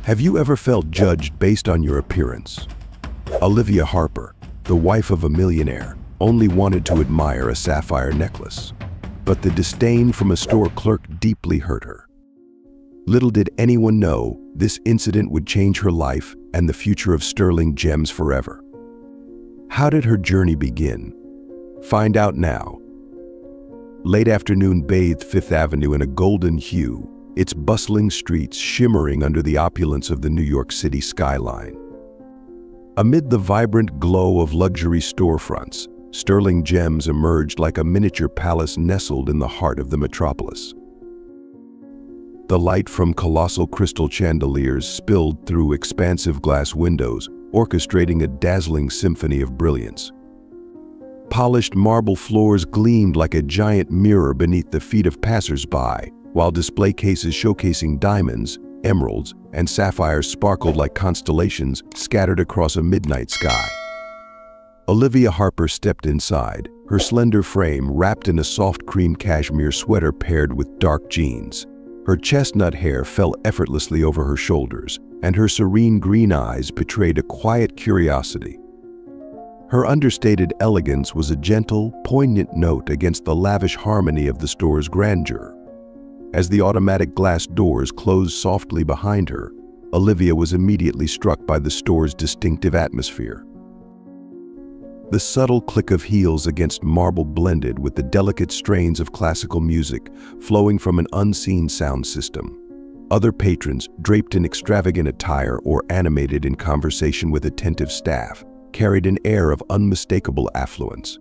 Have you ever felt judged based on your appearance? Olivia Harper, the wife of a millionaire, only wanted to admire a sapphire necklace. But the disdain from a store clerk deeply hurt her. Little did anyone know this incident would change her life and the future of sterling gems forever. How did her journey begin? Find out now. Late afternoon bathed Fifth Avenue in a golden hue, its bustling streets shimmering under the opulence of the New York City skyline. Amid the vibrant glow of luxury storefronts, sterling gems emerged like a miniature palace nestled in the heart of the metropolis. The light from colossal crystal chandeliers spilled through expansive glass windows, orchestrating a dazzling symphony of brilliance. Polished marble floors gleamed like a giant mirror beneath the feet of passers-by, while display cases showcasing diamonds, emeralds, and sapphires sparkled like constellations scattered across a midnight sky. Olivia Harper stepped inside, her slender frame wrapped in a soft cream cashmere sweater paired with dark jeans. Her chestnut hair fell effortlessly over her shoulders, and her serene green eyes betrayed a quiet curiosity. Her understated elegance was a gentle, poignant note against the lavish harmony of the store's grandeur. As the automatic glass doors closed softly behind her, Olivia was immediately struck by the store's distinctive atmosphere. The subtle click of heels against marble blended with the delicate strains of classical music flowing from an unseen sound system. Other patrons, draped in extravagant attire or animated in conversation with attentive staff, carried an air of unmistakable affluence.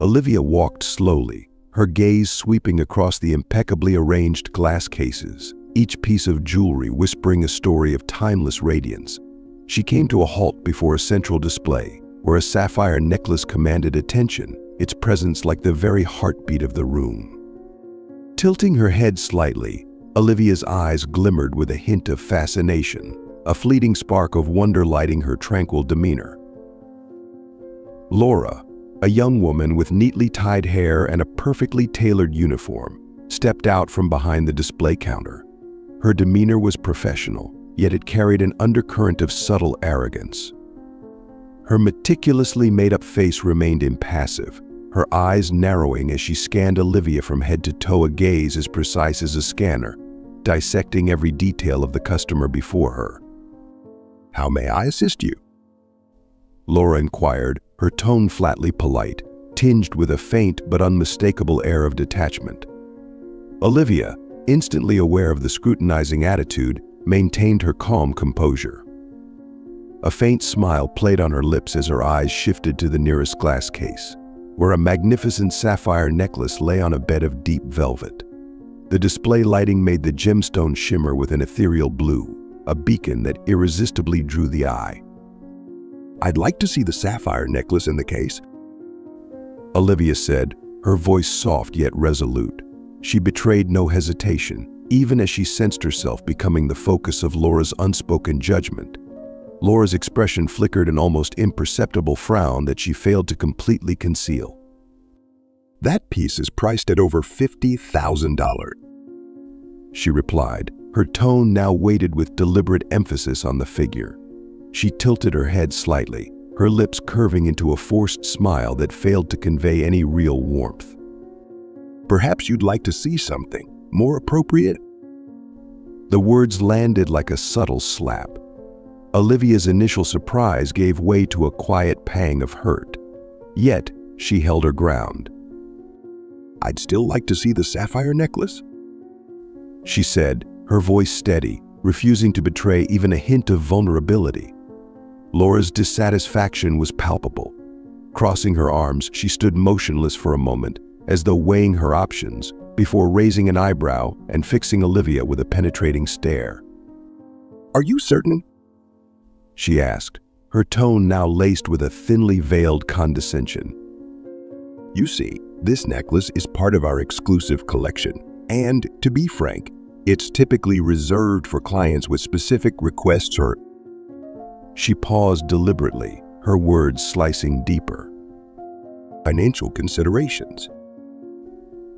Olivia walked slowly, her gaze sweeping across the impeccably arranged glass cases, each piece of jewelry whispering a story of timeless radiance. She came to a halt before a central display, where a sapphire necklace commanded attention, its presence like the very heartbeat of the room. Tilting her head slightly, Olivia's eyes glimmered with a hint of fascination, a fleeting spark of wonder lighting her tranquil demeanor. Laura, a young woman with neatly tied hair and a perfectly tailored uniform, stepped out from behind the display counter. Her demeanor was professional, yet it carried an undercurrent of subtle arrogance. Her meticulously made-up face remained impassive, her eyes narrowing as she scanned Olivia from head to toe, a gaze as precise as a scanner, dissecting every detail of the customer before her. "How may I assist you?" Laura inquired, her tone flatly polite, tinged with a faint but unmistakable air of detachment. Olivia, instantly aware of the scrutinizing attitude, maintained her calm composure. A faint smile played on her lips as her eyes shifted to the nearest glass case, where a magnificent sapphire necklace lay on a bed of deep velvet. The display lighting made the gemstone shimmer with an ethereal blue, a beacon that irresistibly drew the eye. "I'd like to see the sapphire necklace in the case," Olivia said, her voice soft yet resolute. She betrayed no hesitation, even as she sensed herself becoming the focus of Laura's unspoken judgment. Laura's expression flickered an almost imperceptible frown that she failed to completely conceal. "That piece is priced at over $50,000, she replied, her tone now weighted with deliberate emphasis on the figure. She tilted her head slightly, her lips curving into a forced smile that failed to convey any real warmth. "Perhaps you'd like to see something more appropriate?" The words landed like a subtle slap. Olivia's initial surprise gave way to a quiet pang of hurt. Yet, she held her ground. "I'd still like to see the sapphire necklace," she said, her voice steady, refusing to betray even a hint of vulnerability. Laura's dissatisfaction was palpable. Crossing her arms, she stood motionless for a moment, as though weighing her options, before raising an eyebrow and fixing Olivia with a penetrating stare. "Are you certain?" she asked, her tone now laced with a thinly veiled condescension. "You see, this necklace is part of our exclusive collection, and, to be frank, it's typically reserved for clients with specific requests or—" She paused deliberately, her words slicing deeper. "Financial considerations."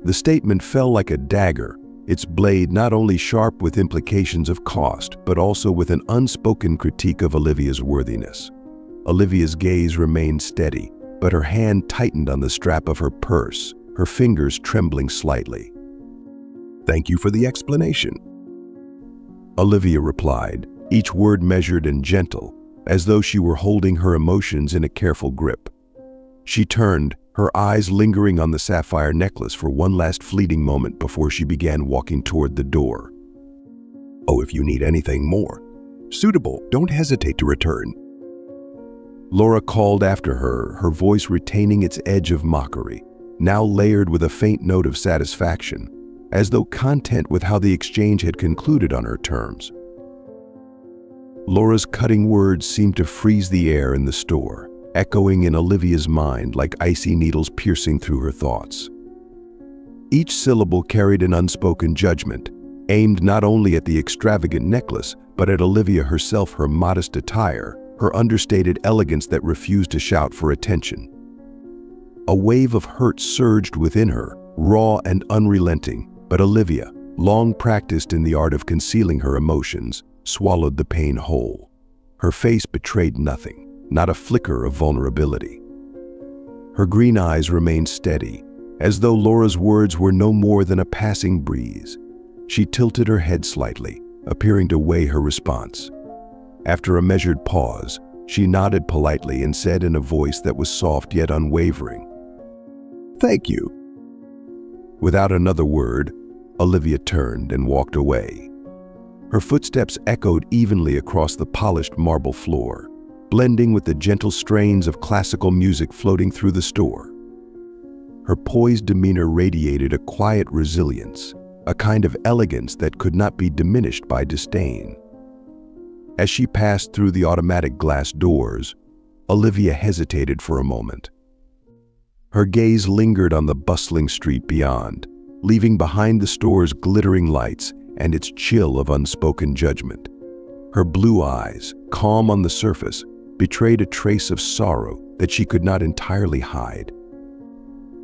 The statement fell like a dagger, its blade not only sharp with implications of cost, but also with an unspoken critique of Olivia's worthiness. Olivia's gaze remained steady, but her hand tightened on the strap of her purse, her fingers trembling slightly. "Thank you for the explanation," Olivia replied, each word measured and gentle, as though she were holding her emotions in a careful grip. She turned, her eyes lingering on the sapphire necklace for one last fleeting moment before she began walking toward the door. "Oh, if you need anything more suitable, don't hesitate to return," Laura called after her, her voice retaining its edge of mockery, now layered with a faint note of satisfaction, as though content with how the exchange had concluded on her terms. Laura's cutting words seemed to freeze the air in the store, echoing in Olivia's mind like icy needles piercing through her thoughts. Each syllable carried an unspoken judgment, aimed not only at the extravagant necklace, but at Olivia herself, her modest attire, her understated elegance that refused to shout for attention. A wave of hurt surged within her, raw and unrelenting, but Olivia, long practiced in the art of concealing her emotions, swallowed the pain whole. Her face betrayed nothing, not a flicker of vulnerability. Her green eyes remained steady, as though Laura's words were no more than a passing breeze. She tilted her head slightly, appearing to weigh her response. After a measured pause, she nodded politely and said in a voice that was soft yet unwavering, "Thank you." Without another word, Olivia turned and walked away. Her footsteps echoed evenly across the polished marble floor, blending with the gentle strains of classical music floating through the store. Her poised demeanor radiated a quiet resilience, a kind of elegance that could not be diminished by disdain. As she passed through the automatic glass doors, Olivia hesitated for a moment. Her gaze lingered on the bustling street beyond, leaving behind the store's glittering lights and its chill of unspoken judgment. Her blue eyes, calm on the surface, betrayed a trace of sorrow that she could not entirely hide.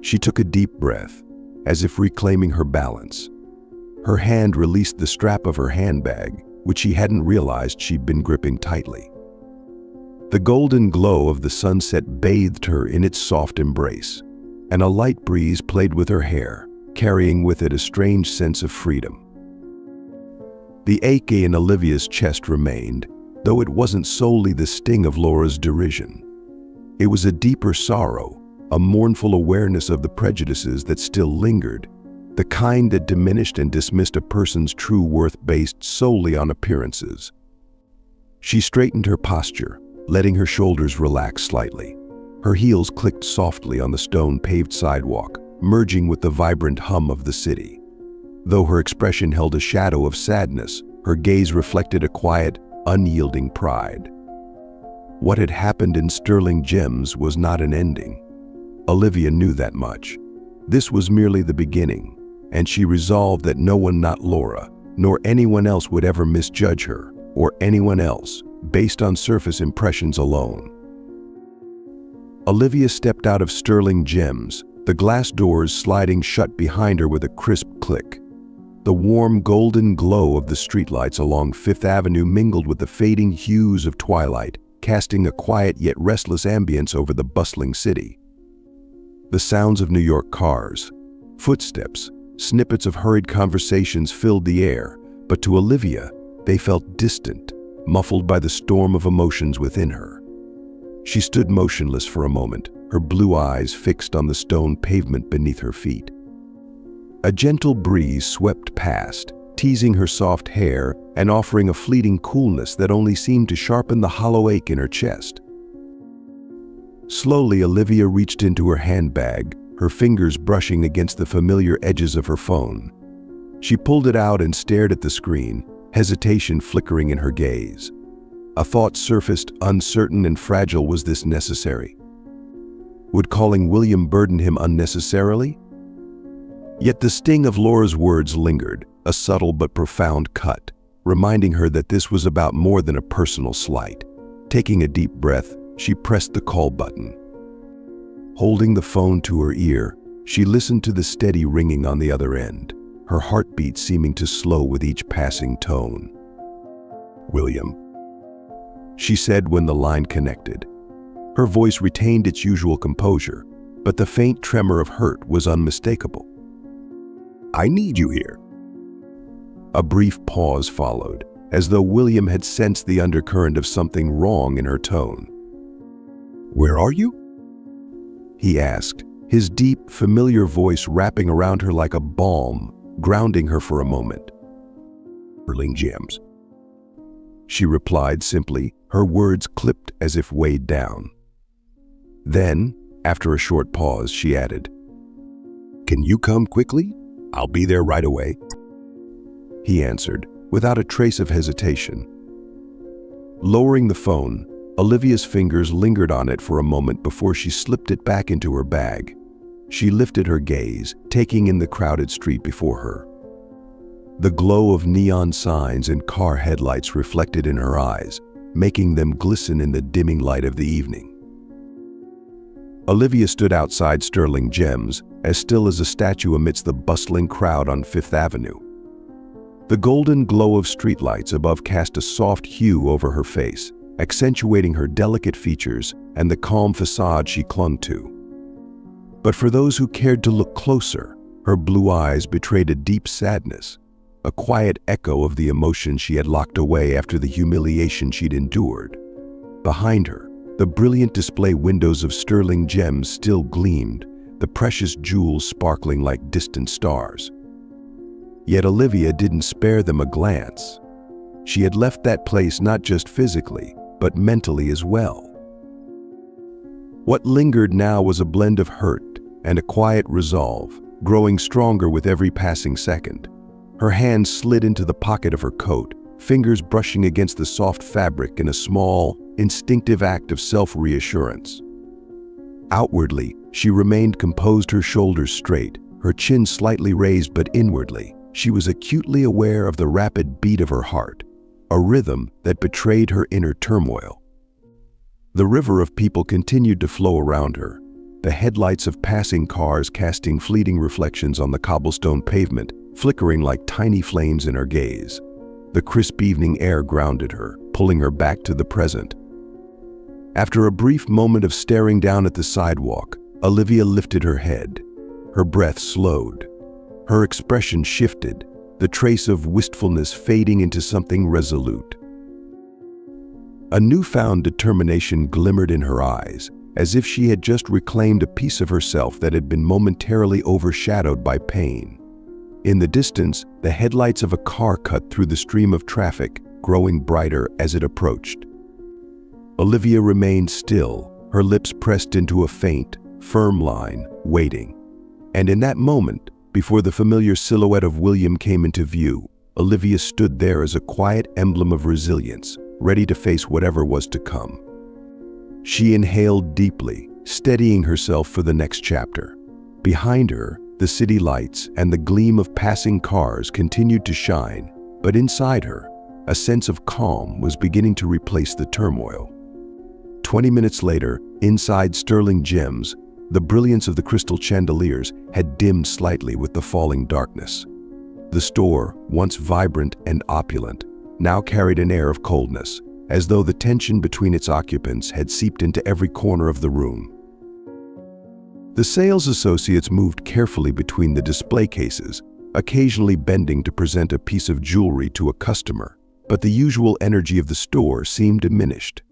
She took a deep breath, as if reclaiming her balance. Her hand released the strap of her handbag, which she hadn't realized she'd been gripping tightly. The golden glow of the sunset bathed her in its soft embrace, and a light breeze played with her hair, carrying with it a strange sense of freedom. The ache in Olivia's chest remained, though it wasn't solely the sting of Laura's derision. It was a deeper sorrow, a mournful awareness of the prejudices that still lingered, the kind that diminished and dismissed a person's true worth based solely on appearances. She straightened her posture, letting her shoulders relax slightly. Her heels clicked softly on the stone-paved sidewalk, merging with the vibrant hum of the city. Though her expression held a shadow of sadness, her gaze reflected a quiet, unyielding pride. What had happened in Sterling Gems was not an ending. Olivia knew that much. This was merely the beginning, and she resolved that no one, not Laura, nor anyone else would ever misjudge her, or anyone else, based on surface impressions alone. Olivia stepped out of Sterling Gems, the glass doors sliding shut behind her with a crisp click. The warm golden glow of the streetlights along Fifth Avenue mingled with the fading hues of twilight, casting a quiet yet restless ambience over the bustling city. The sounds of New York cars, footsteps, snippets of hurried conversations filled the air, but to Olivia, they felt distant, muffled by the storm of emotions within her. She stood motionless for a moment, her blue eyes fixed on the stone pavement beneath her feet. A gentle breeze swept past, teasing her soft hair and offering a fleeting coolness that only seemed to sharpen the hollow ache in her chest. Slowly, Olivia reached into her handbag, her fingers brushing against the familiar edges of her phone. She pulled it out and stared at the screen, hesitation flickering in her gaze. A thought surfaced, uncertain and fragile. Was this necessary? Would calling William burden him unnecessarily? Yet the sting of Laura's words lingered, a subtle but profound cut, reminding her that this was about more than a personal slight. Taking a deep breath, she pressed the call button. Holding the phone to her ear, she listened to the steady ringing on the other end. her heartbeat seeming to slow with each passing tone. "William," she said when the line connected. Her voice retained its usual composure, but the faint tremor of hurt was unmistakable. "I need you here." A brief pause followed, as though William had sensed the undercurrent of something wrong in her tone. "Where are you?" he asked, his deep, familiar voice wrapping around her like a balm, grounding her for a moment. "Sterling Gems," she replied simply, her words clipped as if weighed down. Then, after a short pause, she added, "Can you come quickly? I'll be there right away." He answered, without a trace of hesitation. Lowering the phone, Olivia's fingers lingered on it for a moment before she slipped it back into her bag. She lifted her gaze, taking in the crowded street before her. The glow of neon signs and car headlights reflected in her eyes, making them glisten in the dimming light of the evening. Olivia stood outside Sterling Gems, as still as a statue amidst the bustling crowd on Fifth Avenue. The golden glow of streetlights above cast a soft hue over her face, accentuating her delicate features and the calm facade she clung to. But for those who cared to look closer, her blue eyes betrayed a deep sadness, a quiet echo of the emotion she had locked away after the humiliation she'd endured. Behind her, the brilliant display windows of Sterling Gems still gleamed, the precious jewels sparkling like distant stars. Yet Olivia didn't spare them a glance. She had left that place not just physically, but mentally as well. What lingered now was a blend of hurt and a quiet resolve, growing stronger with every passing second. Her hand slid into the pocket of her coat, fingers brushing against the soft fabric in a small, instinctive act of self-reassurance. Outwardly, she remained composed, her shoulders straight, her chin slightly raised, but inwardly, she was acutely aware of the rapid beat of her heart, a rhythm that betrayed her inner turmoil. The river of people continued to flow around her, the headlights of passing cars casting fleeting reflections on the cobblestone pavement, flickering like tiny flames in her gaze. The crisp evening air grounded her, pulling her back to the present. After a brief moment of staring down at the sidewalk, Olivia lifted her head. Her breath slowed. Her expression shifted, the trace of wistfulness fading into something resolute. A newfound determination glimmered in her eyes, as if she had just reclaimed a piece of herself that had been momentarily overshadowed by pain. In the distance, the headlights of a car cut through the stream of traffic, growing brighter as it approached. Olivia remained still, her lips pressed into a faint, firm line, waiting. And in that moment, before the familiar silhouette of William came into view, Olivia stood there as a quiet emblem of resilience, ready to face whatever was to come. She inhaled deeply, steadying herself for the next chapter. Behind her, the city lights and the gleam of passing cars continued to shine, but inside her, a sense of calm was beginning to replace the turmoil. 20 minutes later, inside Sterling Gems, the brilliance of the crystal chandeliers had dimmed slightly with the falling darkness. The store, once vibrant and opulent, now carried an air of coldness, as though the tension between its occupants had seeped into every corner of the room. The sales associates moved carefully between the display cases, occasionally bending to present a piece of jewelry to a customer, but the usual energy of the store seemed diminished.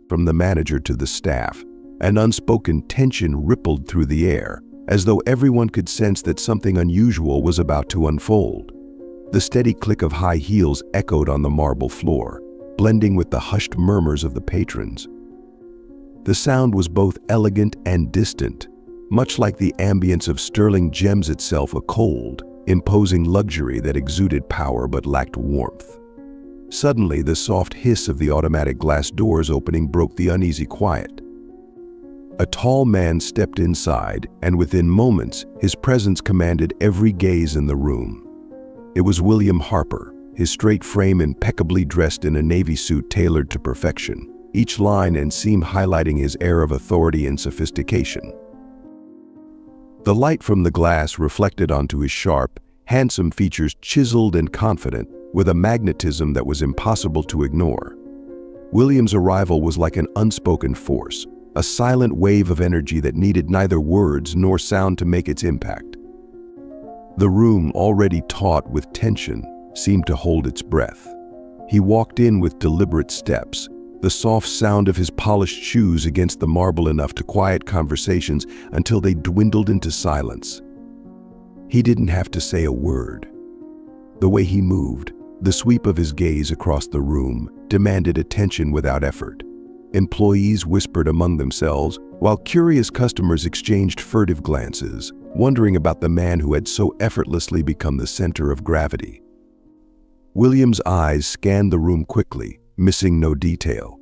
From the manager to the staff, an unspoken tension rippled through the air, as though everyone could sense that something unusual was about to unfold. The steady click of high heels echoed on the marble floor, blending with the hushed murmurs of the patrons. The sound was both elegant and distant, much like the ambience of Sterling Gems itself, a cold, imposing luxury that exuded power but lacked warmth. Suddenly, the soft hiss of the automatic glass doors opening broke the uneasy quiet. A tall man stepped inside, and within moments, his presence commanded every gaze in the room. It was William Harper, his straight frame impeccably dressed in a navy suit tailored to perfection, each line and seam highlighting his air of authority and sophistication. The light from the glass reflected onto his sharp, handsome features chiseled and confident, with a magnetism that was impossible to ignore. William's arrival was like an unspoken force, a silent wave of energy that needed neither words nor sound to make its impact. The room, already taut with tension, seemed to hold its breath. He walked in with deliberate steps, the soft sound of his polished shoes against the marble enough to quiet conversations until they dwindled into silence. He didn't have to say a word. The way he moved, the sweep of his gaze across the room, demanded attention without effort. Employees whispered among themselves, while curious customers exchanged furtive glances, wondering about the man who had so effortlessly become the center of gravity. William's eyes scanned the room quickly, missing no detail.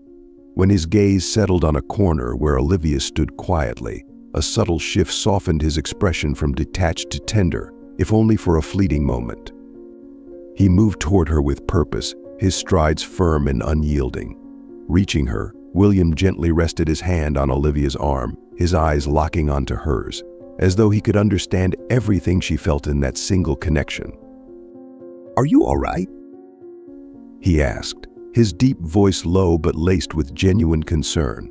When his gaze settled on a corner where Olivia stood quietly, a subtle shift softened his expression from detached to tender, if only for a fleeting moment. He moved toward her with purpose, his strides firm and unyielding. Reaching her, William gently rested his hand on Olivia's arm, his eyes locking onto hers, as though he could understand everything she felt in that single connection. "Are you all right?" he asked, his deep voice low but laced with genuine concern.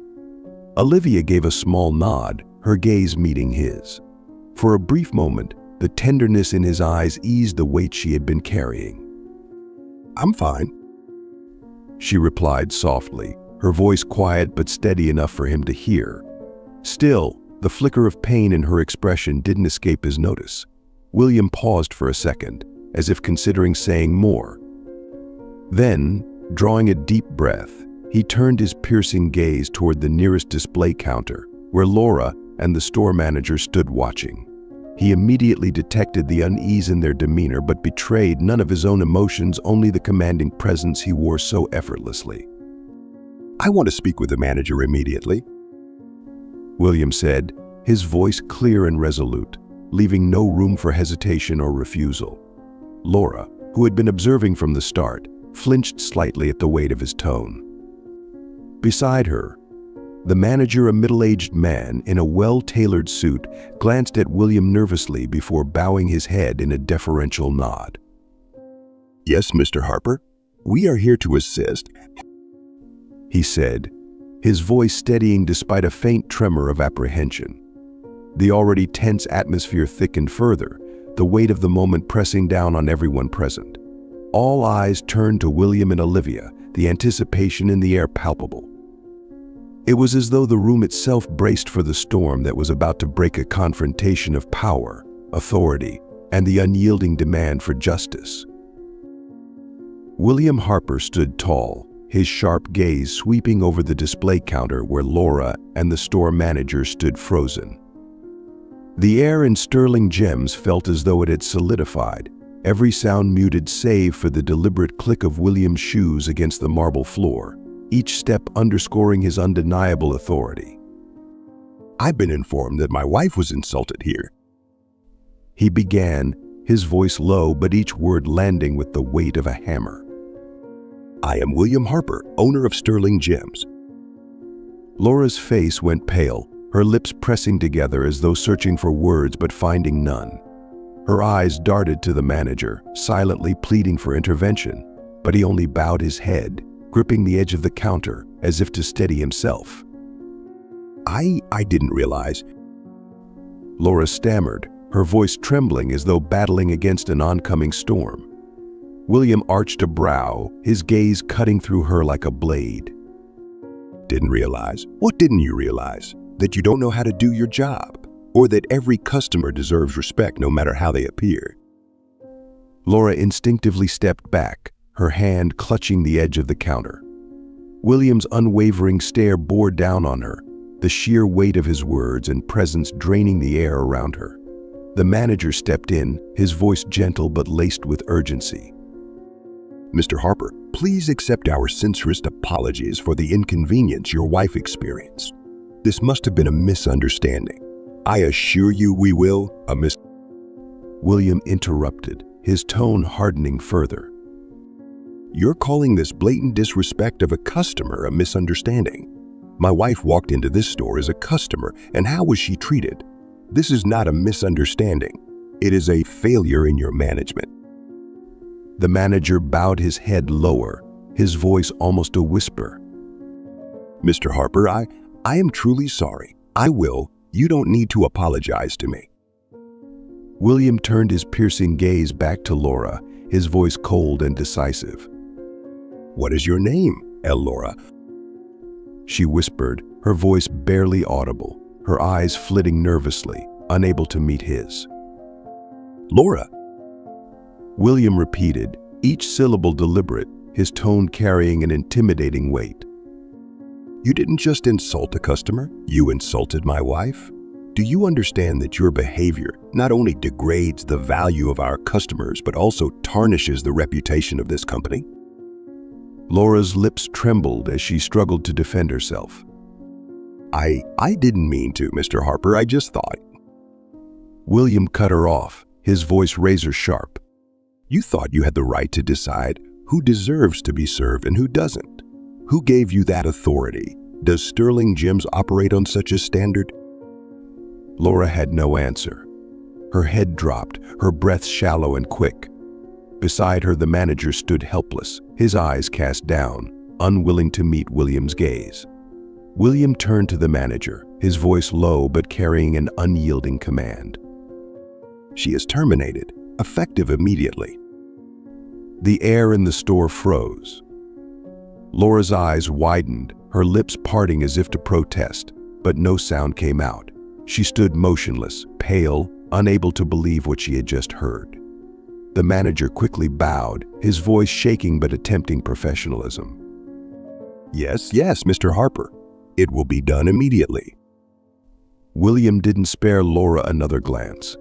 Olivia gave a small nod, her gaze meeting his. For a brief moment, the tenderness in his eyes eased the weight she had been carrying. "I'm fine," she replied softly, her voice quiet but steady enough for him to hear. Still, the flicker of pain in her expression didn't escape his notice. William paused for a second, as if considering saying more. Then, drawing a deep breath, he turned his piercing gaze toward the nearest display counter, where Laura and the store manager stood watching. He immediately detected the unease in their demeanor but betrayed none of his own emotions, only the commanding presence he wore so effortlessly. "I want to speak with the manager immediately," William said, his voice clear and resolute, leaving no room for hesitation or refusal. Laura, who had been observing from the start, flinched slightly at the weight of his tone. Beside her, the manager, a middle-aged man in a well-tailored suit, glanced at William nervously before bowing his head in a deferential nod. "Yes, Mr. Harper, we are here to assist," he said, his voice steadying despite a faint tremor of apprehension. The already tense atmosphere thickened further, the weight of the moment pressing down on everyone present. All eyes turned to William and Olivia, the anticipation in the air palpable. It was as though the room itself braced for the storm that was about to break, a confrontation of power, authority, and the unyielding demand for justice. William Harper stood tall, his sharp gaze sweeping over the display counter where Laura and the store manager stood frozen. The air in Sterling Gems felt as though it had solidified, every sound muted save for the deliberate click of William's shoes against the marble floor, each step underscoring his undeniable authority. "I've been informed that my wife was insulted here," he began, his voice low but each word landing with the weight of a hammer. "I am William Harper, owner of Sterling Gems." Laura's face went pale, her lips pressing together as though searching for words but finding none. Her eyes darted to the manager, silently pleading for intervention, but he only bowed his head, gripping the edge of the counter as if to steady himself. I didn't realize," Laura stammered, her voice trembling as though battling against an oncoming storm. William arched a brow, his gaze cutting through her like a blade. "Didn't realize? What didn't you realize? That you don't know how to do your job, or that every customer deserves respect no matter how they appear?" Laura instinctively stepped back, her hand clutching the edge of the counter. William's unwavering stare bore down on her, the sheer weight of his words and presence draining the air around her. The manager stepped in, his voice gentle but laced with urgency. "Mr. Harper, please accept our sincerest apologies for the inconvenience your wife experienced. This must have been a misunderstanding. I assure you we will, William interrupted, his tone hardening further. "You're calling this blatant disrespect of a customer a misunderstanding. My wife walked into this store as a customer, and how was she treated? This is not a misunderstanding. It is a failure in your management. The manager bowed his head lower, his voice almost a whisper. Mr. Harper, I am truly sorry. I will. You don't need to apologize to me. William turned his piercing gaze back to Laura, his voice cold and decisive. What is your name, Laura? She whispered, her voice barely audible, her eyes flitting nervously, unable to meet his. Laura. William repeated, each syllable deliberate, his tone carrying an intimidating weight. You didn't just insult a customer, you insulted my wife. Do you understand that your behavior not only degrades the value of our customers, but also tarnishes the reputation of this company? Laura's lips trembled as she struggled to defend herself. I didn't mean to, Mr. Harper, I just thought. William cut her off, his voice razor sharp. You thought you had the right to decide who deserves to be served and who doesn't. Who gave you that authority? Does Sterling Gyms operate on such a standard? Laura had no answer. Her head dropped, her breath shallow and quick. Beside her, the manager stood helpless, his eyes cast down, unwilling to meet William's gaze. William turned to the manager, his voice low but carrying an unyielding command. She is terminated, effective immediately. The air in the store froze. Laura's eyes widened, her lips parting as if to protest, but no sound came out. She stood motionless, pale, unable to believe what she had just heard. The manager quickly bowed, his voice shaking but attempting professionalism. Yes, Mr. Harper. It will be done immediately. William didn't spare Laura another glance.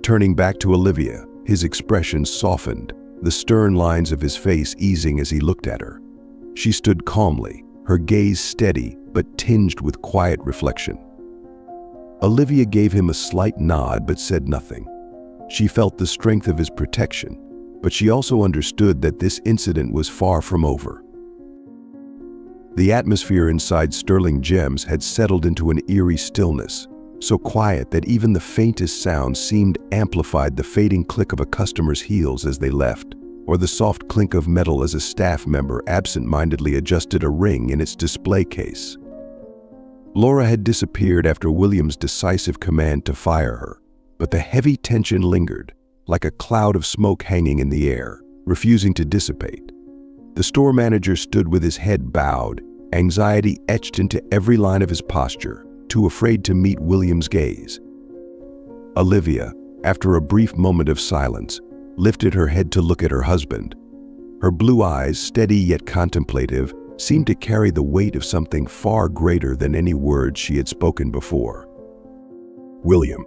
Turning back to Olivia, his expression softened, the stern lines of his face easing as he looked at her. She stood calmly, her gaze steady but tinged with quiet reflection. Olivia gave him a slight nod but said nothing. She felt the strength of his protection, but she also understood that this incident was far from over. The atmosphere inside Sterling Gyms had settled into an eerie stillness, so quiet that even the faintest sound seemed amplified, the fading click of a customer's heels as they left, or the soft clink of metal as a staff member absent-mindedly adjusted a ring in its display case. Laura had disappeared after William's decisive command to fire her, but the heavy tension lingered, like a cloud of smoke hanging in the air, refusing to dissipate. The store manager stood with his head bowed, anxiety etched into every line of his posture, too afraid to meet William's gaze. Olivia, after a brief moment of silence, lifted her head to look at her husband. Her blue eyes, steady yet contemplative, seemed to carry the weight of something far greater than any words she had spoken before. William,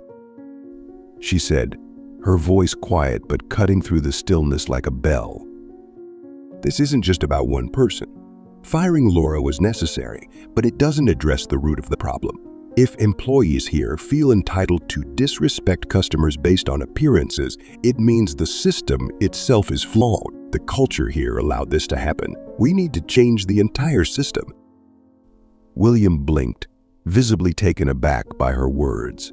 she said, her voice quiet but cutting through the stillness like a bell. This isn't just about one person. Firing Laura was necessary, but it doesn't address the root of the problem. If employees here feel entitled to disrespect customers based on appearances, it means the system itself is flawed. The culture here allowed this to happen. We need to change the entire system. William blinked, visibly taken aback by her words.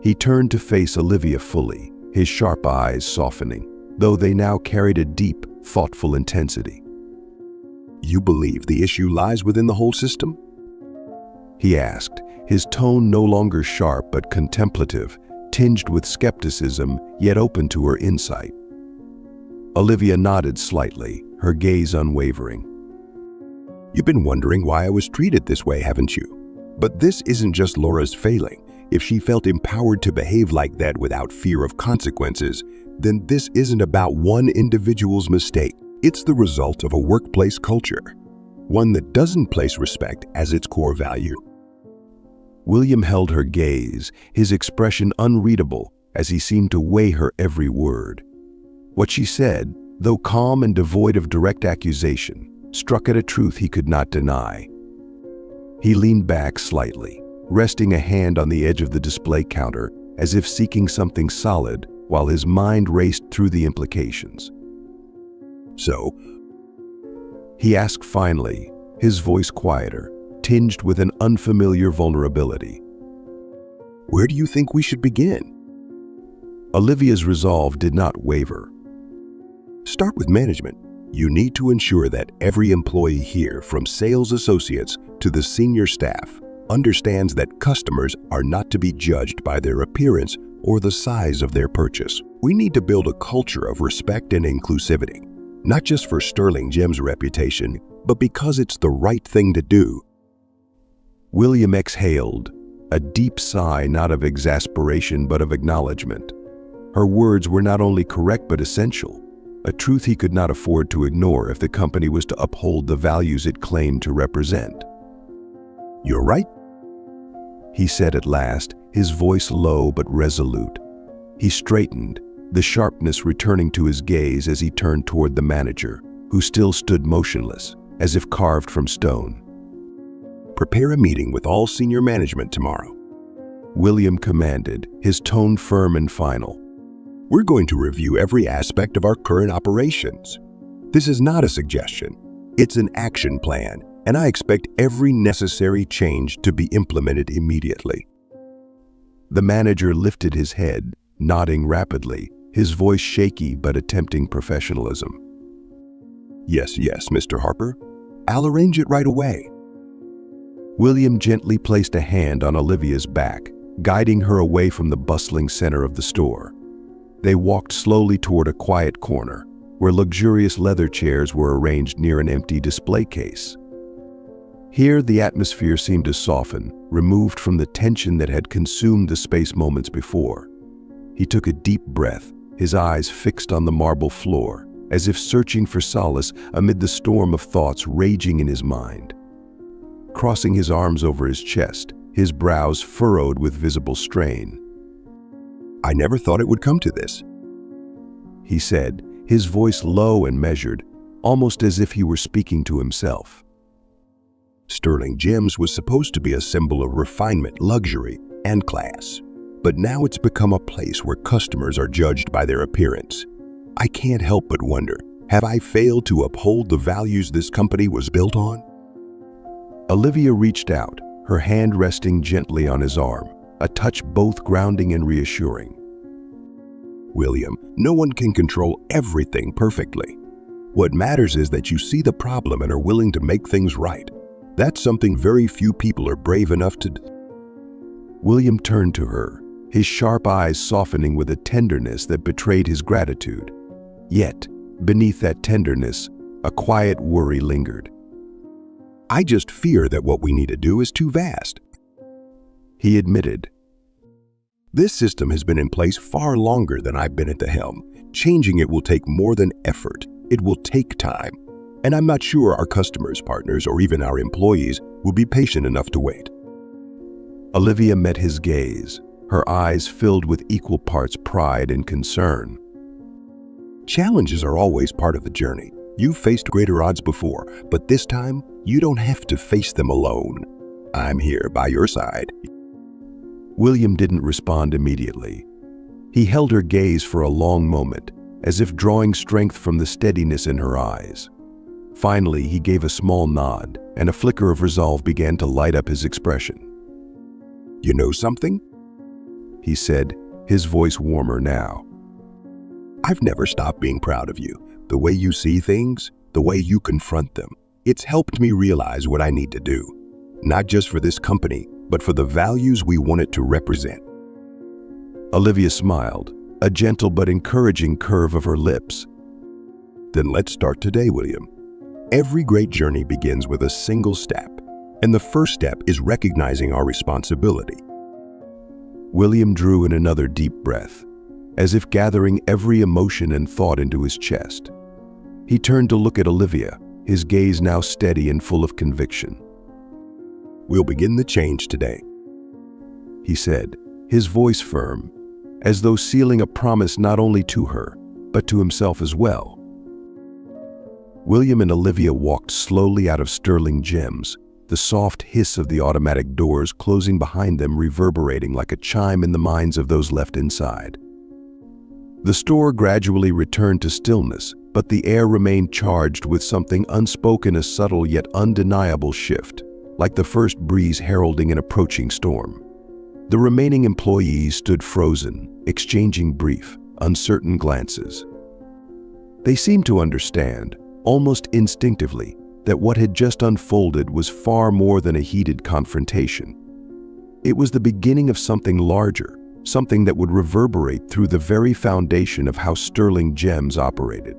He turned to face Olivia fully, his sharp eyes softening, though they now carried a deep, thoughtful intensity. You believe the issue lies within the whole system? He asked, his tone no longer sharp but contemplative, tinged with skepticism yet open to her insight. Olivia nodded slightly, her gaze unwavering. You've been wondering why I was treated this way, haven't you? But this isn't just Laura's failing. If she felt empowered to behave like that without fear of consequences, then this isn't about one individual's mistake. It's the result of a workplace culture, one that doesn't place respect as its core value. William held her gaze, his expression unreadable as he seemed to weigh her every word. What she said, though calm and devoid of direct accusation, struck at a truth he could not deny. He leaned back slightly, resting a hand on the edge of the display counter as if seeking something solid while his mind raced through the implications. So, he asked finally, his voice quieter, tinged with an unfamiliar vulnerability. Where do you think we should begin? Olivia's resolve did not waver. Start with management. You need to ensure that every employee here, from sales associates to the senior staff, understands that customers are not to be judged by their appearance or the size of their purchase. We need to build a culture of respect and inclusivity, not just for Sterling Gem's reputation, but because it's the right thing to do. William exhaled, a deep sigh not of exasperation but of acknowledgement. Her words were not only correct but essential, a truth he could not afford to ignore if the company was to uphold the values it claimed to represent. You're right, he said at last, his voice low but resolute. He straightened, the sharpness returning to his gaze as he turned toward the manager, who still stood motionless, as if carved from stone. Prepare a meeting with all senior management tomorrow, William commanded, his tone firm and final. We're going to review every aspect of our current operations. This is not a suggestion, it's an action plan, and I expect every necessary change to be implemented immediately. The manager lifted his head, nodding rapidly, his voice shaky but attempting professionalism. Yes, Mr. Harper. I'll arrange it right away. William gently placed a hand on Olivia's back, guiding her away from the bustling center of the store. They walked slowly toward a quiet corner, where luxurious leather chairs were arranged near an empty display case. Here, the atmosphere seemed to soften, removed from the tension that had consumed the space moments before. He took a deep breath, his eyes fixed on the marble floor, as if searching for solace amid the storm of thoughts raging in his mind. Crossing his arms over his chest, his brows furrowed with visible strain. I never thought it would come to this, he said, his voice low and measured, almost as if he were speaking to himself. Sterling Gems was supposed to be a symbol of refinement, luxury, and class. But now it's become a place where customers are judged by their appearance. I can't help but wonder, have I failed to uphold the values this company was built on? Olivia reached out, her hand resting gently on his arm, a touch both grounding and reassuring. William, no one can control everything perfectly. What matters is that you see the problem and are willing to make things right. That's something very few people are brave enough to do. William turned to her, his sharp eyes softening with a tenderness that betrayed his gratitude. Yet, beneath that tenderness, a quiet worry lingered. I just fear that what we need to do is too vast, he admitted. This system has been in place far longer than I've been at the helm. Changing it will take more than effort. It will take time. And I'm not sure our customers, partners, or even our employees will be patient enough to wait. Olivia met his gaze, her eyes filled with equal parts pride and concern. Challenges are always part of the journey. You've faced greater odds before, but this time, you don't have to face them alone. I'm here by your side. William didn't respond immediately. He held her gaze for a long moment, as if drawing strength from the steadiness in her eyes. Finally, he gave a small nod, and a flicker of resolve began to light up his expression. You know something? He said, his voice warmer now. I've never stopped being proud of you. The way you see things, the way you confront them. It's helped me realize what I need to do. Not just for this company, but for the values we want it to represent. Olivia smiled, a gentle but encouraging curve of her lips. Then let's start today, William. Every great journey begins with a single step, and the first step is recognizing our responsibility. William drew in another deep breath, as if gathering every emotion and thought into his chest. He turned to look at Olivia, his gaze now steady and full of conviction. We'll begin the change today, he said, his voice firm, as though sealing a promise not only to her, but to himself as well. William and Olivia walked slowly out of Sterling Gems, the soft hiss of the automatic doors closing behind them reverberating like a chime in the minds of those left inside. The store gradually returned to stillness, but the air remained charged with something unspoken, a subtle yet undeniable shift, like the first breeze heralding an approaching storm. The remaining employees stood frozen, exchanging brief, uncertain glances. They seemed to understand, almost instinctively, that what had just unfolded was far more than a heated confrontation. It was the beginning of something larger, something that would reverberate through the very foundation of how Sterling Gems operated.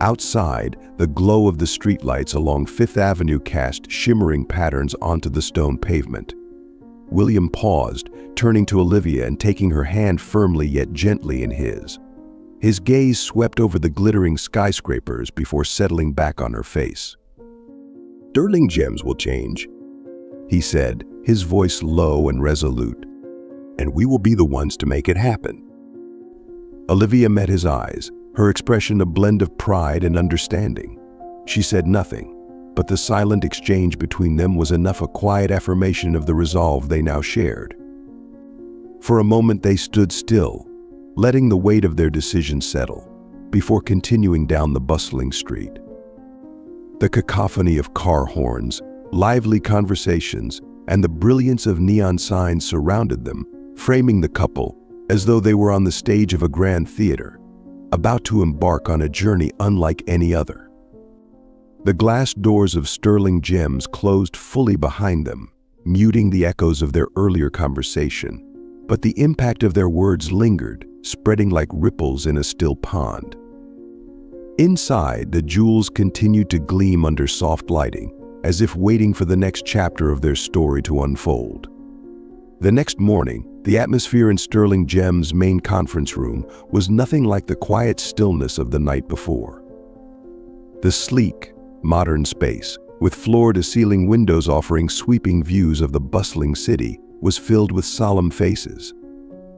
Outside, the glow of the streetlights along Fifth Avenue cast shimmering patterns onto the stone pavement. William paused, turning to Olivia and taking her hand firmly yet gently in his. His gaze swept over the glittering skyscrapers before settling back on her face. Sterling Gems will change, he said, his voice low and resolute. And we will be the ones to make it happen. Olivia met his eyes, her expression a blend of pride and understanding. She said nothing, but the silent exchange between them was enough a quiet affirmation of the resolve they now shared. For a moment they stood still, letting the weight of their decision settle, before continuing down the bustling street. The cacophony of car horns, lively conversations, and the brilliance of neon signs surrounded them, framing the couple as though they were on the stage of a grand theater, about to embark on a journey unlike any other. The glass doors of Sterling Gems closed fully behind them, muting the echoes of their earlier conversation, but the impact of their words lingered, spreading like ripples in a still pond. Inside, the jewels continued to gleam under soft lighting, as if waiting for the next chapter of their story to unfold. The next morning, the atmosphere in Sterling Gems' main conference room was nothing like the quiet stillness of the night before. The sleek, modern space, with floor-to-ceiling windows offering sweeping views of the bustling city, was filled with solemn faces.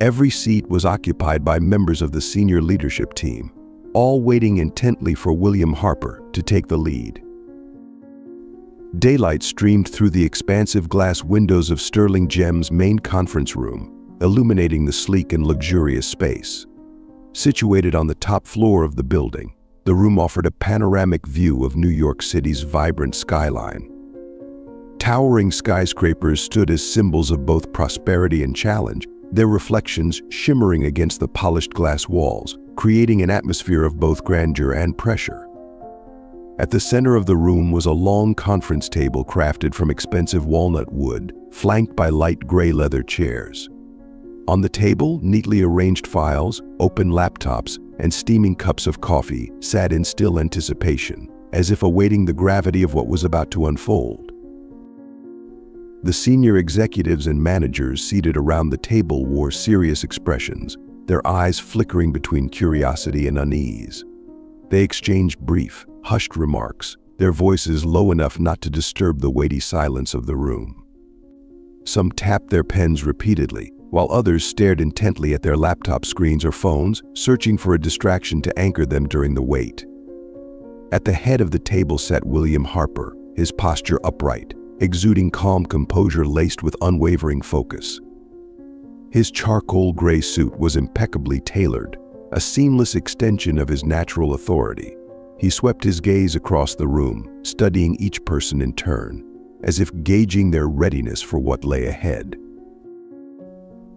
Every seat was occupied by members of the senior leadership team, all waiting intently for William Harper to take the lead. Daylight streamed through the expansive glass windows of Sterling Gems' main conference room, illuminating the sleek and luxurious space. Situated on the top floor of the building, the room offered a panoramic view of New York City's vibrant skyline. Towering skyscrapers stood as symbols of both prosperity and challenge, their reflections shimmering against the polished glass walls, creating an atmosphere of both grandeur and pressure. At the center of the room was a long conference table crafted from expensive walnut wood, flanked by light gray leather chairs. On the table, neatly arranged files, open laptops, and steaming cups of coffee sat in still anticipation, as if awaiting the gravity of what was about to unfold. The senior executives and managers seated around the table wore serious expressions, their eyes flickering between curiosity and unease. They exchanged brief, hushed remarks, their voices low enough not to disturb the weighty silence of the room. Some tapped their pens repeatedly, while others stared intently at their laptop screens or phones, searching for a distraction to anchor them during the wait. At the head of the table sat William Harper, his posture upright, exuding calm composure laced with unwavering focus. His charcoal gray suit was impeccably tailored, a seamless extension of his natural authority. He swept his gaze across the room, studying each person in turn, as if gauging their readiness for what lay ahead.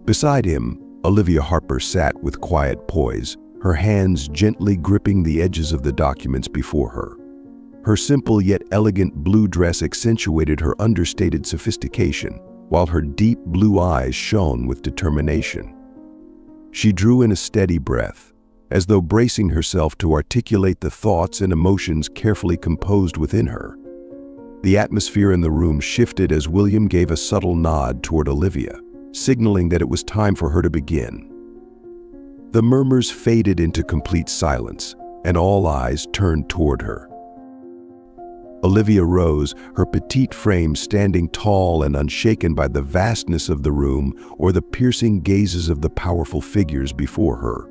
Beside him, Olivia Harper sat with quiet poise, her hands gently gripping the edges of the documents before her. Her simple yet elegant blue dress accentuated her understated sophistication, while her deep blue eyes shone with determination. She drew in a steady breath, as though bracing herself to articulate the thoughts and emotions carefully composed within her. The atmosphere in the room shifted as William gave a subtle nod toward Olivia, signaling that it was time for her to begin. The murmurs faded into complete silence, and all eyes turned toward her. Olivia rose, her petite frame standing tall and unshaken by the vastness of the room or the piercing gazes of the powerful figures before her.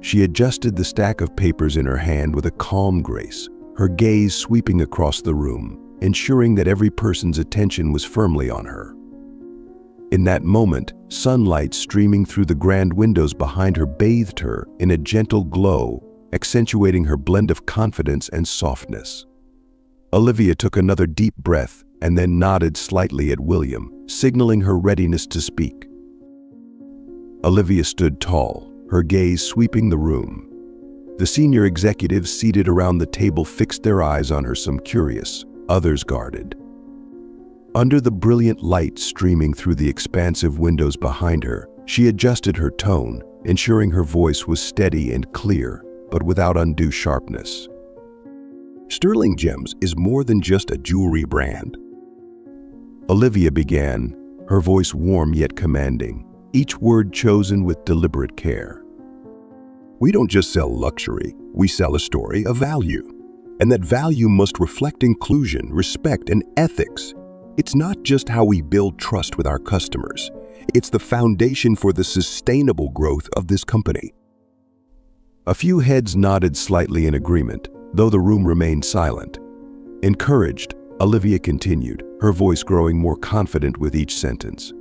She adjusted the stack of papers in her hand with a calm grace, her gaze sweeping across the room, ensuring that every person's attention was firmly on her. In that moment, sunlight streaming through the grand windows behind her bathed her in a gentle glow, accentuating her blend of confidence and softness. Olivia took another deep breath, and then nodded slightly at William, signaling her readiness to speak. Olivia stood tall, her gaze sweeping the room. The senior executives seated around the table fixed their eyes on her, some curious, others guarded. Under the brilliant light streaming through the expansive windows behind her, she adjusted her tone, ensuring her voice was steady and clear, but without undue sharpness. Sterling Gems is more than just a jewelry brand. Olivia began, her voice warm yet commanding, each word chosen with deliberate care. We don't just sell luxury, we sell a story of value. And that value must reflect inclusion, respect, and ethics. It's not just how we build trust with our customers. It's the foundation for the sustainable growth of this company. A few heads nodded slightly in agreement, though the room remained silent. Encouraged, Olivia continued, her voice growing more confident with each sentence.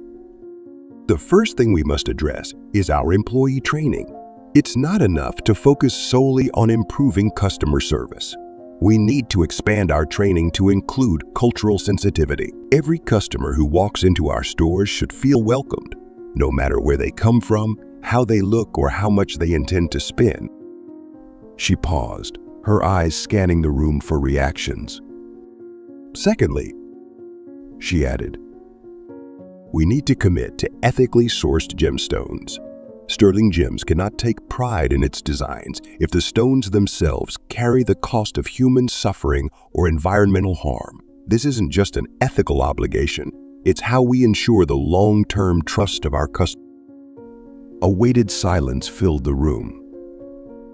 The first thing we must address is our employee training. It's not enough to focus solely on improving customer service. We need to expand our training to include cultural sensitivity. Every customer who walks into our stores should feel welcomed, no matter where they come from, how they look, or how much they intend to spend. She paused, her eyes scanning the room for reactions. Secondly, she added, we need to commit to ethically sourced gemstones. Sterling Gems cannot take pride in its designs if the stones themselves carry the cost of human suffering or environmental harm. This isn't just an ethical obligation, it's how we ensure the long-term trust of our customers. A weighted silence filled the room.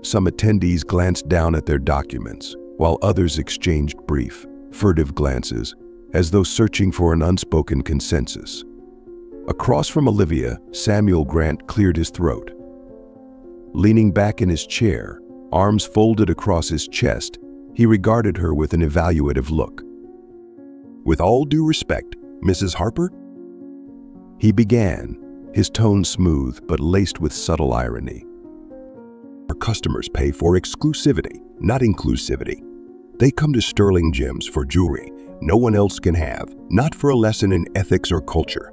Some attendees glanced down at their documents, while others exchanged brief, furtive glances, as though searching for an unspoken consensus. Across from Olivia, Samuel Grant cleared his throat. Leaning back in his chair, arms folded across his chest, he regarded her with an evaluative look. With all due respect, Mrs. Harper? He began, his tone smooth but laced with subtle irony. Our customers pay for exclusivity, not inclusivity. They come to Sterling Gems for jewelry no one else can have, not for a lesson in ethics or culture.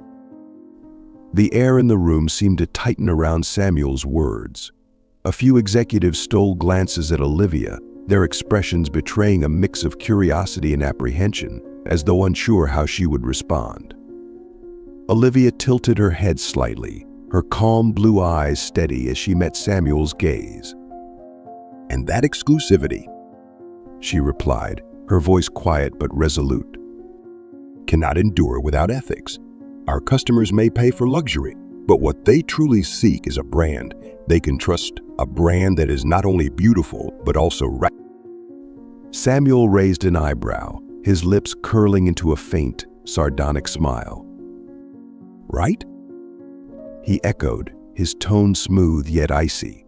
The air in the room seemed to tighten around Samuel's words. A few executives stole glances at Olivia, their expressions betraying a mix of curiosity and apprehension, as though unsure how she would respond. Olivia tilted her head slightly, her calm blue eyes steady as she met Samuel's gaze. And that exclusivity, she replied, her voice quiet but resolute, cannot endure without ethics. Our customers may pay for luxury, but what they truly seek is a brand they can trust, a brand that is not only beautiful, but also right. Samuel raised an eyebrow, his lips curling into a faint, sardonic smile. Right? He echoed, his tone smooth yet icy.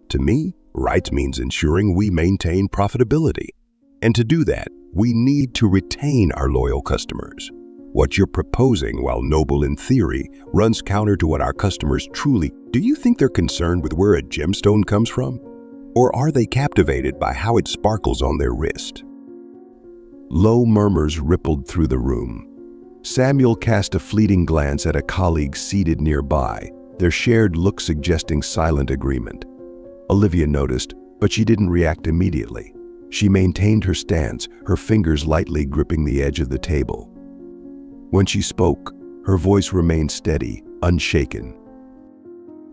To me, right means ensuring we maintain profitability. And to do that, we need to retain our loyal customers. What you're proposing, while noble in theory, runs counter to what our customers truly. Do you think they're concerned with where a gemstone comes from? Or are they captivated by how it sparkles on their wrist? Low murmurs rippled through the room. Samuel cast a fleeting glance at a colleague seated nearby, their shared look suggesting silent agreement. Olivia noticed, but she didn't react immediately. She maintained her stance, her fingers lightly gripping the edge of the table. When she spoke, her voice remained steady, unshaken.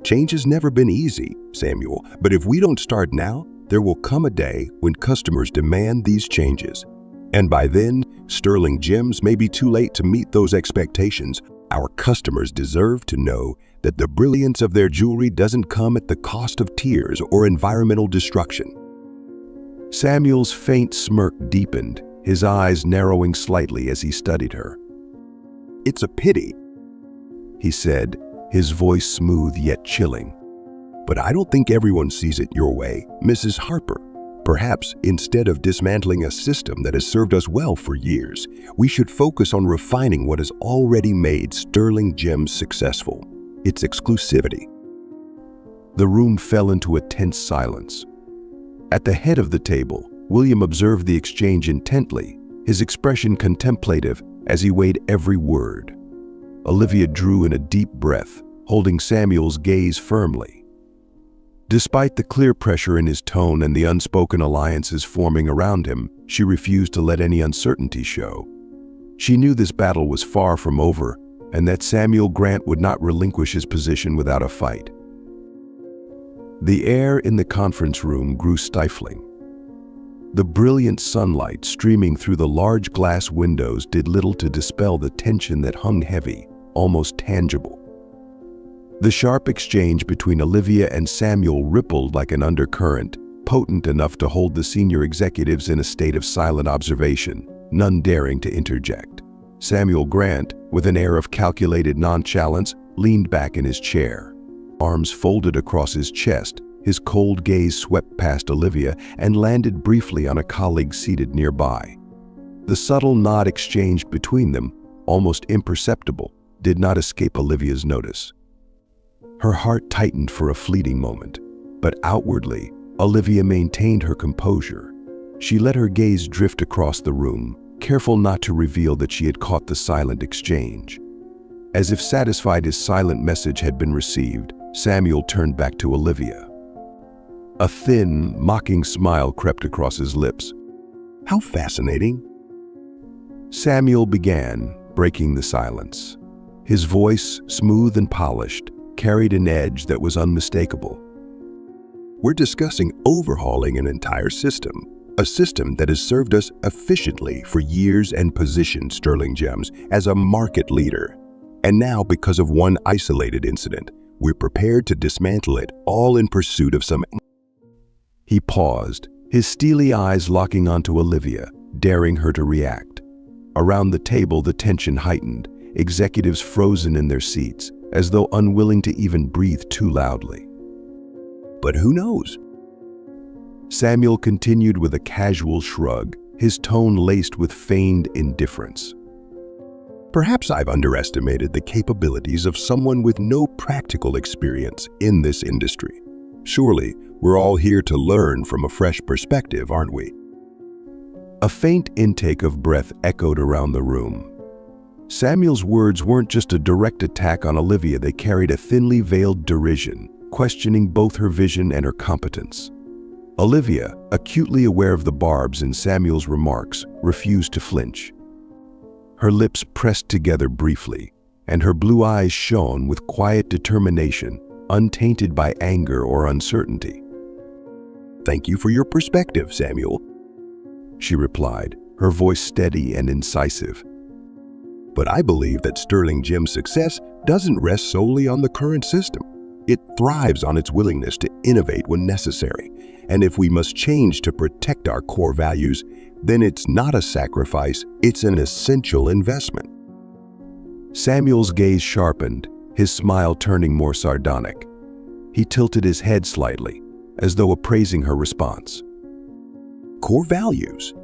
Change has never been easy, Samuel, but if we don't start now, there will come a day when customers demand these changes. And by then, Sterling Gems may be too late to meet those expectations. Our customers deserve to know that the brilliance of their jewelry doesn't come at the cost of tears or environmental destruction. Samuel's faint smirk deepened, his eyes narrowing slightly as he studied her. It's a pity, he said, his voice smooth yet chilling. But I don't think everyone sees it your way, Mrs. Harper. Perhaps instead of dismantling a system that has served us well for years, we should focus on refining what has already made Sterling Gems successful, its exclusivity. The room fell into a tense silence. At the head of the table, William observed the exchange intently, his expression contemplative as he weighed every word. Olivia drew in a deep breath, holding Samuel's gaze firmly. Despite the clear pressure in his tone and the unspoken alliances forming around him, she refused to let any uncertainty show. She knew this battle was far from over, and that Samuel Grant would not relinquish his position without a fight. The air in the conference room grew stifling. The brilliant sunlight streaming through the large glass windows did little to dispel the tension that hung heavy, almost tangible. The sharp exchange between Olivia and Samuel rippled like an undercurrent, potent enough to hold the senior executives in a state of silent observation, none daring to interject. Samuel Grant, with an air of calculated nonchalance, leaned back in his chair. Arms folded across his chest, his cold gaze swept past Olivia and landed briefly on a colleague seated nearby. The subtle nod exchanged between them, almost imperceptible, did not escape Olivia's notice. Her heart tightened for a fleeting moment, but outwardly, Olivia maintained her composure. She let her gaze drift across the room, careful not to reveal that she had caught the silent exchange. As if satisfied his silent message had been received, Samuel turned back to Olivia. A thin, mocking smile crept across his lips. How fascinating. Samuel began, breaking the silence. His voice, smooth and polished, carried an edge that was unmistakable. We're discussing overhauling an entire system, a system that has served us efficiently for years and positioned Sterling Gems as a market leader. And now, because of one isolated incident, we're prepared to dismantle it, all in pursuit of some... He paused, his steely eyes locking onto Olivia, daring her to react. Around the table, the tension heightened, executives frozen in their seats, as though unwilling to even breathe too loudly. But who knows? Samuel continued with a casual shrug, his tone laced with feigned indifference. Perhaps I've underestimated the capabilities of someone with no practical experience in this industry. Surely, we're all here to learn from a fresh perspective, aren't we? A faint intake of breath echoed around the room. Samuel's words weren't just a direct attack on Olivia, they carried a thinly veiled derision, questioning both her vision and her competence. Olivia, acutely aware of the barbs in Samuel's remarks, refused to flinch. Her lips pressed together briefly, and her blue eyes shone with quiet determination, untainted by anger or uncertainty. Thank you for your perspective, Samuel, she replied, her voice steady and incisive. But I believe that Sterling Gem's success doesn't rest solely on the current system. It thrives on its willingness to innovate when necessary. And if we must change to protect our core values, then it's not a sacrifice, it's an essential investment. Samuel's gaze sharpened, his smile turning more sardonic. He tilted his head slightly, as though appraising her response. Core values?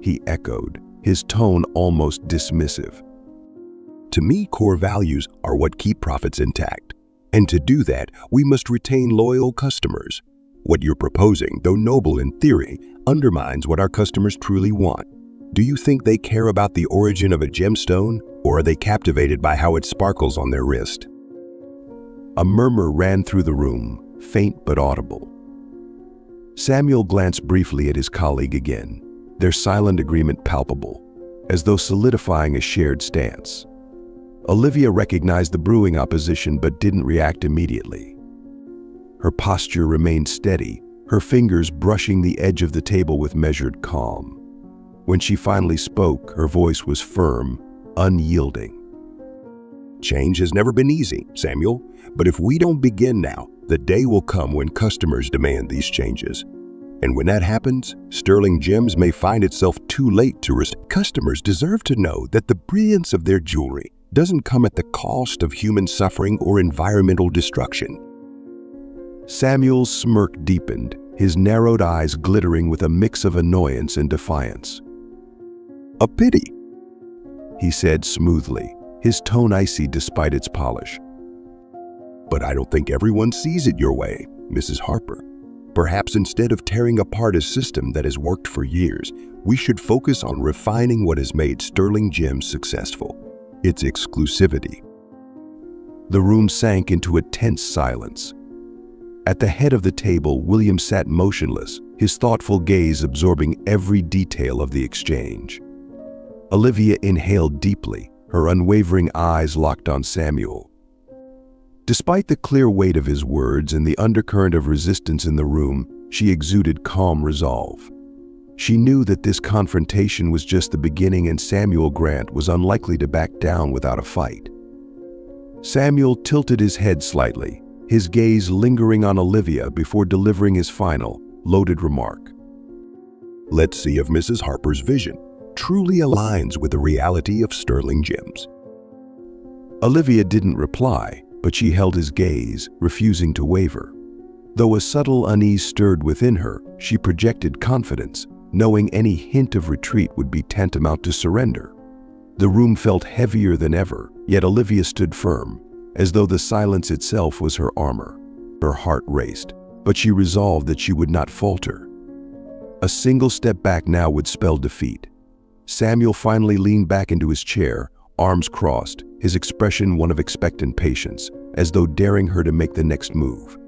He echoed, his tone almost dismissive. To me, core values are what keep profits intact. And to do that, we must retain loyal customers. What you're proposing, though noble in theory, undermines what our customers truly want. Do you think they care about the origin of a gemstone, or are they captivated by how it sparkles on their wrist? A murmur ran through the room, faint but audible. Samuel glanced briefly at his colleague again, their silent agreement palpable, as though solidifying a shared stance. Olivia recognized the brewing opposition but didn't react immediately. Her posture remained steady, her fingers brushing the edge of the table with measured calm. When she finally spoke, her voice was firm, unyielding. Change has never been easy, Samuel, but if we don't begin now, the day will come when customers demand these changes. And when that happens, Sterling Gems may find itself too late to respond. Customers deserve to know that the brilliance of their jewelry doesn't come at the cost of human suffering or environmental destruction. Samuel's smirk deepened, his narrowed eyes glittering with a mix of annoyance and defiance. A pity, he said smoothly, his tone icy despite its polish. But I don't think everyone sees it your way, Mrs. Harper. Perhaps instead of tearing apart a system that has worked for years, we should focus on refining what has made Sterling Gems successful: its exclusivity. The room sank into a tense silence. At the head of the table, William sat motionless, his thoughtful gaze absorbing every detail of the exchange. Olivia inhaled deeply, her unwavering eyes locked on Samuel. Despite the clear weight of his words and the undercurrent of resistance in the room, she exuded calm resolve. She knew that this confrontation was just the beginning, and Samuel Grant was unlikely to back down without a fight. Samuel tilted his head slightly, his gaze lingering on Olivia before delivering his final, loaded remark. Let's see if Mrs. Harper's vision truly aligns with the reality of Sterling Gems. Olivia didn't reply, but she held his gaze, refusing to waver. Though a subtle unease stirred within her, she projected confidence, knowing any hint of retreat would be tantamount to surrender. The room felt heavier than ever, yet Olivia stood firm, as though the silence itself was her armor. Her heart raced, but she resolved that she would not falter. A single step back now would spell defeat. Samuel finally leaned back into his chair, arms crossed, his expression one of expectant patience, as though daring her to make the next move.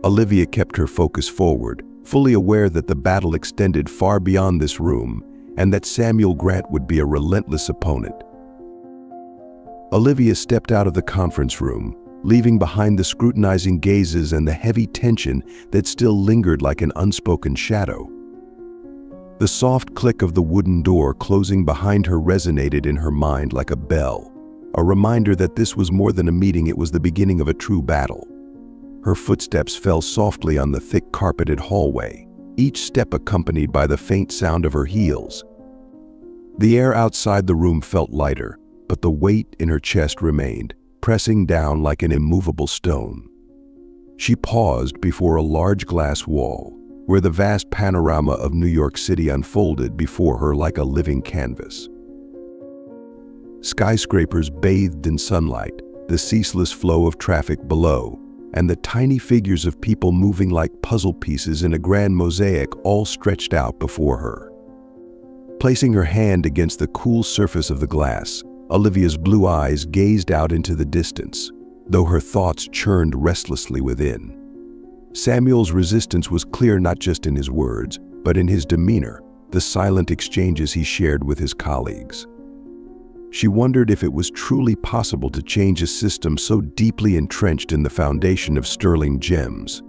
Olivia kept her focus forward, fully aware that the battle extended far beyond this room, and that Samuel Grant would be a relentless opponent. Olivia stepped out of the conference room, leaving behind the scrutinizing gazes and the heavy tension that still lingered like an unspoken shadow. The soft click of the wooden door closing behind her resonated in her mind like a bell, a reminder that this was more than a meeting, it was the beginning of a true battle. Her footsteps fell softly on the thick carpeted hallway, each step accompanied by the faint sound of her heels. The air outside the room felt lighter, but the weight in her chest remained, pressing down like an immovable stone. She paused before a large glass wall, where the vast panorama of New York City unfolded before her like a living canvas. Skyscrapers bathed in sunlight, the ceaseless flow of traffic below, and the tiny figures of people moving like puzzle pieces in a grand mosaic all stretched out before her. Placing her hand against the cool surface of the glass, Olivia's blue eyes gazed out into the distance, though her thoughts churned restlessly within. Samuel's resistance was clear not just in his words, but in his demeanor, the silent exchanges he shared with his colleagues. She wondered if it was truly possible to change a system so deeply entrenched in the foundation of Sterling Gems,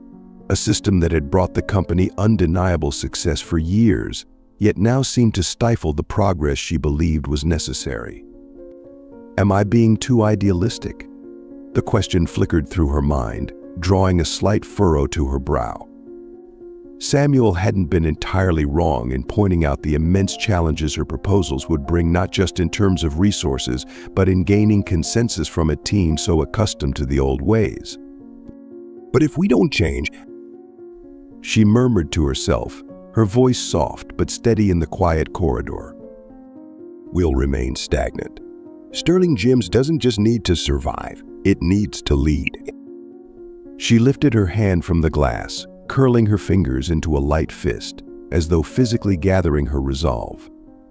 a system that had brought the company undeniable success for years, yet now seemed to stifle the progress she believed was necessary. Am I being too idealistic? The question flickered through her mind, drawing a slight furrow to her brow. Samuel hadn't been entirely wrong in pointing out the immense challenges her proposals would bring, not just in terms of resources, but in gaining consensus from a team so accustomed to the old ways. But if we don't change, she murmured to herself, her voice soft but steady in the quiet corridor, we'll remain stagnant. Sterling Gems doesn't just need to survive, it needs to lead. She lifted her hand from the glass, curling her fingers into a light fist, as though physically gathering her resolve.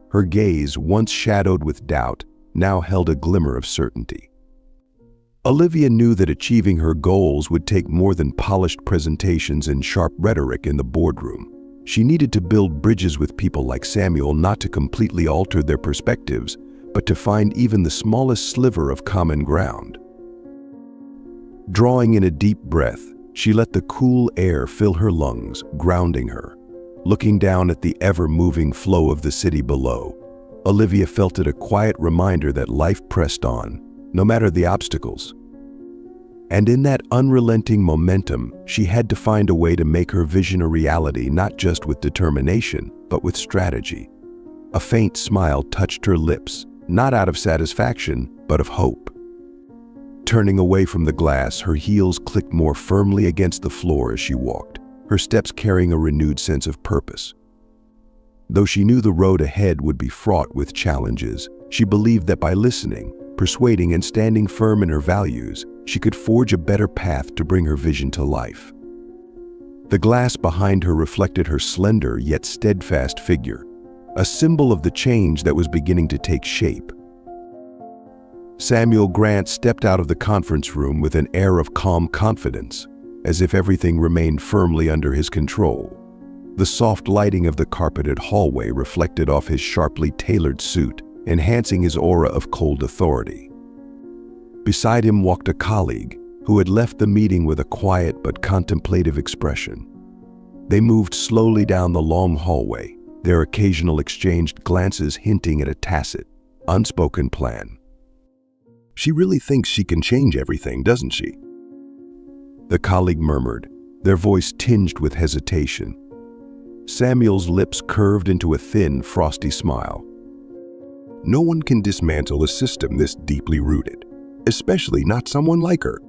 Her gaze, once shadowed with doubt, now held a glimmer of certainty. Olivia knew that achieving her goals would take more than polished presentations and sharp rhetoric in the boardroom. She needed to build bridges with people like Samuel, not to completely alter their perspectives, but to find even the smallest sliver of common ground. Drawing in a deep breath, she let the cool air fill her lungs, grounding her. Looking down at the ever-moving flow of the city below, Olivia felt it a quiet reminder that life pressed on, no matter the obstacles. And in that unrelenting momentum, she had to find a way to make her vision a reality, not just with determination, but with strategy. A faint smile touched her lips, not out of satisfaction, but of hope. Turning away from the glass, her heels clicked more firmly against the floor as she walked, her steps carrying a renewed sense of purpose. Though she knew the road ahead would be fraught with challenges, she believed that by listening, persuading, and standing firm in her values, she could forge a better path to bring her vision to life. The glass behind her reflected her slender yet steadfast figure, a symbol of the change that was beginning to take shape. Samuel Grant stepped out of the conference room with an air of calm confidence, as if everything remained firmly under his control. The soft lighting of the carpeted hallway reflected off his sharply tailored suit, enhancing his aura of cold authority. Beside him walked a colleague who had left the meeting with a quiet but contemplative expression. They moved slowly down the long hallway, their occasional exchanged glances hinting at a tacit, unspoken plan. "She really thinks she can change everything, doesn't she?" The colleague murmured, their voice tinged with hesitation. Samuel's lips curved into a thin, frosty smile. "No one can dismantle a system this deeply rooted, especially not someone like her."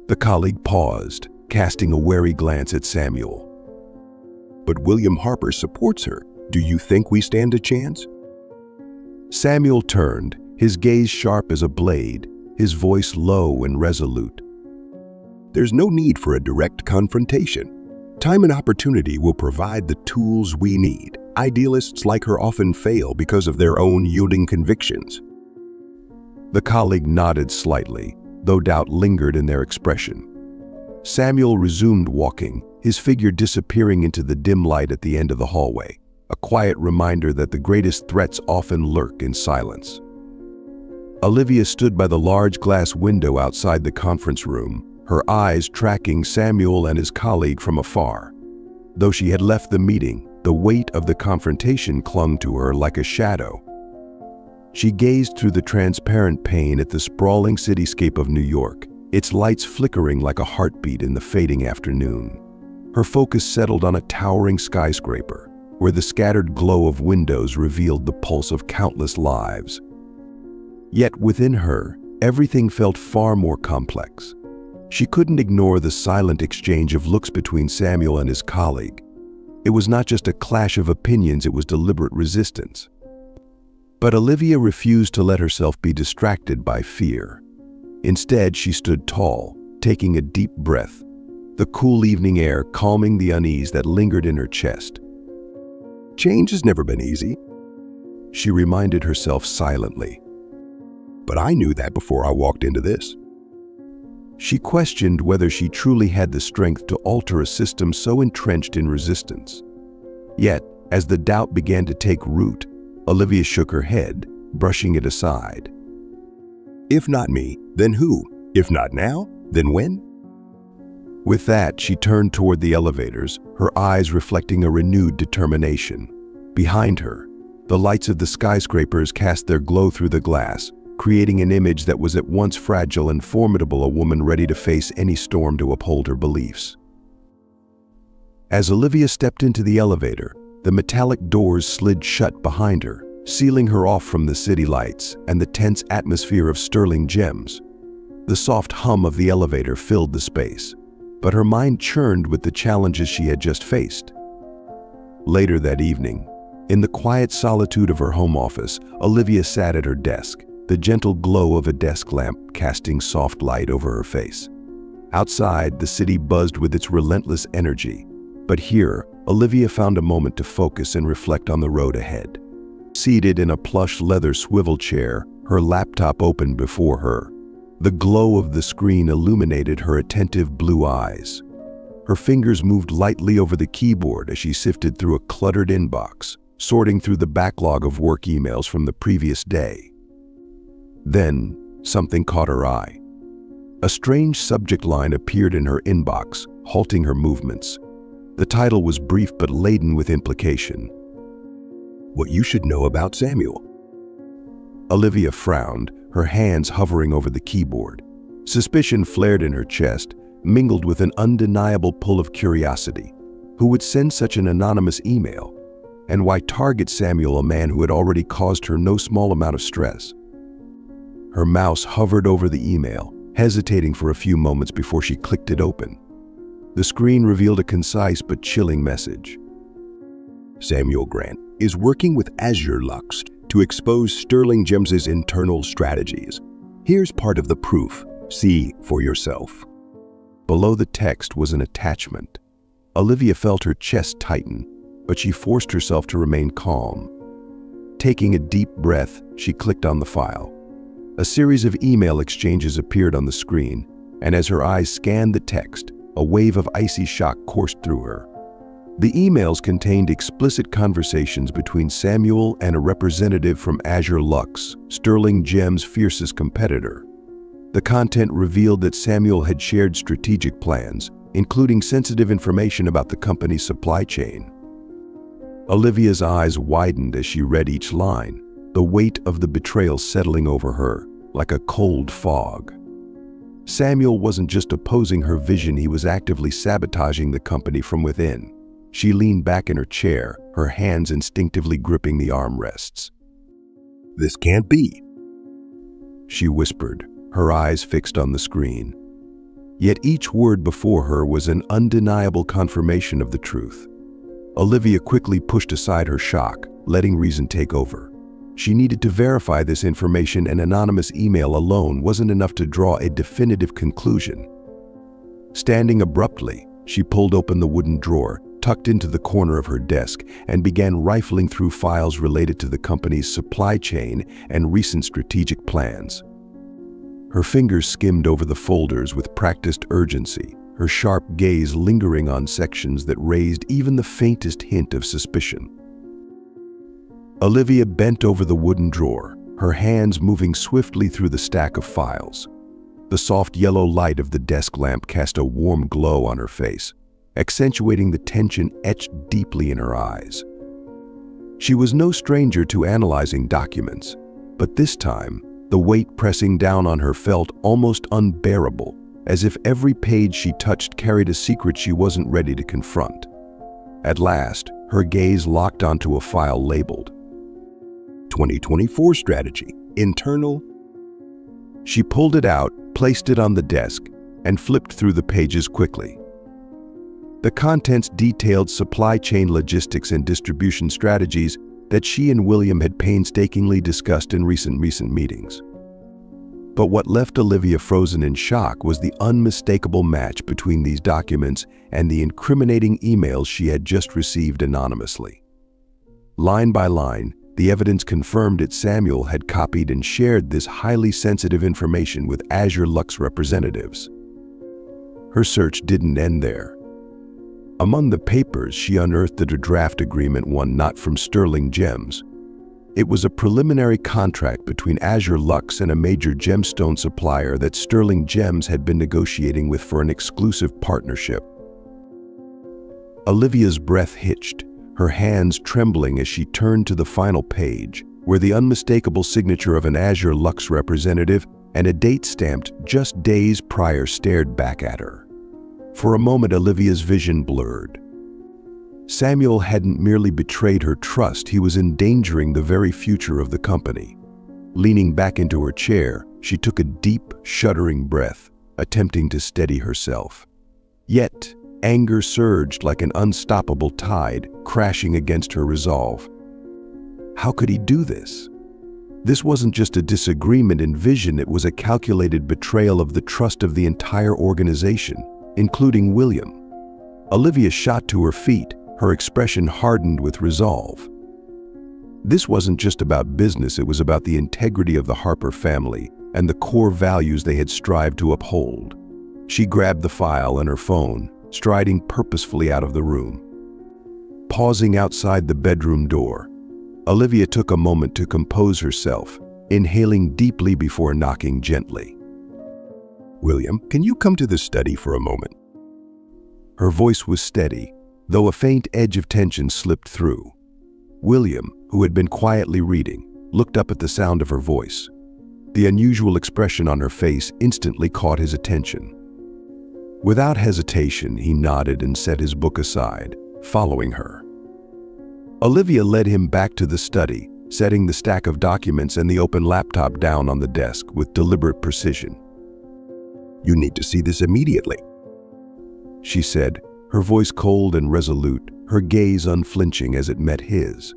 The colleague paused, casting a wary glance at Samuel. "But William Harper supports her. Do you think we stand a chance?" Samuel turned, his gaze sharp as a blade, his voice low and resolute. "There's no need for a direct confrontation. Time and opportunity will provide the tools we need. Idealists like her often fail because of their own yielding convictions." The colleague nodded slightly, though doubt lingered in their expression. Samuel resumed walking, his figure disappearing into the dim light at the end of the hallway, a quiet reminder that the greatest threats often lurk in silence. Olivia stood by the large glass window outside the conference room, her eyes tracking Samuel and his colleague from afar. Though she had left the meeting, the weight of the confrontation clung to her like a shadow. She gazed through the transparent pane at the sprawling cityscape of New York, its lights flickering like a heartbeat in the fading afternoon. Her focus settled on a towering skyscraper, where the scattered glow of windows revealed the pulse of countless lives. Yet within her, everything felt far more complex. She couldn't ignore the silent exchange of looks between Samuel and his colleague. It was not just a clash of opinions, it was deliberate resistance. But Olivia refused to let herself be distracted by fear. Instead, she stood tall, taking a deep breath, the cool evening air calming the unease that lingered in her chest. "Change has never been easy," she reminded herself silently. "But I knew that before I walked into this." She questioned whether she truly had the strength to alter a system so entrenched in resistance. Yet, as the doubt began to take root, Olivia shook her head, brushing it aside. "If not me, then who? If not now, then when?" With that, she turned toward the elevators, her eyes reflecting a renewed determination. Behind her, the lights of the skyscrapers cast their glow through the glass, creating an image that was at once fragile and formidable, a woman ready to face any storm to uphold her beliefs. As Olivia stepped into the elevator, the metallic doors slid shut behind her, sealing her off from the city lights and the tense atmosphere of sterling gems. The soft hum of the elevator filled the space, but her mind churned with the challenges she had just faced. Later that evening, in the quiet solitude of her home office, Olivia sat at her desk, the gentle glow of a desk lamp casting soft light over her face. Outside, the city buzzed with its relentless energy, but here, Olivia found a moment to focus and reflect on the road ahead. Seated in a plush leather swivel chair, her laptop open before her, the glow of the screen illuminated her attentive blue eyes. Her fingers moved lightly over the keyboard as she sifted through a cluttered inbox, sorting through the backlog of work emails from the previous day. Then, something caught her eye. A strange subject line appeared in her inbox, halting her movements. The title was brief but laden with implication. "What you should know about Samuel." Olivia frowned, her hands hovering over the keyboard. Suspicion flared in her chest, mingled with an undeniable pull of curiosity. Who would send such an anonymous email? And why target Samuel, a man who had already caused her no small amount of stress? Her mouse hovered over the email, hesitating for a few moments before she clicked it open. The screen revealed a concise but chilling message. "Samuel Grant is working with Azure Lux to expose Sterling Gems' internal strategies. Here's part of the proof. See for yourself." Below the text was an attachment, Olivia felt her chest tighten, but she forced herself to remain calm. Taking a deep breath, she clicked on the file. A series of email exchanges appeared on the screen, and as her eyes scanned the text, a wave of icy shock coursed through her. The emails contained explicit conversations between Samuel and a representative from Azure Lux, Sterling Gem's fiercest competitor. The content revealed that Samuel had shared strategic plans, including sensitive information about the company's supply chain. Olivia's eyes widened as she read each line, the weight of the betrayal settling over her like a cold fog. Samuel wasn't just opposing her vision, he was actively sabotaging the company from within. She leaned back in her chair, her hands instinctively gripping the armrests. "This can't be," she whispered, her eyes fixed on the screen. Yet each word before her was an undeniable confirmation of the truth. Olivia quickly pushed aside her shock, letting reason take over. She needed to verify this information. An anonymous email alone wasn't enough to draw a definitive conclusion. Standing abruptly, she pulled open the wooden drawer, tucked into the corner of her desk, and began rifling through files related to the company's supply chain and recent strategic plans. Her fingers skimmed over the folders with practiced urgency, her sharp gaze lingering on sections that raised even the faintest hint of suspicion. Olivia bent over the wooden drawer, her hands moving swiftly through the stack of files. The soft yellow light of the desk lamp cast a warm glow on her face, accentuating the tension etched deeply in her eyes. She was no stranger to analyzing documents, but this time, the weight pressing down on her felt almost unbearable, as if every page she touched carried a secret she wasn't ready to confront. At last, her gaze locked onto a file labeled 2024 Strategy, Internal. She pulled it out, placed it on the desk, and flipped through the pages quickly. The contents detailed supply chain logistics and distribution strategies that she and William had painstakingly discussed in recent meetings. But what left Olivia frozen in shock was the unmistakable match between these documents and the incriminating emails she had just received anonymously. Line by line, the evidence confirmed that Samuel had copied and shared this highly sensitive information with Azure Lux representatives. Her search didn't end there. Among the papers, she unearthed a draft agreement, one not from Sterling Gems. It was a preliminary contract between Azure Lux and a major gemstone supplier that Sterling Gems had been negotiating with for an exclusive partnership. Olivia's breath hitched, her hands trembling as she turned to the final page, where the unmistakable signature of an Azure Lux representative and a date stamped just days prior stared back at her. For a moment, Olivia's vision blurred. Samuel hadn't merely betrayed her trust, he was endangering the very future of the company. Leaning back into her chair, she took a deep, shuddering breath, attempting to steady herself. Yet, anger surged like an unstoppable tide, crashing against her resolve. How could he do this? This wasn't just a disagreement in vision, it was a calculated betrayal of the trust of the entire organization, including William. Olivia shot to her feet, her expression hardened with resolve. This wasn't just about business, it was about the integrity of the Harper family and the core values they had strived to uphold. She grabbed the file and her phone, striding purposefully out of the room. Pausing outside the bedroom door, Olivia took a moment to compose herself, inhaling deeply before knocking gently. "William, can you come to the study for a moment?" Her voice was steady, though a faint edge of tension slipped through. William, who had been quietly reading, looked up at the sound of her voice. The unusual expression on her face instantly caught his attention. Without hesitation, he nodded and set his book aside, following her. Olivia led him back to the study, setting the stack of documents and the open laptop down on the desk with deliberate precision. "You need to see this immediately," she said, her voice cold and resolute, her gaze unflinching as it met his.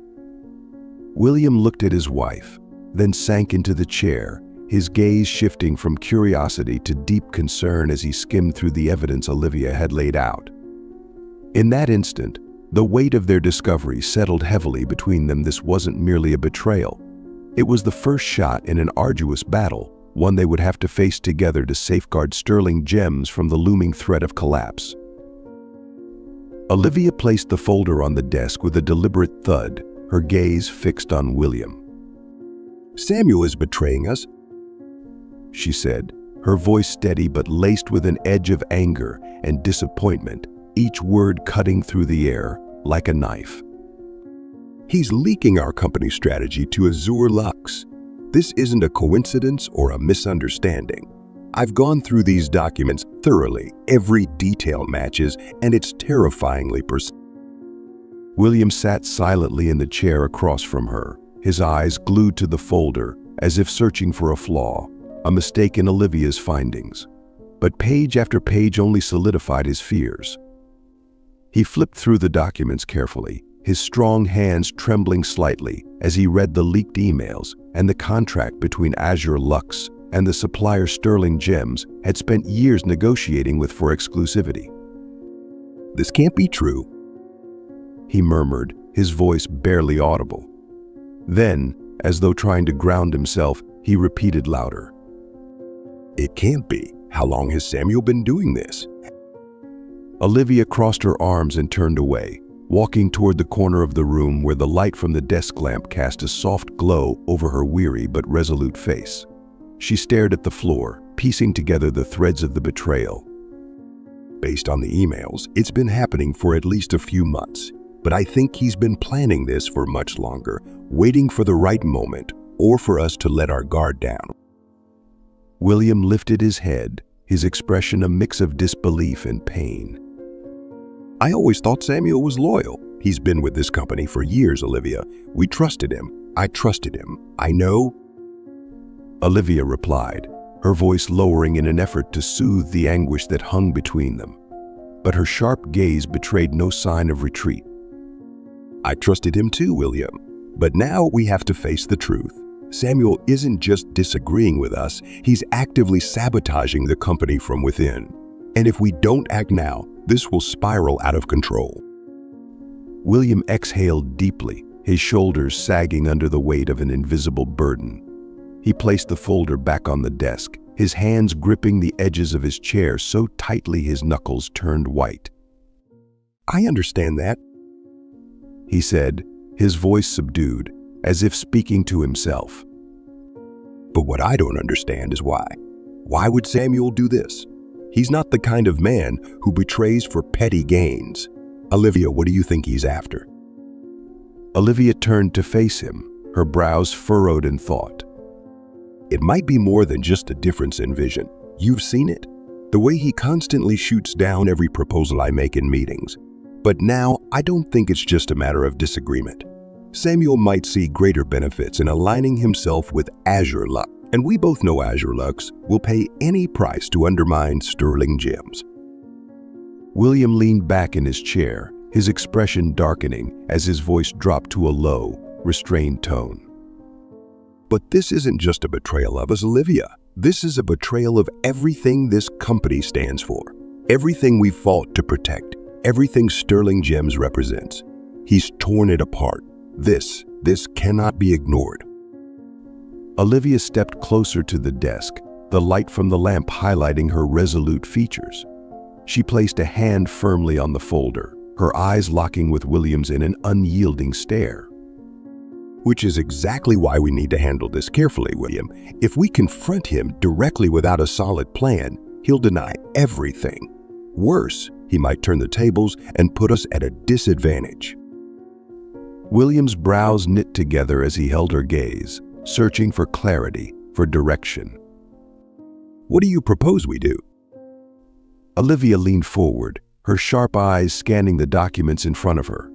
William looked at his wife, then sank into the chair, his gaze shifting from curiosity to deep concern as he skimmed through the evidence Olivia had laid out. In that instant, the weight of their discovery settled heavily between them. This wasn't merely a betrayal. It was the first shot in an arduous battle, one they would have to face together to safeguard sterling gems from the looming threat of collapse. Olivia placed the folder on the desk with a deliberate thud, her gaze fixed on William. "Samuel is betraying us," she said, her voice steady but laced with an edge of anger and disappointment, each word cutting through the air like a knife. "He's leaking our company strategy to Azure Lux. This isn't a coincidence or a misunderstanding. I've gone through these documents thoroughly. Every detail matches, and it's terrifyingly precise." William sat silently in the chair across from her, his eyes glued to the folder, as if searching for a flaw, a mistake in Olivia's findings. But page after page only solidified his fears. He flipped through the documents carefully, his strong hands trembling slightly as he read the leaked emails and the contract between Azure Lux and the supplier Sterling Gems had spent years negotiating with for exclusivity. "This can't be true," he murmured, his voice barely audible. Then, as though trying to ground himself, he repeated louder, "It can't be. How long has Samuel been doing this?" Olivia crossed her arms and turned away, walking toward the corner of the room where the light from the desk lamp cast a soft glow over her weary but resolute face. She stared at the floor, piecing together the threads of the betrayal. "Based on the emails, it's been happening for at least a few months. But I think he's been planning this for much longer, waiting for the right moment, or for us to let our guard down." William lifted his head, his expression a mix of disbelief and pain. "I always thought Samuel was loyal. He's been with this company for years, Olivia. We trusted him. I trusted him. I know." Olivia replied, her voice lowering in an effort to soothe the anguish that hung between them. But her sharp gaze betrayed no sign of retreat. "I trusted him too, William. But now we have to face the truth. Samuel isn't just disagreeing with us, he's actively sabotaging the company from within. And if we don't act now, this will spiral out of control." William exhaled deeply, his shoulders sagging under the weight of an invisible burden. He placed the folder back on the desk, his hands gripping the edges of his chair so tightly his knuckles turned white. "I understand that," he said, his voice subdued, as if speaking to himself. "But what I don't understand is why. Why would Samuel do this? He's not the kind of man who betrays for petty gains. Olivia, what do you think he's after?" Olivia turned to face him, her brows furrowed in thought. "It might be more than just a difference in vision. You've seen it. The way he constantly shoots down every proposal I make in meetings. But now, I don't think it's just a matter of disagreement. Samuel might see greater benefits in aligning himself with Azure Lux, and we both know Azure Lux will pay any price to undermine Sterling Gems." William leaned back in his chair, his expression darkening as his voice dropped to a low, restrained tone. "But this isn't just a betrayal of us, Olivia. This is a betrayal of everything this company stands for. Everything we fought to protect. Everything Sterling Gems represents. He's torn it apart. This cannot be ignored." Olivia stepped closer to the desk, the light from the lamp highlighting her resolute features. She placed a hand firmly on the folder, her eyes locking with William's in an unyielding stare. "Which is exactly why we need to handle this carefully, William. If we confront him directly without a solid plan, he'll deny everything. Worse, he might turn the tables and put us at a disadvantage." William's brows knit together as he held her gaze, searching for clarity, for direction. "What do you propose we do?" Olivia leaned forward, her sharp eyes scanning the documents in front of her.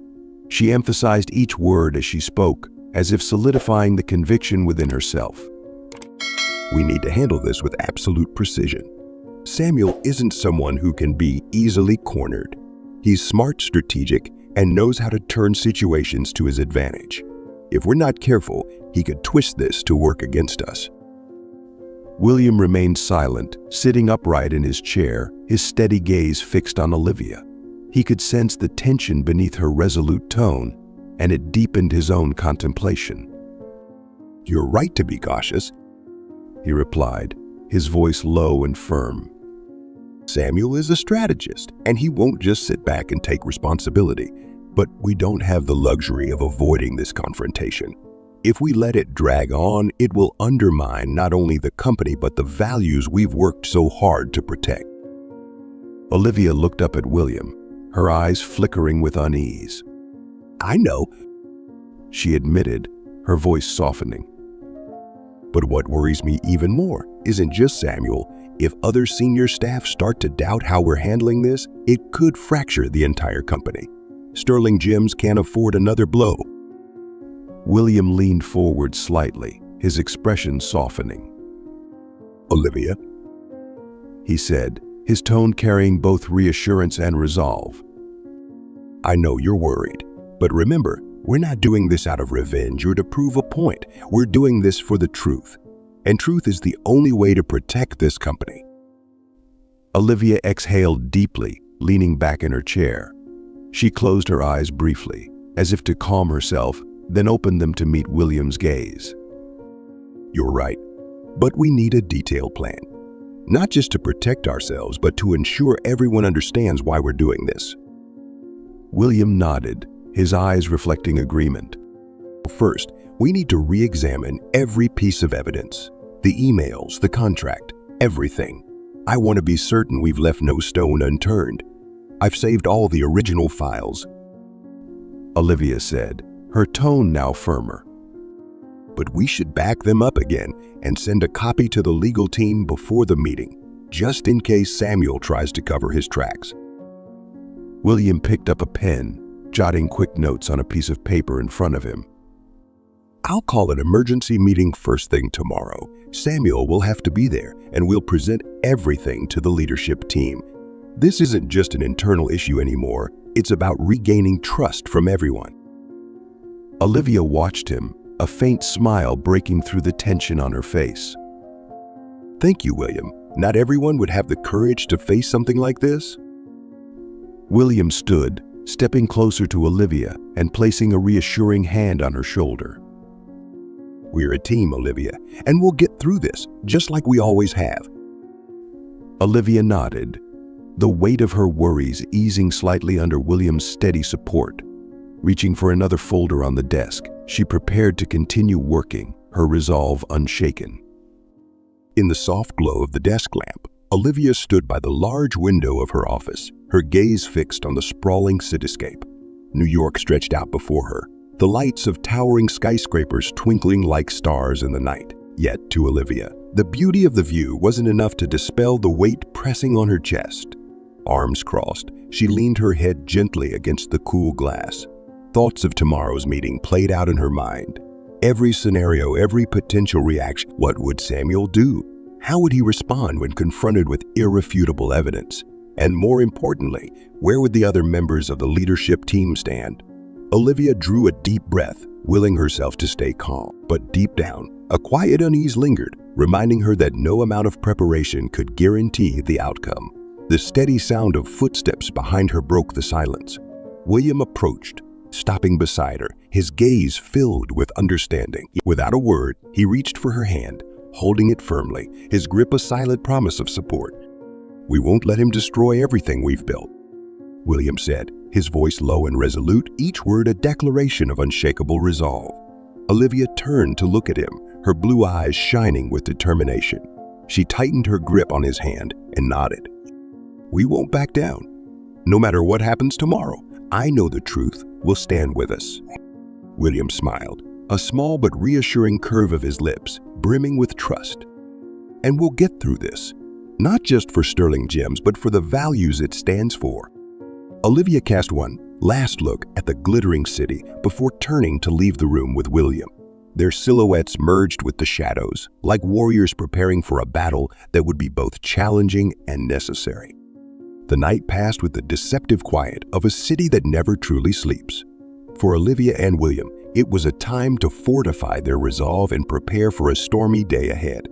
She emphasized each word as she spoke, as if solidifying the conviction within herself. "We need to handle this with absolute precision. Samuel isn't someone who can be easily cornered. He's smart, strategic, and knows how to turn situations to his advantage. If we're not careful, he could twist this to work against us." William remained silent, sitting upright in his chair, his steady gaze fixed on Olivia. He could sense the tension beneath her resolute tone, and it deepened his own contemplation. "You're right to be cautious," he replied, his voice low and firm. "Samuel is a strategist, and he won't just sit back and take responsibility. But we don't have the luxury of avoiding this confrontation. If we let it drag on, it will undermine not only the company but the values we've worked so hard to protect." Olivia looked up at William, her eyes flickering with unease. "I know," she admitted, her voice softening. "But what worries me even more isn't just Samuel. If other senior staff start to doubt how we're handling this, it could fracture the entire company. Sterling Gems can't afford another blow." William leaned forward slightly, his expression softening. "Olivia," he said, his tone carrying both reassurance and resolve. "I know you're worried, but remember, we're not doing this out of revenge or to prove a point. We're doing this for the truth. And truth is the only way to protect this company." Olivia exhaled deeply, leaning back in her chair. She closed her eyes briefly, as if to calm herself, then opened them to meet William's gaze. "You're right, but we need a detailed plan. Not just to protect ourselves, but to ensure everyone understands why we're doing this." William nodded, his eyes reflecting agreement. "First, we need to re-examine every piece of evidence. The emails, the contract, everything. I want to be certain we've left no stone unturned. I've saved all the original files," Olivia said, her tone now firmer. "But we should back them up again and send a copy to the legal team before the meeting, just in case Samuel tries to cover his tracks." William picked up a pen, jotting quick notes on a piece of paper in front of him. "I'll call an emergency meeting first thing tomorrow. Samuel will have to be there, and we'll present everything to the leadership team. This isn't just an internal issue anymore. It's about regaining trust from everyone." Olivia watched him, a faint smile breaking through the tension on her face. "Thank you, William. Not everyone would have the courage to face something like this." William stood, stepping closer to Olivia and placing a reassuring hand on her shoulder. "We're a team, Olivia, and we'll get through this, just like we always have." Olivia nodded, the weight of her worries easing slightly under William's steady support. Reaching for another folder on the desk, she prepared to continue working, her resolve unshaken. In the soft glow of the desk lamp, Olivia stood by the large window of her office, her gaze fixed on the sprawling cityscape. New York stretched out before her, the lights of towering skyscrapers twinkling like stars in the night. Yet, to Olivia, the beauty of the view wasn't enough to dispel the weight pressing on her chest. Arms crossed, she leaned her head gently against the cool glass. Thoughts of tomorrow's meeting played out in her mind. Every scenario, every potential reaction. What would Samuel do? How would he respond when confronted with irrefutable evidence? And more importantly, where would the other members of the leadership team stand? Olivia drew a deep breath, willing herself to stay calm. But deep down, a quiet unease lingered, reminding her that no amount of preparation could guarantee the outcome. The steady sound of footsteps behind her broke the silence. William approached, stopping beside her, his gaze filled with understanding. Without a word, he reached for her hand, holding it firmly, his grip a silent promise of support. "We won't let him destroy everything we've built," William said, his voice low and resolute, each word a declaration of unshakable resolve. Olivia turned to look at him, her blue eyes shining with determination. She tightened her grip on his hand and nodded. "We won't back down. No matter what happens tomorrow, I know the truth will stand with us." William smiled, a small but reassuring curve of his lips, brimming with trust. "And we'll get through this, not just for Sterling Gems, but for the values it stands for." Olivia cast one last look at the glittering city before turning to leave the room with William. Their silhouettes merged with the shadows, like warriors preparing for a battle that would be both challenging and necessary. The night passed with the deceptive quiet of a city that never truly sleeps. For Olivia and William, it was a time to fortify their resolve and prepare for a stormy day ahead.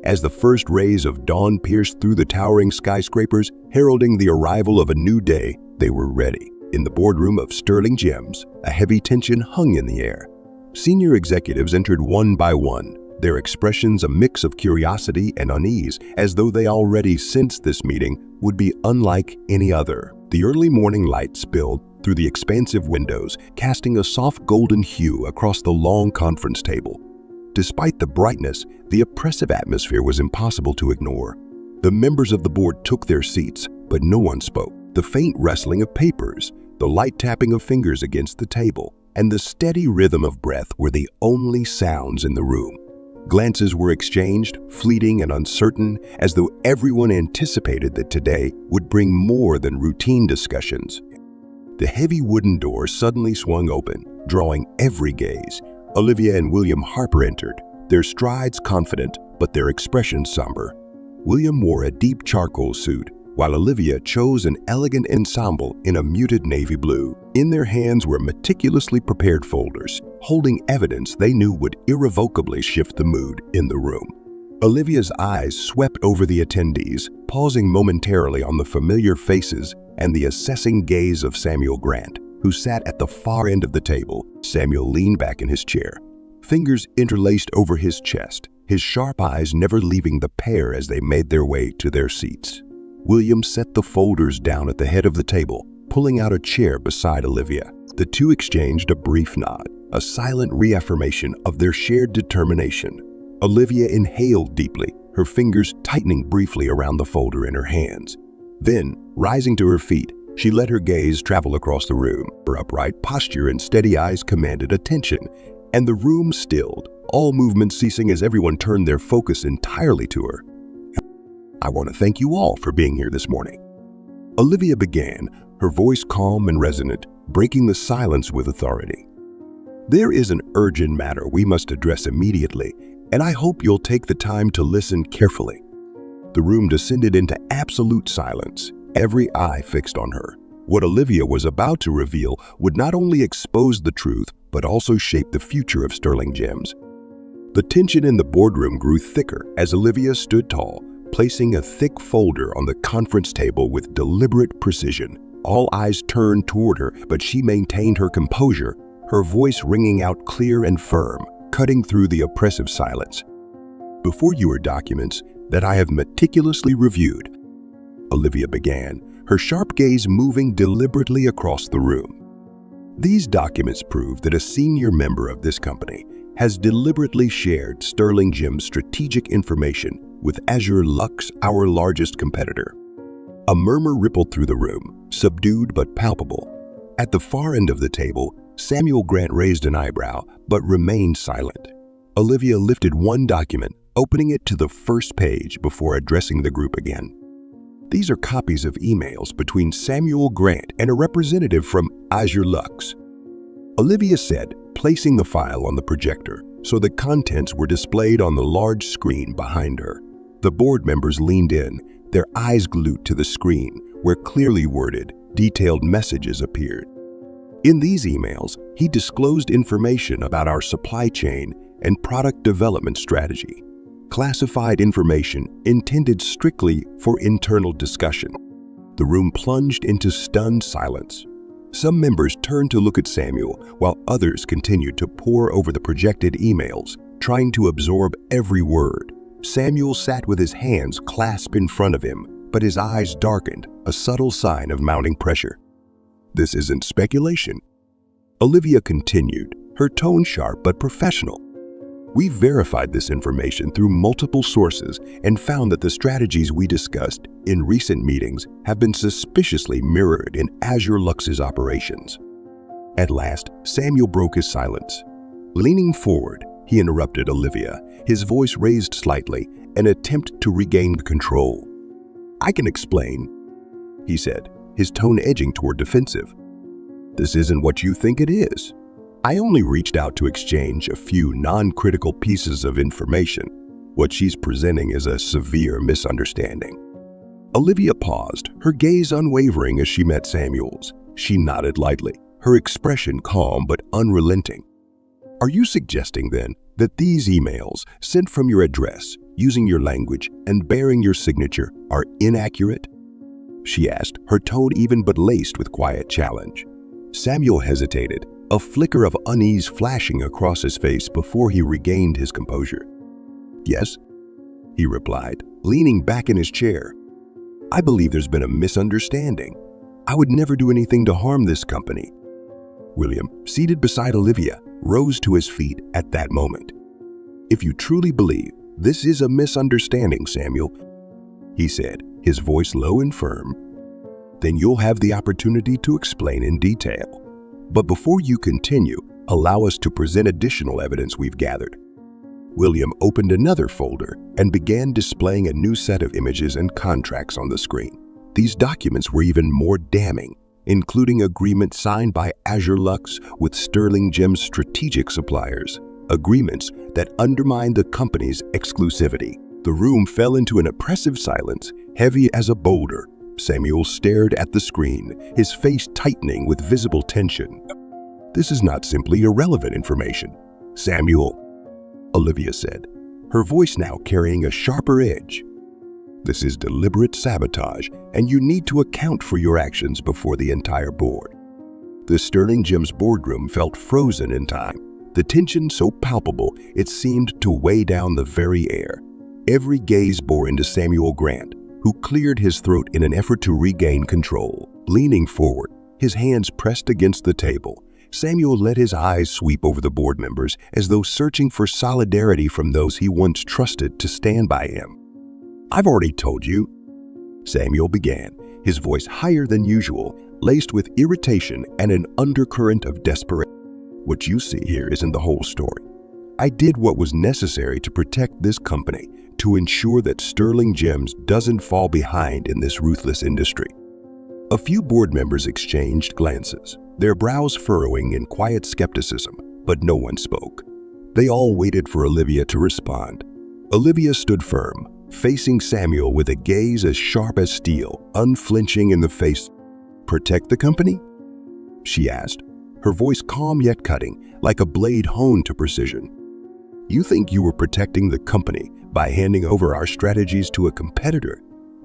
As the first rays of dawn pierced through the towering skyscrapers, heralding the arrival of a new day, they were ready. In the boardroom of Sterling Gems, a heavy tension hung in the air. Senior executives entered one by one, their expressions a mix of curiosity and unease, as though they already sensed this meeting would be unlike any other. The early morning light spilled through the expansive windows, casting a soft golden hue across the long conference table. Despite the brightness, the oppressive atmosphere was impossible to ignore. The members of the board took their seats, but no one spoke. The faint rustling of papers, the light tapping of fingers against the table, and the steady rhythm of breath were the only sounds in the room. Glances were exchanged, fleeting and uncertain, as though everyone anticipated that today would bring more than routine discussions. The heavy wooden door suddenly swung open, drawing every gaze. Olivia and William Harper entered, their strides confident, but their expressions somber. William wore a deep charcoal suit, while Olivia chose an elegant ensemble in a muted navy blue. In their hands were meticulously prepared folders, holding evidence they knew would irrevocably shift the mood in the room. Olivia's eyes swept over the attendees, pausing momentarily on the familiar faces and the assessing gaze of Samuel Grant, who sat at the far end of the table. Samuel leaned back in his chair, fingers interlaced over his chest, his sharp eyes never leaving the pair as they made their way to their seats. William set the folders down at the head of the table, pulling out a chair beside Olivia. The two exchanged a brief nod, a silent reaffirmation of their shared determination. Olivia inhaled deeply, her fingers tightening briefly around the folder in her hands. Then, rising to her feet, she let her gaze travel across the room. Her upright posture and steady eyes commanded attention, and the room stilled, all movement ceasing as everyone turned their focus entirely to her. "I want to thank you all for being here this morning," Olivia began, her voice calm and resonant, breaking the silence with authority. "There is an urgent matter we must address immediately, and I hope you'll take the time to listen carefully." The room descended into absolute silence, every eye fixed on her. What Olivia was about to reveal would not only expose the truth, but also shape the future of Sterling Gems. The tension in the boardroom grew thicker as Olivia stood tall, placing a thick folder on the conference table with deliberate precision. All eyes turned toward her, but she maintained her composure, her voice ringing out clear and firm, cutting through the oppressive silence. "Before you are documents that I have meticulously reviewed," Olivia began, her sharp gaze moving deliberately across the room. "These documents prove that a senior member of this company has deliberately shared Sterling Gems' strategic information with Azure Lux, our largest competitor." A murmur rippled through the room, subdued but palpable. At the far end of the table, Samuel Grant raised an eyebrow, but remained silent. Olivia lifted one document, opening it to the first page before addressing the group again. "These are copies of emails between Samuel Grant and a representative from Azure Lux," Olivia said, placing the file on the projector so the contents were displayed on the large screen behind her. The board members leaned in, their eyes glued to the screen, where clearly worded, detailed messages appeared. In these emails, he disclosed information about our supply chain and product development strategy, classified information intended strictly for internal discussion. The room plunged into stunned silence. Some members turned to look at Samuel, while others continued to pore over the projected emails, trying to absorb every word. Samuel sat with his hands clasped in front of him, but his eyes darkened, a subtle sign of mounting pressure. "This isn't speculation," Olivia continued, her tone sharp but professional. "We've verified this information through multiple sources and found that the strategies we discussed in recent meetings have been suspiciously mirrored in Azure Lux's operations." At last, Samuel broke his silence. Leaning forward, he interrupted Olivia, his voice raised slightly, an attempt to regain control. "I can explain," he said, his tone edging toward defensive. "This isn't what you think it is. I only reached out to exchange a few non-critical pieces of information. What she's presenting is a severe misunderstanding." Olivia paused, her gaze unwavering as she met Samuel's. She nodded lightly, her expression calm but unrelenting. "Are you suggesting then that these emails, sent from your address, using your language and bearing your signature are inaccurate?" she asked, her tone even but laced with quiet challenge. Samuel hesitated, a flicker of unease flashing across his face before he regained his composure. "Yes," he replied, leaning back in his chair. "I believe there's been a misunderstanding. I would never do anything to harm this company." William, seated beside Olivia, rose to his feet at that moment. "If you truly believe this is a misunderstanding, Samuel," he said, his voice low and firm, "then you'll have the opportunity to explain in detail. But before you continue, allow us to present additional evidence we've gathered." William opened another folder and began displaying a new set of images and contracts on the screen. These documents were even more damning, including agreements signed by Azure Lux with Sterling Gems strategic suppliers, agreements that undermined the company's exclusivity. The room fell into an oppressive silence, heavy as a boulder. Samuel stared at the screen, his face tightening with visible tension. "This is not simply irrelevant information, Samuel," Olivia said, her voice now carrying a sharper edge. "This is deliberate sabotage, and you need to account for your actions before the entire board." The Sterling Gems boardroom felt frozen in time, the tension so palpable it seemed to weigh down the very air. Every gaze bore into Samuel Grant, who cleared his throat in an effort to regain control. Leaning forward, his hands pressed against the table, Samuel let his eyes sweep over the board members as though searching for solidarity from those he once trusted to stand by him. "I've already told you," Samuel began, his voice higher than usual, laced with irritation and an undercurrent of desperation. "What you see here isn't the whole story. I did what was necessary to protect this company, to ensure that Sterling Gems doesn't fall behind in this ruthless industry." A few board members exchanged glances, their brows furrowing in quiet skepticism, but no one spoke. They all waited for Olivia to respond. Olivia stood firm, facing Samuel with a gaze as sharp as steel, unflinching in the face. "Protect the company?" she asked, her voice calm yet cutting, like a blade honed to precision. "You think you were protecting the company by handing over our strategies to a competitor?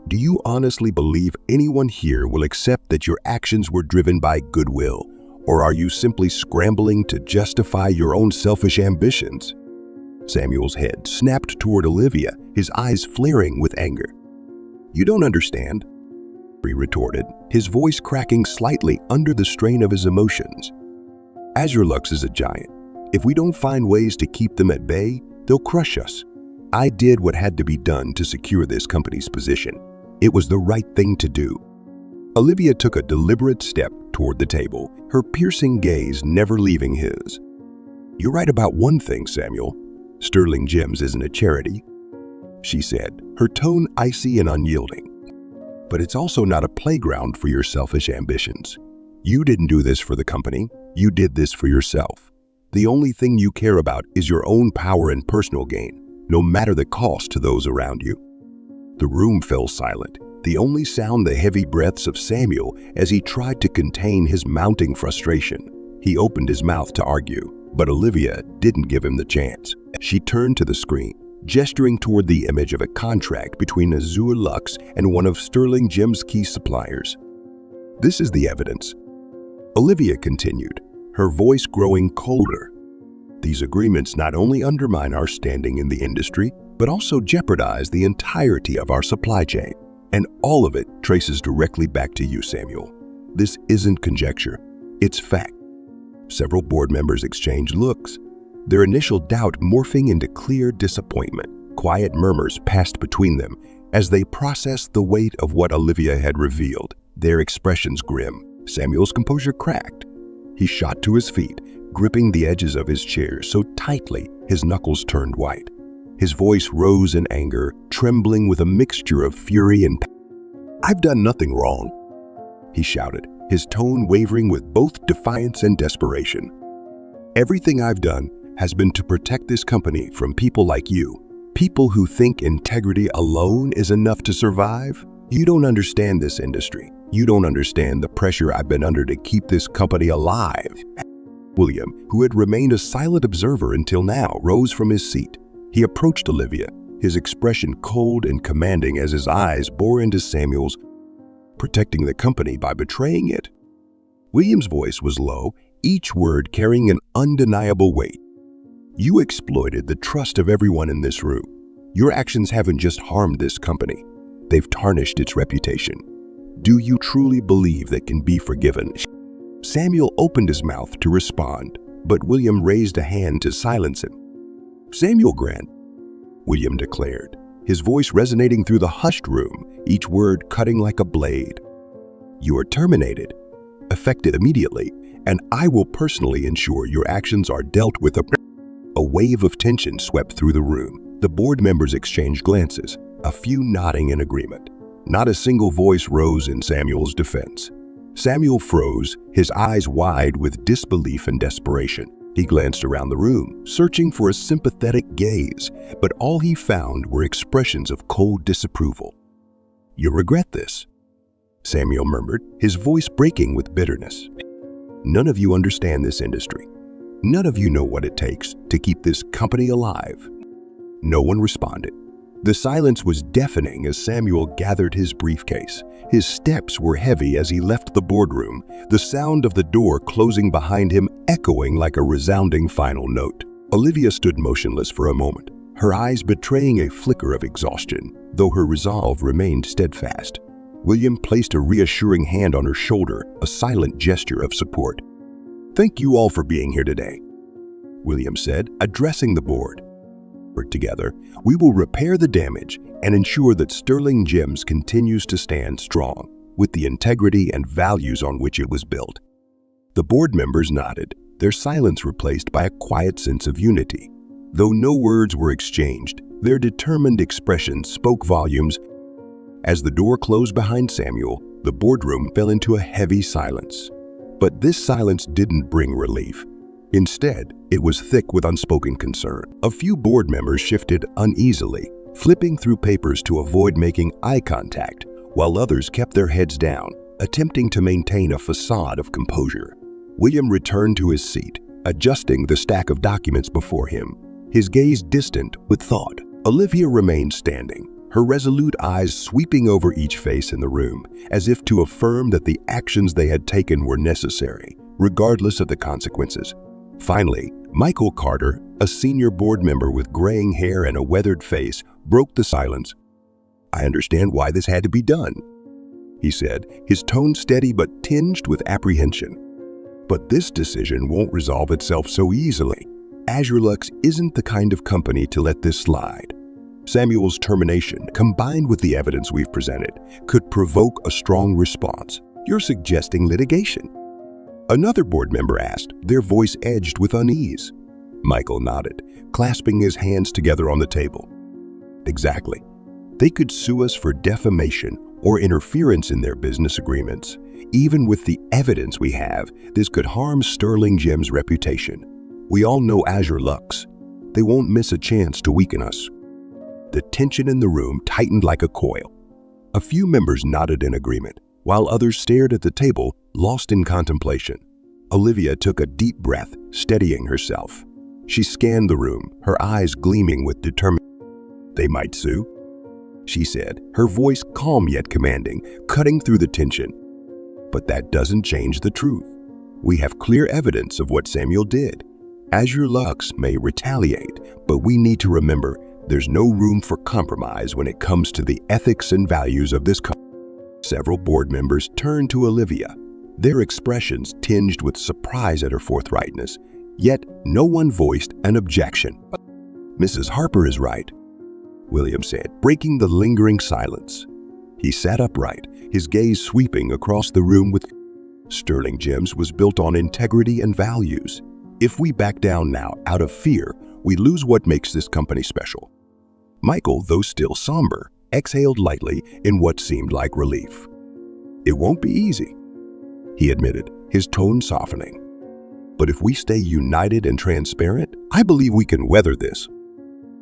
Do you honestly believe anyone here will accept that your actions were driven by goodwill, or are you simply scrambling to justify your own selfish ambitions?" Samuel's head snapped toward Olivia, his eyes flaring with anger. "You don't understand," he retorted, his voice cracking slightly under the strain of his emotions. "Azure Lux is a giant. If we don't find ways to keep them at bay, they'll crush us. I did what had to be done to secure this company's position. It was the right thing to do." Olivia took a deliberate step toward the table, her piercing gaze never leaving his. "You're right about one thing, Samuel. Sterling Gems isn't a charity," she said, her tone icy and unyielding. "But it's also not a playground for your selfish ambitions. You didn't do this for the company, you did this for yourself. The only thing you care about is your own power and personal gain, no matter the cost to those around you." The room fell silent, the only sound the heavy breaths of Samuel as he tried to contain his mounting frustration. He opened his mouth to argue, but Olivia didn't give him the chance. She turned to the screen, gesturing toward the image of a contract between Azure Lux and one of Sterling Gems' key suppliers. "This is the evidence," Olivia continued, her voice growing colder. "These agreements not only undermine our standing in the industry, but also jeopardize the entirety of our supply chain. And all of it traces directly back to you, Samuel. This isn't conjecture, it's fact." Several board members exchanged looks, their initial doubt morphing into clear disappointment. Quiet murmurs passed between them as they processed the weight of what Olivia had revealed, their expressions grim. Samuel's composure cracked. He shot to his feet, gripping the edges of his chair so tightly his knuckles turned white. His voice rose in anger, trembling with a mixture of fury and pain. "I've done nothing wrong," he shouted, his tone wavering with both defiance and desperation. "Everything I've done has been to protect this company from people like you, people who think integrity alone is enough to survive. You don't understand this industry. You don't understand the pressure I've been under to keep this company alive." William, who had remained a silent observer until now, rose from his seat. He approached Olivia, his expression cold and commanding as his eyes bore into Samuel's, protecting the company by betraying it. William's voice was low, each word carrying an undeniable weight. You exploited the trust of everyone in this room. Your actions haven't just harmed this company, they've tarnished its reputation. Do you truly believe that can be forgiven? Samuel opened his mouth to respond, but William raised a hand to silence him. Samuel Grant, William declared, his voice resonating through the hushed room, each word cutting like a blade. You are terminated, effective immediately, and I will personally ensure your actions are dealt with. A wave of tension swept through the room. The board members exchanged glances, a few nodding in agreement. Not a single voice rose in Samuel's defense. Samuel froze, his eyes wide with disbelief and desperation. He glanced around the room, searching for a sympathetic gaze, but all he found were expressions of cold disapproval. "You'll regret this," Samuel murmured, his voice breaking with bitterness. "None of you understand this industry. None of you know what it takes to keep this company alive." No one responded. The silence was deafening as Samuel gathered his briefcase. His steps were heavy as he left the boardroom, the sound of the door closing behind him echoing like a resounding final note. Olivia stood motionless for a moment, her eyes betraying a flicker of exhaustion, though her resolve remained steadfast. William placed a reassuring hand on her shoulder, a silent gesture of support. "Thank you all for being here today," William said, addressing the board. "Together, we will repair the damage and ensure that Sterling Gems continues to stand strong with the integrity and values on which it was built." The board members nodded, their silence replaced by a quiet sense of unity. Though no words were exchanged, their determined expressions spoke volumes. As the door closed behind Samuel, the boardroom fell into a heavy silence. But this silence didn't bring relief. Instead, it was thick with unspoken concern. A few board members shifted uneasily, flipping through papers to avoid making eye contact, while others kept their heads down, attempting to maintain a facade of composure. William returned to his seat, adjusting the stack of documents before him, his gaze distant with thought. Olivia remained standing, her resolute eyes sweeping over each face in the room, as if to affirm that the actions they had taken were necessary, regardless of the consequences. Finally, Michael Carter, a senior board member with graying hair and a weathered face, broke the silence. "I understand why this had to be done," he said, his tone steady but tinged with apprehension. "But this decision won't resolve itself so easily. AzureLux isn't the kind of company to let this slide. Samuel's termination, combined with the evidence we've presented, could provoke a strong response. You're suggesting litigation?" Another board member asked, their voice edged with unease. Michael nodded, clasping his hands together on the table. "Exactly. They could sue us for defamation or interference in their business agreements. Even with the evidence we have, this could harm Sterling Gems' reputation. We all know AzureLux. They won't miss a chance to weaken us." The tension in the room tightened like a coil. A few members nodded in agreement, while others stared at the table, lost in contemplation. Olivia took a deep breath, steadying herself. She scanned the room, her eyes gleaming with determination. "They might sue," she said, her voice calm yet commanding, cutting through the tension. "But that doesn't change the truth. We have clear evidence of what Samuel did. AzureLux may retaliate, but we need to remember there's no room for compromise when it comes to the ethics and values of this company." Several board members turned to Olivia, their expressions tinged with surprise at her forthrightness, yet no one voiced an objection. "Mrs. Harper is right," William said, breaking the lingering silence. He sat upright, his gaze sweeping across the room with Sterling Gems was built on integrity and values. If we back down now out of fear, we lose what makes this company special. Michael, though still somber, exhaled lightly in what seemed like relief. "It won't be easy," he admitted, his tone softening. "But if we stay united and transparent, I believe we can weather this."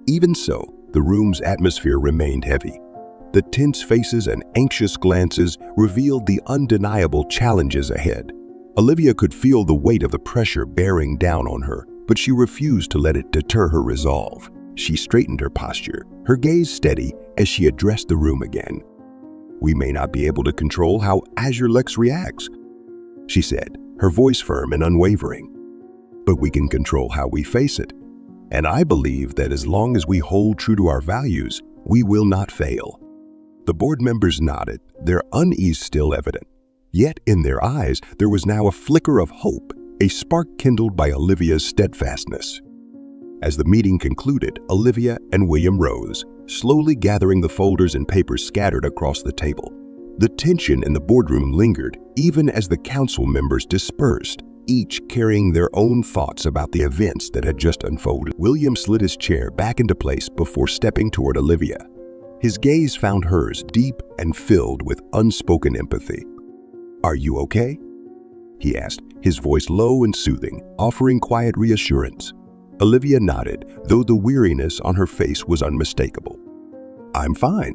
Even so, the room's atmosphere remained heavy. The tense faces and anxious glances revealed the undeniable challenges ahead. Olivia could feel the weight of the pressure bearing down on her, but she refused to let it deter her resolve. She straightened her posture, her gaze steady as she addressed the room again. "We may not be able to control how Azure Lex reacts," she said, her voice firm and unwavering. "But we can control how we face it. And I believe that as long as we hold true to our values, we will not fail." The board members nodded, their unease still evident. Yet in their eyes, there was now a flicker of hope, a spark kindled by Olivia's steadfastness. As the meeting concluded, Olivia and William rose, slowly gathering the folders and papers scattered across the table. The tension in the boardroom lingered, even as the council members dispersed, each carrying their own thoughts about the events that had just unfolded. William slid his chair back into place before stepping toward Olivia. His gaze found hers, deep and filled with unspoken empathy. "Are you okay?" he asked, his voice low and soothing, offering quiet reassurance. Olivia nodded, though the weariness on her face was unmistakable. "I'm fine,"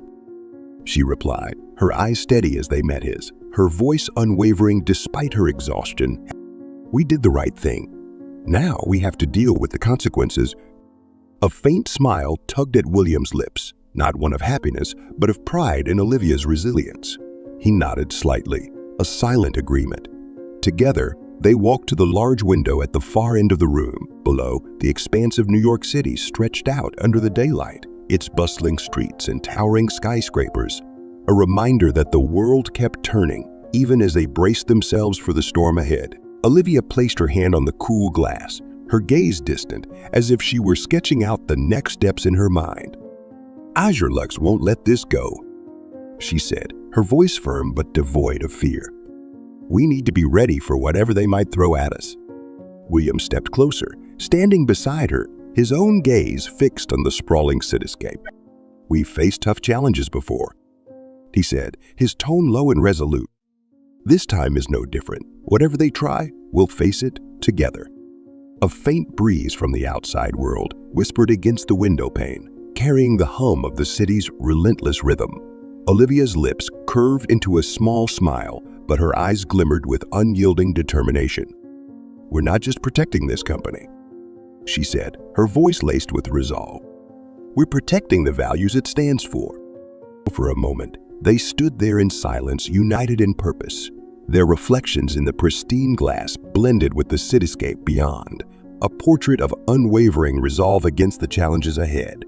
she replied, her eyes steady as they met his, her voice unwavering despite her exhaustion. "We did the right thing. Now we have to deal with the consequences." A faint smile tugged at William's lips, not one of happiness, but of pride in Olivia's resilience. He nodded slightly, a silent agreement. Together, they walked to the large window at the far end of the room. Below, the expanse of New York City stretched out under the daylight, its bustling streets and towering skyscrapers, a reminder that the world kept turning, even as they braced themselves for the storm ahead. Olivia placed her hand on the cool glass, her gaze distant, as if she were sketching out the next steps in her mind. "Azure Lux won't let this go," she said, her voice firm but devoid of fear. "We need to be ready for whatever they might throw at us." William stepped closer, standing beside her, his own gaze fixed on the sprawling cityscape. "We've faced tough challenges before," he said, his tone low and resolute. "This time is no different. Whatever they try, we'll face it together." A faint breeze from the outside world whispered against the window pane, carrying the hum of the city's relentless rhythm. Olivia's lips curved into a small smile, but her eyes glimmered with unyielding determination. "We're not just protecting this company," she said, her voice laced with resolve. "We're protecting the values it stands for." For a moment, they stood there in silence, united in purpose, their reflections in the pristine glass blended with the cityscape beyond, a portrait of unwavering resolve against the challenges ahead.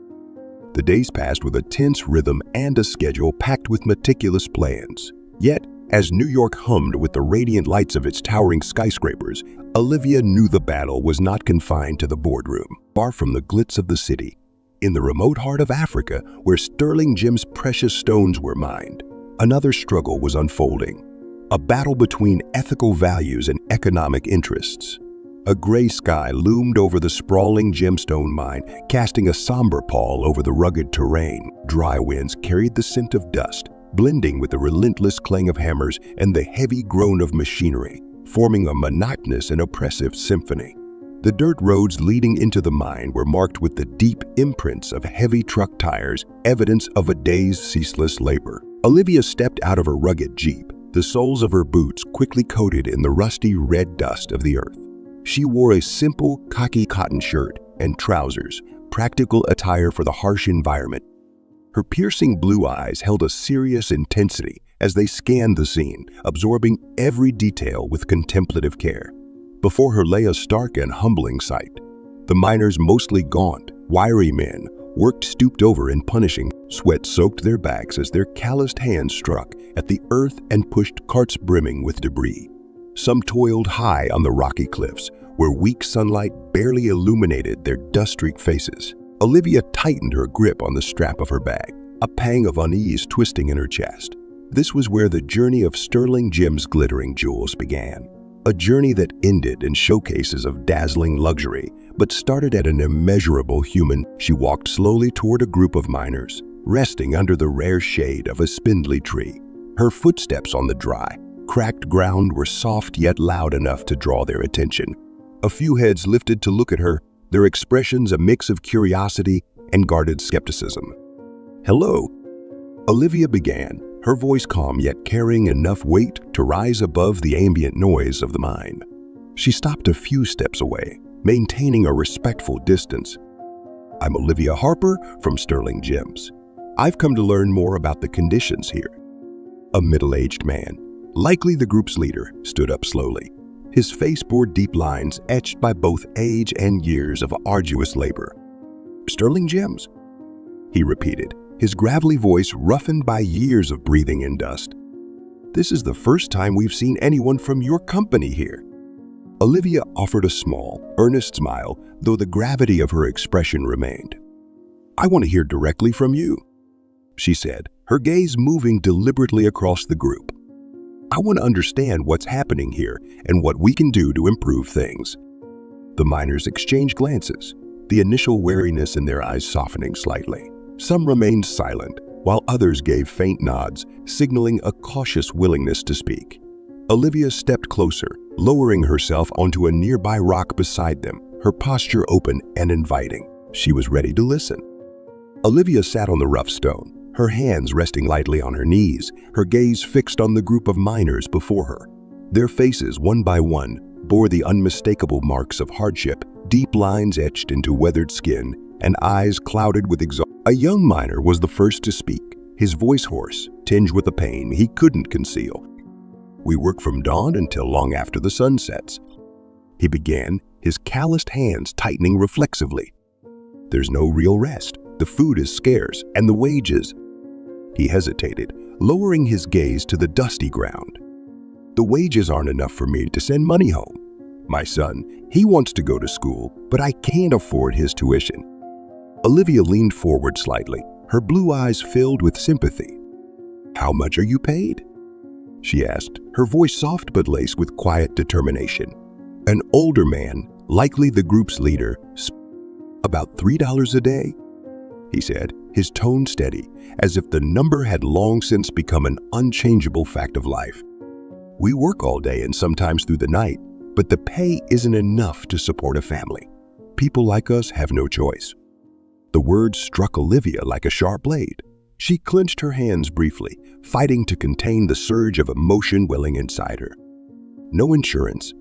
The days passed with a tense rhythm and a schedule packed with meticulous plans. Yet, as New York hummed with the radiant lights of its towering skyscrapers, Olivia knew the battle was not confined to the boardroom. Far from the glitz of the city, in the remote heart of Africa, where sterling gems' precious stones were mined, another struggle was unfolding. A battle between ethical values and economic interests. A gray sky loomed over the sprawling gemstone mine, casting a somber pall over the rugged terrain. Dry winds carried the scent of dust, blending with the relentless clang of hammers and the heavy groan of machinery, forming a monotonous and oppressive symphony. The dirt roads leading into the mine were marked with the deep imprints of heavy truck tires, evidence of a day's ceaseless labor. Olivia stepped out of her rugged Jeep, the soles of her boots quickly coated in the rusty red dust of the earth. She wore a simple khaki cotton shirt and trousers, practical attire for the harsh environment. Her piercing blue eyes held a serious intensity as they scanned the scene, absorbing every detail with contemplative care. Before her lay a stark and humbling sight. The miners, mostly gaunt, wiry men, worked stooped over and punishing. Sweat soaked their backs as their calloused hands struck at the earth and pushed carts brimming with debris. Some toiled high on the rocky cliffs, where weak sunlight barely illuminated their dust-streaked faces. Olivia tightened her grip on the strap of her bag, a pang of unease twisting in her chest. This was where the journey of sterling gems' glittering jewels began. A journey that ended in showcases of dazzling luxury, but started at an immeasurable human. She walked slowly toward a group of miners, resting under the rare shade of a spindly tree. Her footsteps on the dry, cracked ground were soft yet loud enough to draw their attention. A few heads lifted to look at her, their expressions a mix of curiosity and guarded skepticism. "Hello," Olivia began, her voice calm yet carrying enough weight to rise above the ambient noise of the mine. She stopped a few steps away, maintaining a respectful distance. I'm Olivia Harper from Sterling Gems. I've come to learn more about the conditions here. A middle-aged man, likely the group's leader, stood up slowly. His face bore deep lines etched by both age and years of arduous labor. Sterling Gems, he repeated, his gravelly voice roughened by years of breathing in dust. This is the first time we've seen anyone from your company here. Olivia offered a small, earnest smile, though the gravity of her expression remained. I want to hear directly from you, she said, her gaze moving deliberately across the group. I want to understand what's happening here and what we can do to improve things. The miners exchanged glances, the initial wariness in their eyes softening slightly. Some remained silent, while others gave faint nods, signaling a cautious willingness to speak. Olivia stepped closer, lowering herself onto a nearby rock beside them, her posture open and inviting. She was ready to listen. Olivia sat on the rough stone, her hands resting lightly on her knees, her gaze fixed on the group of miners before her. Their faces, one by one, bore the unmistakable marks of hardship, deep lines etched into weathered skin, and eyes clouded with exhaustion. A young miner was the first to speak, his voice hoarse, tinged with a pain he couldn't conceal. We work from dawn until long after the sun sets, he began, his calloused hands tightening reflexively. There's no real rest, the food is scarce, and the wages. He hesitated, lowering his gaze to the dusty ground. The wages aren't enough for me to send money home. My son, he wants to go to school, but I can't afford his tuition. Olivia leaned forward slightly, her blue eyes filled with sympathy. How much are you paid? She asked, her voice soft but laced with quiet determination. An older man, likely the group's leader, about $3 a day, he said, his tone steady, as if the number had long since become an unchangeable fact of life. We work all day and sometimes through the night, but the pay isn't enough to support a family. People like us have no choice. The words struck Olivia like a sharp blade. She clenched her hands briefly, fighting to contain the surge of emotion welling inside her. No insurance?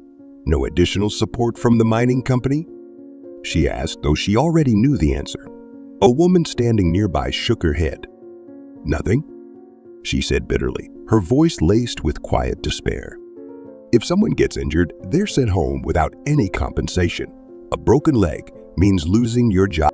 No additional support from the mining company? She asked, though she already knew the answer. A woman standing nearby shook her head. Nothing, she said bitterly, her voice laced with quiet despair. If someone gets injured, they're sent home without any compensation. A broken leg means losing your job.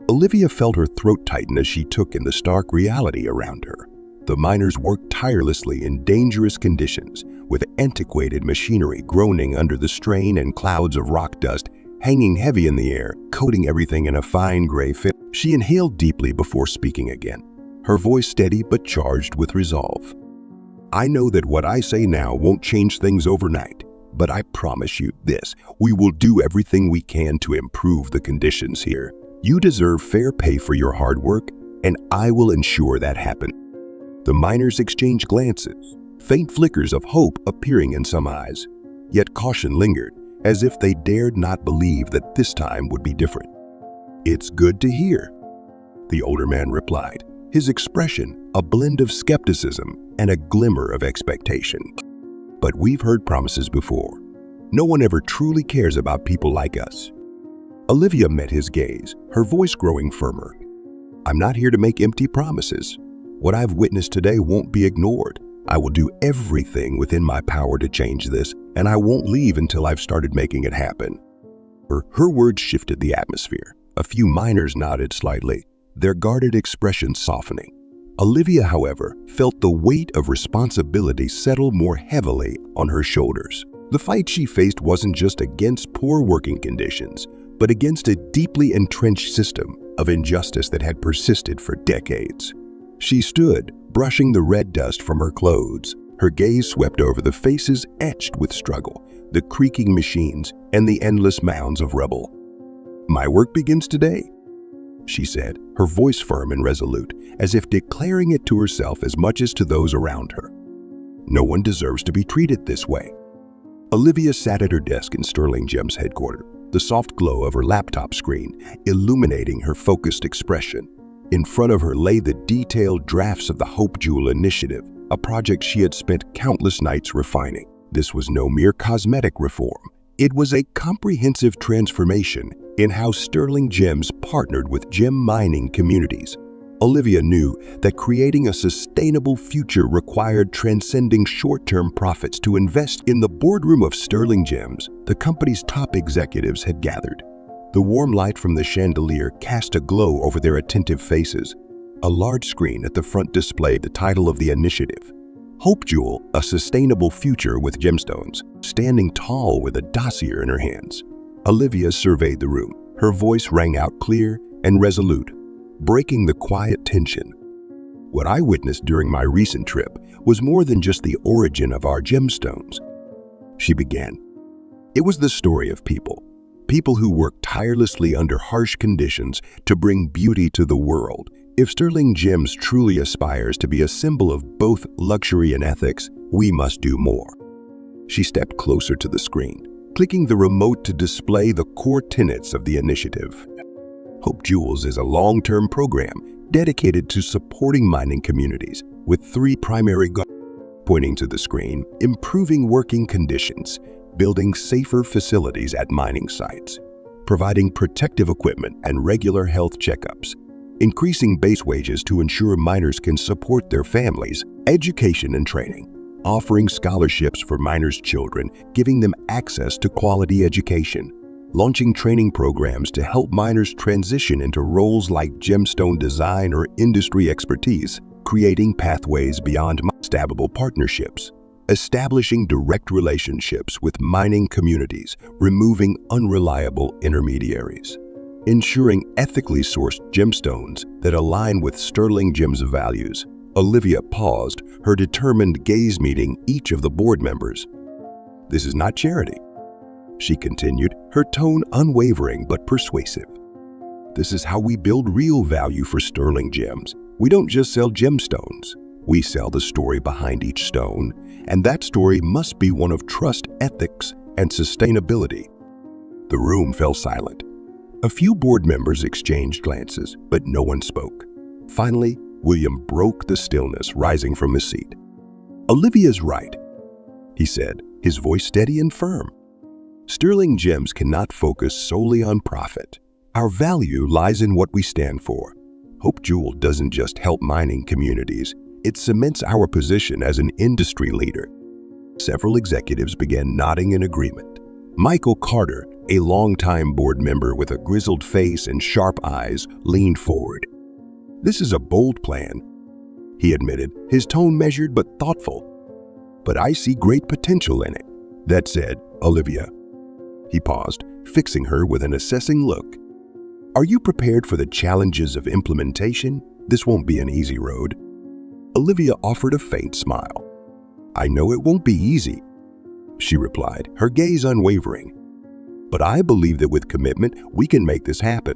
Olivia felt her throat tighten as she took in the stark reality around her. The miners worked tirelessly in dangerous conditions, with antiquated machinery groaning under the strain and clouds of rock dust hanging heavy in the air, coating everything in a fine gray film. She inhaled deeply before speaking again, her voice steady but charged with resolve. I know that what I say now won't change things overnight, but I promise you this, we will do everything we can to improve the conditions here. You deserve fair pay for your hard work, and I will ensure that happens. The miners exchanged glances, faint flickers of hope appearing in some eyes, yet caution lingered, as if they dared not believe that this time would be different. It's good to hear, the older man replied, his expression a blend of skepticism and a glimmer of expectation. But we've heard promises before. No one ever truly cares about people like us. Olivia met his gaze, her voice growing firmer. I'm not here to make empty promises. What I've witnessed today won't be ignored. I will do everything within my power to change this, and I won't leave until I've started making it happen. Her words shifted the atmosphere. A few miners nodded slightly, their guarded expressions softening. Olivia, however, felt the weight of responsibility settle more heavily on her shoulders. The fight she faced wasn't just against poor working conditions, but against a deeply entrenched system of injustice that had persisted for decades. She stood, brushing the red dust from her clothes. Her gaze swept over the faces etched with struggle, the creaking machines, and the endless mounds of rubble. My work begins today, she said, her voice firm and resolute, as if declaring it to herself as much as to those around her. No one deserves to be treated this way. Olivia sat at her desk in Sterling Gems headquarters, the soft glow of her laptop screen illuminating her focused expression. In front of her lay the detailed drafts of the Hope Jewel Initiative, a project she had spent countless nights refining. This was no mere cosmetic reform. It was a comprehensive transformation in how Sterling Gems partnered with gem mining communities. Olivia knew that creating a sustainable future required transcending short-term profits to invest. In the boardroom of Sterling Gems, the company's top executives had gathered. The warm light from the chandelier cast a glow over their attentive faces. A large screen at the front displayed the title of the initiative, Hope Jewel, a Sustainable Future with Gemstones, standing tall with a dossier in her hands. Olivia surveyed the room. Her voice rang out clear and resolute, breaking the quiet tension. What I witnessed during my recent trip was more than just the origin of our gemstones, she began. It was the story of people who work tirelessly under harsh conditions to bring beauty to the world. If Sterling Gems truly aspires to be a symbol of both luxury and ethics, we must do more. She stepped closer to the screen, clicking the remote to display the core tenets of the initiative. Hope Jewels is a long-term program dedicated to supporting mining communities with 3 primary goals. Pointing to the screen, improving working conditions, building safer facilities at mining sites, providing protective equipment and regular health checkups, increasing base wages to ensure miners can support their families, education and training, offering scholarships for miners' children, giving them access to quality education, launching training programs to help miners transition into roles like gemstone design or industry expertise, creating pathways beyond established partnerships, establishing direct relationships with mining communities, removing unreliable intermediaries, ensuring ethically sourced gemstones that align with Sterling Gems' values. Olivia paused, her determined gaze meeting each of the board members. This is not charity, she continued, her tone unwavering but persuasive. This is how we build real value for Sterling Gems. We don't just sell gemstones. We sell the story behind each stone, and that story must be one of trust, ethics, and sustainability. The room fell silent. A few board members exchanged glances, but no one spoke. Finally, William broke the stillness, rising from his seat. "Olivia's right," he said, his voice steady and firm. "Sterling Gems cannot focus solely on profit. Our value lies in what we stand for. Hope Jewel doesn't just help mining communities, it cements our position as an industry leader." Several executives began nodding in agreement. Michael Carter, a longtime board member with a grizzled face and sharp eyes, leaned forward. "This is a bold plan," he admitted, his tone measured but thoughtful. "But I see great potential in it. That said, Olivia," he paused, fixing her with an assessing look, "are you prepared for the challenges of implementation? This won't be an easy road." Olivia offered a faint smile. "I know it won't be easy," she replied, her gaze unwavering. "But I believe that with commitment, we can make this happen."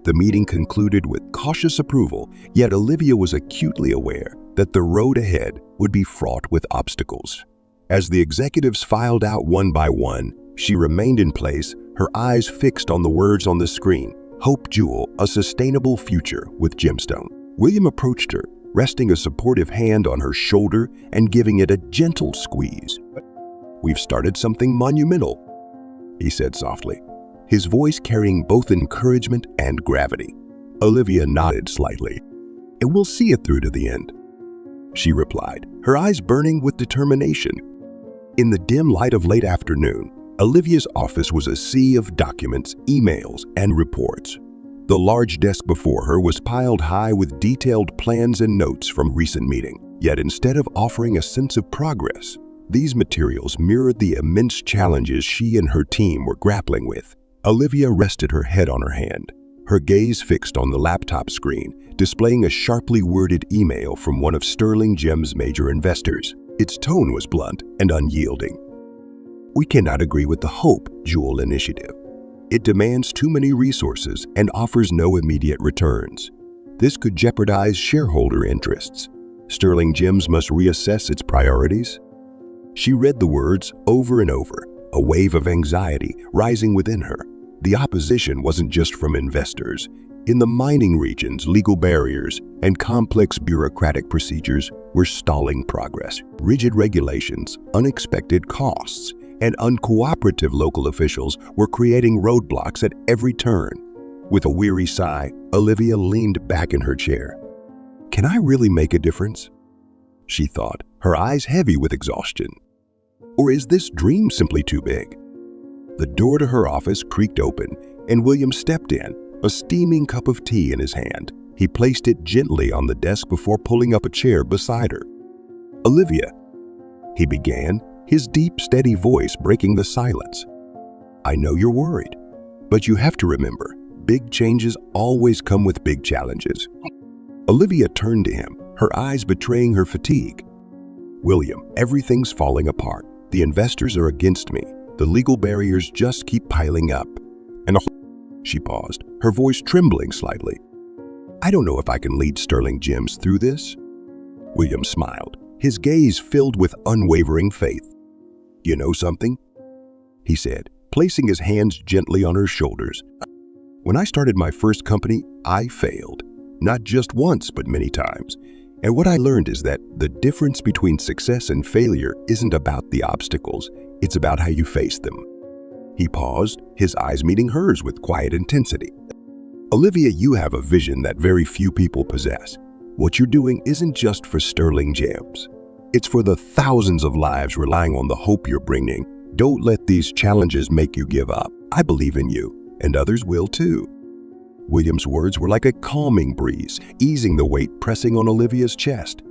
The meeting concluded with cautious approval, yet Olivia was acutely aware that the road ahead would be fraught with obstacles. As the executives filed out one by one, she remained in place, her eyes fixed on the words on the screen, "Hope Jewel, a sustainable future with gemstone." William approached her, resting a supportive hand on her shoulder and giving it a gentle squeeze. "We've started something monumental," he said softly, his voice carrying both encouragement and gravity. Olivia nodded slightly. "And we'll see it through to the end," she replied, her eyes burning with determination. In the dim light of late afternoon, Olivia's office was a sea of documents, emails, and reports. The large desk before her was piled high with detailed plans and notes from recent meeting. Yet instead of offering a sense of progress, these materials mirrored the immense challenges she and her team were grappling with. Olivia rested her head on her hand, her gaze fixed on the laptop screen, displaying a sharply worded email from one of Sterling Gems' major investors. Its tone was blunt and unyielding. "We cannot agree with the Hope Jewel initiative. It demands too many resources and offers no immediate returns. This could jeopardize shareholder interests. Sterling Gems must reassess its priorities." She read the words over and over, a wave of anxiety rising within her. The opposition wasn't just from investors. In the mining regions, legal barriers and complex bureaucratic procedures were stalling progress. Rigid regulations, unexpected costs, and uncooperative local officials were creating roadblocks at every turn. With a weary sigh, Olivia leaned back in her chair. "Can I really make a difference?" she thought, her eyes heavy with exhaustion. "Or is this dream simply too big?" The door to her office creaked open, and William stepped in, a steaming cup of tea in his hand. He placed it gently on the desk before pulling up a chair beside her. "Olivia," he began, his deep, steady voice breaking the silence. "I know you're worried, but you have to remember, big changes always come with big challenges." Olivia turned to him, her eyes betraying her fatigue. "William, everything's falling apart. The investors are against me. The legal barriers just keep piling up." And she paused, her voice trembling slightly. "I don't know if I can lead Sterling Gems through this." William smiled, his gaze filled with unwavering faith. "You know something?" he said, placing his hands gently on her shoulders. "When I started my first company, I failed. Not just once, but many times. And what I learned is that the difference between success and failure isn't about the obstacles, it's about how you face them." He paused, his eyes meeting hers with quiet intensity. "Olivia, you have a vision that very few people possess. What you're doing isn't just for Sterling Gems. It's for the thousands of lives relying on the hope you're bringing. Don't let these challenges make you give up. I believe in you, and others will too." William's words were like a calming breeze, easing the weight pressing on Olivia's chest.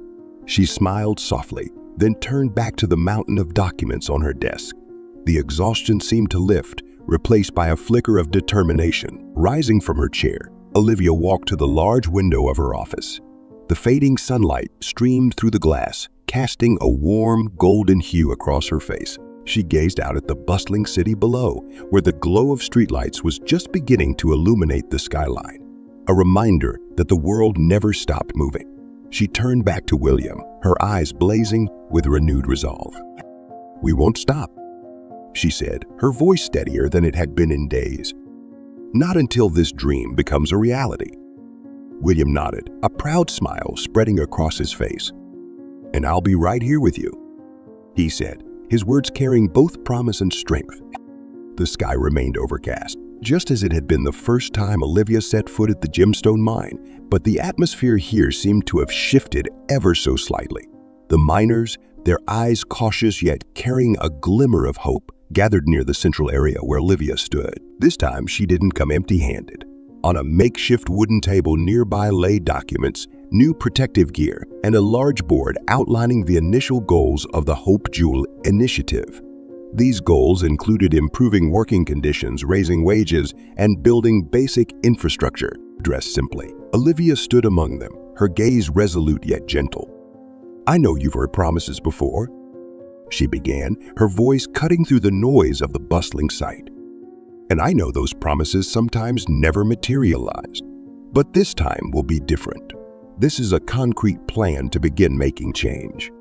She smiled softly, then turned back to the mountain of documents on her desk. The exhaustion seemed to lift, replaced by a flicker of determination. Rising from her chair, Olivia walked to the large window of her office. The fading sunlight streamed through the glass, casting a warm, golden hue across her face. She gazed out at the bustling city below, where the glow of streetlights was just beginning to illuminate the skyline, a reminder that the world never stopped moving. She turned back to William, her eyes blazing with renewed resolve. "We won't stop," she said, her voice steadier than it had been in days. "Not until this dream becomes a reality." William nodded, a proud smile spreading across his face. "And I'll be right here with you," he said, his words carrying both promise and strength. The sky remained overcast, just as it had been the first time Olivia set foot at the gemstone mine, but the atmosphere here seemed to have shifted ever so slightly. The miners, their eyes cautious yet carrying a glimmer of hope, gathered near the central area where Olivia stood. This time she didn't come empty-handed. On a makeshift wooden table nearby lay documents, new protective gear, and a large board outlining the initial goals of the Hope Jewel initiative. These goals included improving working conditions, raising wages, and building basic infrastructure. Dressed simply, Olivia stood among them, her gaze resolute yet gentle. "I know you've heard promises before," she began, her voice cutting through the noise of the bustling site. "And I know those promises sometimes never materialized. But this time will be different. This is a concrete plan to begin making change."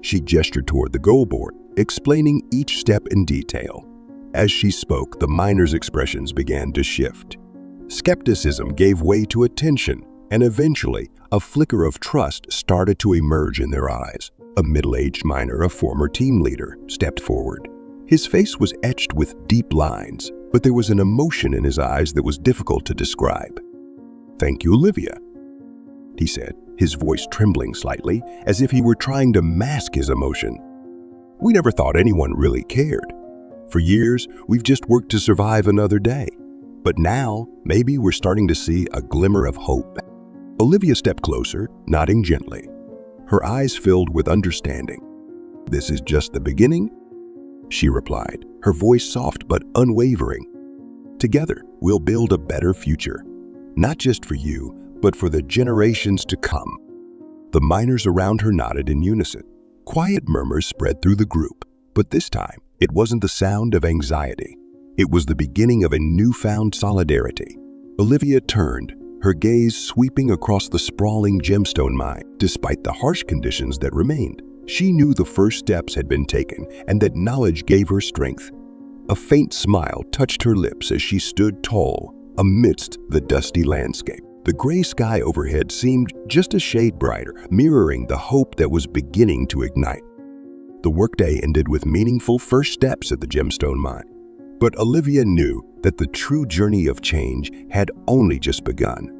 She gestured toward the goal board, explaining each step in detail. As she spoke, the miners' expressions began to shift. Skepticism gave way to attention, and eventually, a flicker of trust started to emerge in their eyes. A middle-aged miner, a former team leader, stepped forward. His face was etched with deep lines, but there was an emotion in his eyes that was difficult to describe. "Thank you, Olivia," he said, his voice trembling slightly, as if he were trying to mask his emotion. "We never thought anyone really cared. For years, we've just worked to survive another day. But now, maybe we're starting to see a glimmer of hope." Olivia stepped closer, nodding gently. Her eyes filled with understanding. "This is just the beginning," she replied, her voice soft but unwavering. "Together, we'll build a better future. Not just for you, but for the generations to come." The miners around her nodded in unison. Quiet murmurs spread through the group, but this time, it wasn't the sound of anxiety. It was the beginning of a newfound solidarity. Olivia turned, her gaze sweeping across the sprawling gemstone mine. Despite the harsh conditions that remained, she knew the first steps had been taken and that knowledge gave her strength. A faint smile touched her lips as she stood tall amidst the dusty landscape. The gray sky overhead seemed just a shade brighter, mirroring the hope that was beginning to ignite. The workday ended with meaningful first steps at the gemstone mine. But Olivia knew that the true journey of change had only just begun.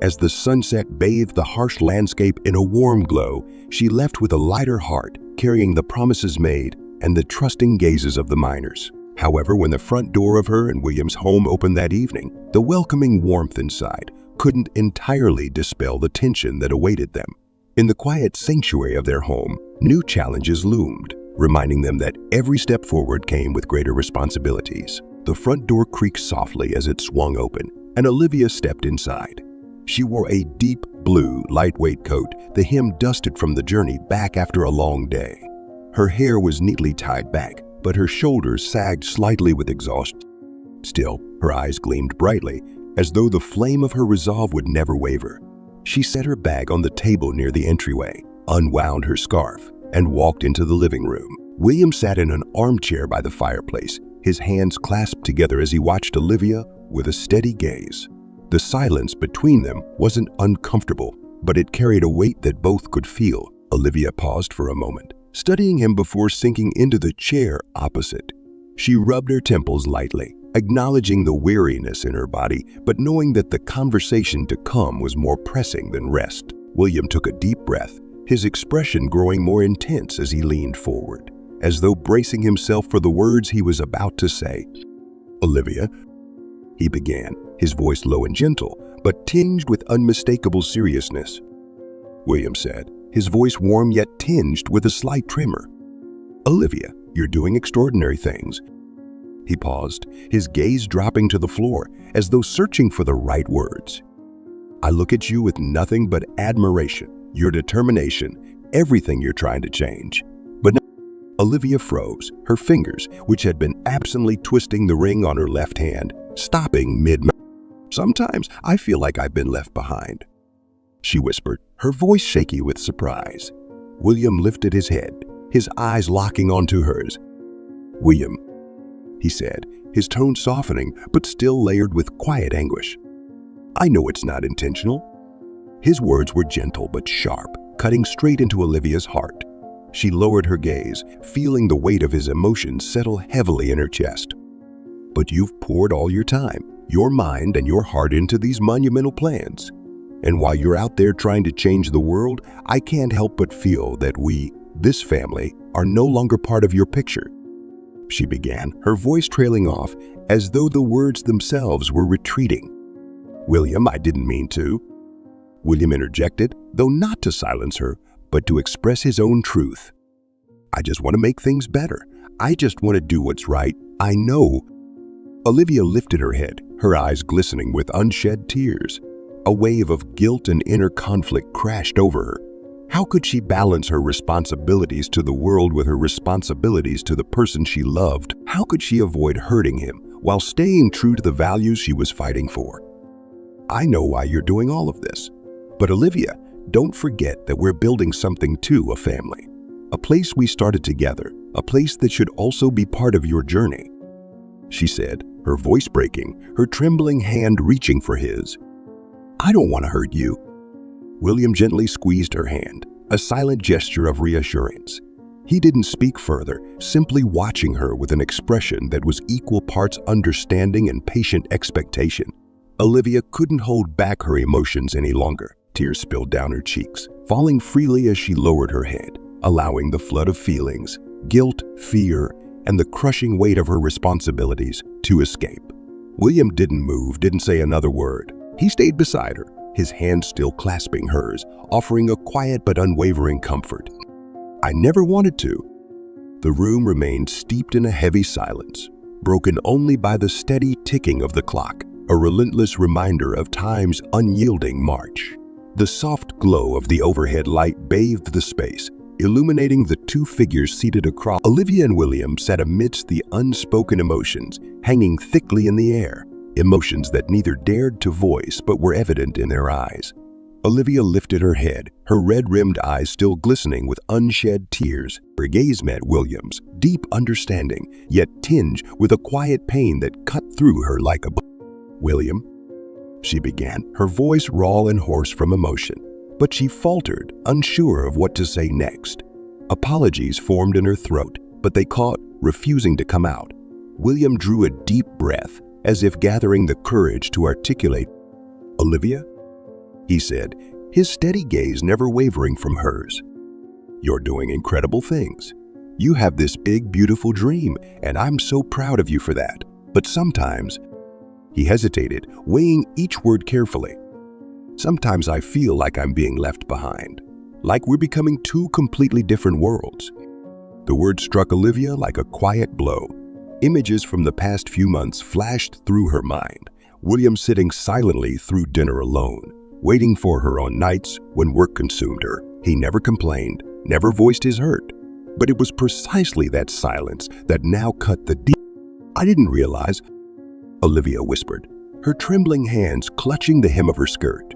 As the sunset bathed the harsh landscape in a warm glow, she left with a lighter heart, carrying the promises made and the trusting gazes of the miners. However, when the front door of her and William's home opened that evening, the welcoming warmth inside couldn't entirely dispel the tension that awaited them. In the quiet sanctuary of their home, new challenges loomed, reminding them that every step forward came with greater responsibilities. The front door creaked softly as it swung open, and Olivia stepped inside. She wore a deep blue, lightweight coat, the hem dusted from the journey back after a long day. Her hair was neatly tied back, but her shoulders sagged slightly with exhaustion. Still, her eyes gleamed brightly, as though the flame of her resolve would never waver. She set her bag on the table near the entryway, unwound her scarf, and walked into the living room. William sat in an armchair by the fireplace, his hands clasped together as he watched Olivia with a steady gaze. The silence between them wasn't uncomfortable, but it carried a weight that both could feel. Olivia paused for a moment, studying him before sinking into the chair opposite. She rubbed her temples lightly, acknowledging the weariness in her body, but knowing that the conversation to come was more pressing than rest. William took a deep breath, his expression growing more intense as he leaned forward, as though bracing himself for the words he was about to say. "Olivia," he began, his voice low and gentle, but tinged with unmistakable seriousness. William said, his voice warm yet tinged with a slight tremor. "Olivia, you're doing extraordinary things." He paused, his gaze dropping to the floor, as though searching for the right words. "I look at you with nothing but admiration, your determination, everything you're trying to change." But Olivia froze, her fingers, which had been absently twisting the ring on her left hand, stopping mid-mouth. "Sometimes I feel like I've been left behind," she whispered, her voice shaky with surprise. William lifted his head, his eyes locking onto hers. "William," he said, his tone softening but still layered with quiet anguish. "I know it's not intentional." His words were gentle but sharp, cutting straight into Olivia's heart. She lowered her gaze, feeling the weight of his emotions settle heavily in her chest. "But you've poured all your time, your mind and your heart into these monumental plans. And while you're out there trying to change the world, I can't help but feel that we, this family, are no longer part of your picture," she began, her voice trailing off, as though the words themselves were retreating. "William, I didn't mean to," William interjected, though not to silence her, but to express his own truth. "I just want to make things better. I just want to do what's right. I know." Olivia lifted her head, her eyes glistening with unshed tears. A wave of guilt and inner conflict crashed over her. How could she balance her responsibilities to the world with her responsibilities to the person she loved? How could she avoid hurting him while staying true to the values she was fighting for? "I know why you're doing all of this. But Olivia, don't forget that we're building something too, a family. A place we started together, a place that should also be part of your journey," she said, her voice breaking, her trembling hand reaching for his. "I don't want to hurt you." William gently squeezed her hand, a silent gesture of reassurance. He didn't speak further, simply watching her with an expression that was equal parts understanding and patient expectation. Olivia couldn't hold back her emotions any longer. Tears spilled down her cheeks, falling freely as she lowered her head, allowing the flood of feelings, guilt, fear, and the crushing weight of her responsibilities to escape. William didn't move, didn't say another word. He stayed beside her, his hand still clasping hers, offering a quiet but unwavering comfort. "I never wanted to." The room remained steeped in a heavy silence, broken only by the steady ticking of the clock, a relentless reminder of time's unyielding march. The soft glow of the overhead light bathed the space, illuminating the two figures seated across. Olivia and William sat amidst the unspoken emotions, hanging thickly in the air, emotions that neither dared to voice but were evident in their eyes. Olivia lifted her head, her red-rimmed eyes still glistening with unshed tears. Her gaze met William's, deep understanding, yet tinged with a quiet pain that cut through her like a bullet. "William," she began, her voice raw and hoarse from emotion, but she faltered, unsure of what to say next. Apologies formed in her throat, but they caught, refusing to come out. William drew a deep breath, as if gathering the courage to articulate. "Olivia?" he said, his steady gaze never wavering from hers. "You're doing incredible things. You have this big, beautiful dream, and I'm so proud of you for that. But sometimes," he hesitated, weighing each word carefully, "sometimes I feel like I'm being left behind, like we're becoming two completely different worlds." The word struck Olivia like a quiet blow. Images from the past few months flashed through her mind. William sitting silently through dinner alone, waiting for her on nights when work consumed her. He never complained, never voiced his hurt. But it was precisely that silence that now cut the deep. "I didn't realize," Olivia whispered, her trembling hands clutching the hem of her skirt.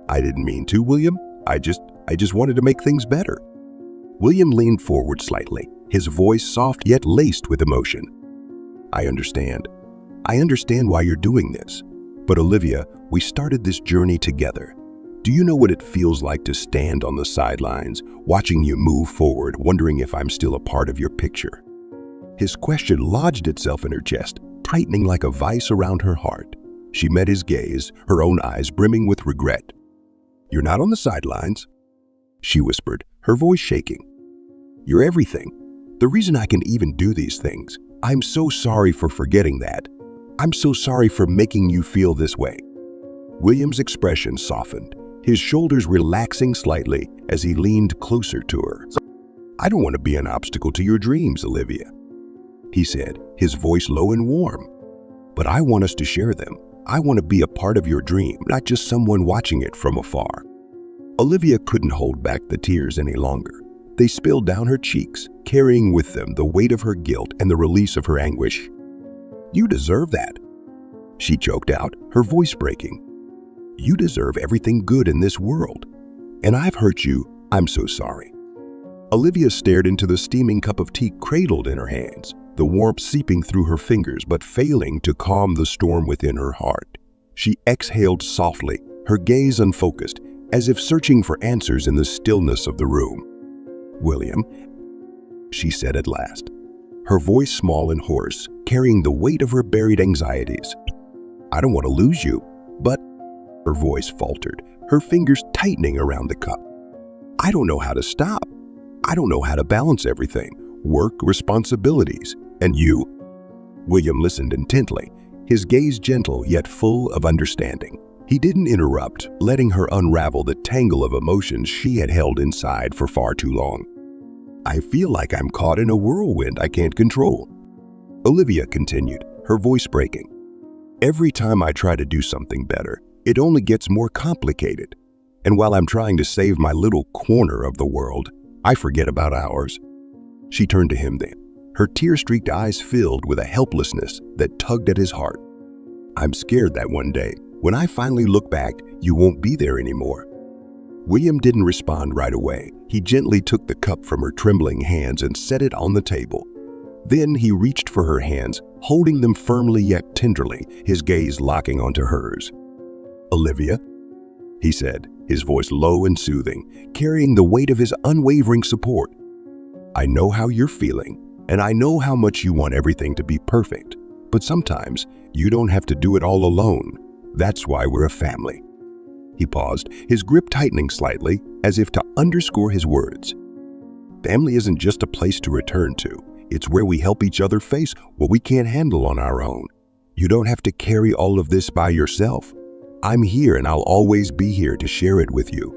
"I didn't mean to, William. I just wanted to make things better." William leaned forward slightly, his voice soft yet laced with emotion. I understand why you're doing this. But Olivia, we started this journny together. Do you know what it feels like to stand on the sidelines, watching you move forward, wondering if I'm still a part of your picture?" His question lodged itself in her chest, tightening like a vice around her heart. She met his gaze, her own eyes brimming with regret. "You're not on the sidelines," she whispered, her voice shaking. "You're everything. The reason I can even do these things. I'm so sorry for forgetting that. I'm so sorry for making you feel this way." William's expression softened, his shoulders relaxing slightly as he leaned closer to her. "I don't want to be an obstacle to your dreams, Olivia," he said, his voice low and warm. "But I want us to share them. I want to be a part of your dream, not just someone watching it from afar." Olivia couldn't hold back the tears any longer. They spilled down her cheeks, carrying with them the weight of her guilt and the release of her anguish. "You deserve that," she choked out, her voice breaking. "You deserve everything good in this world. And I've hurt you. I'm so sorry." Olivia stared into the steaming cup of tea cradled in her hands, the warmth seeping through her fingers but failing to calm the storm within her heart. She exhaled softly, her gaze unfocused, as if searching for answers in the stillness of the room. "William," she said at last, her voice small and hoarse, carrying the weight of her buried anxieties. "I don't want to lose you, but—" her voice faltered, her fingers tightening around the cup. "I don't know how to stop. I don't know how to balance everything, work, responsibilities, and you." William listened intently, his gaze gentle yet full of understanding. He didn't interrupt, letting her unravel the tangle of emotions she had held inside for far too long. "I feel like I'm caught in a whirlwind I can't control," Olivia continued, her voice breaking. "Every time I try to do something better, it only gets more complicated. And while I'm trying to save my little corner of the world, I forget about ours." She turned to him then, her tear-streaked eyes filled with a helplessness that tugged at his heart. "I'm scared that one day, when I finally look back, you won't be there anymore." William didn't respond right away. He gently took the cup from her trembling hands and set it on the table. Then he reached for her hands, holding them firmly yet tenderly, his gaze locking onto hers. "Olivia," he said, his voice low and soothing, carrying the weight of his unwavering support. "I know how you're feeling, and I know how much you want everything to be perfect. But sometimes you don't have to do it all alone. That's why we're a family." He paused, his grip tightening slightly, as if to underscore his words. "Family isn't just a place to return to. It's where we help each other face what we can't handle on our own. You don't have to carry all of this by yourself. I'm here, and I'll always be here to share it with you."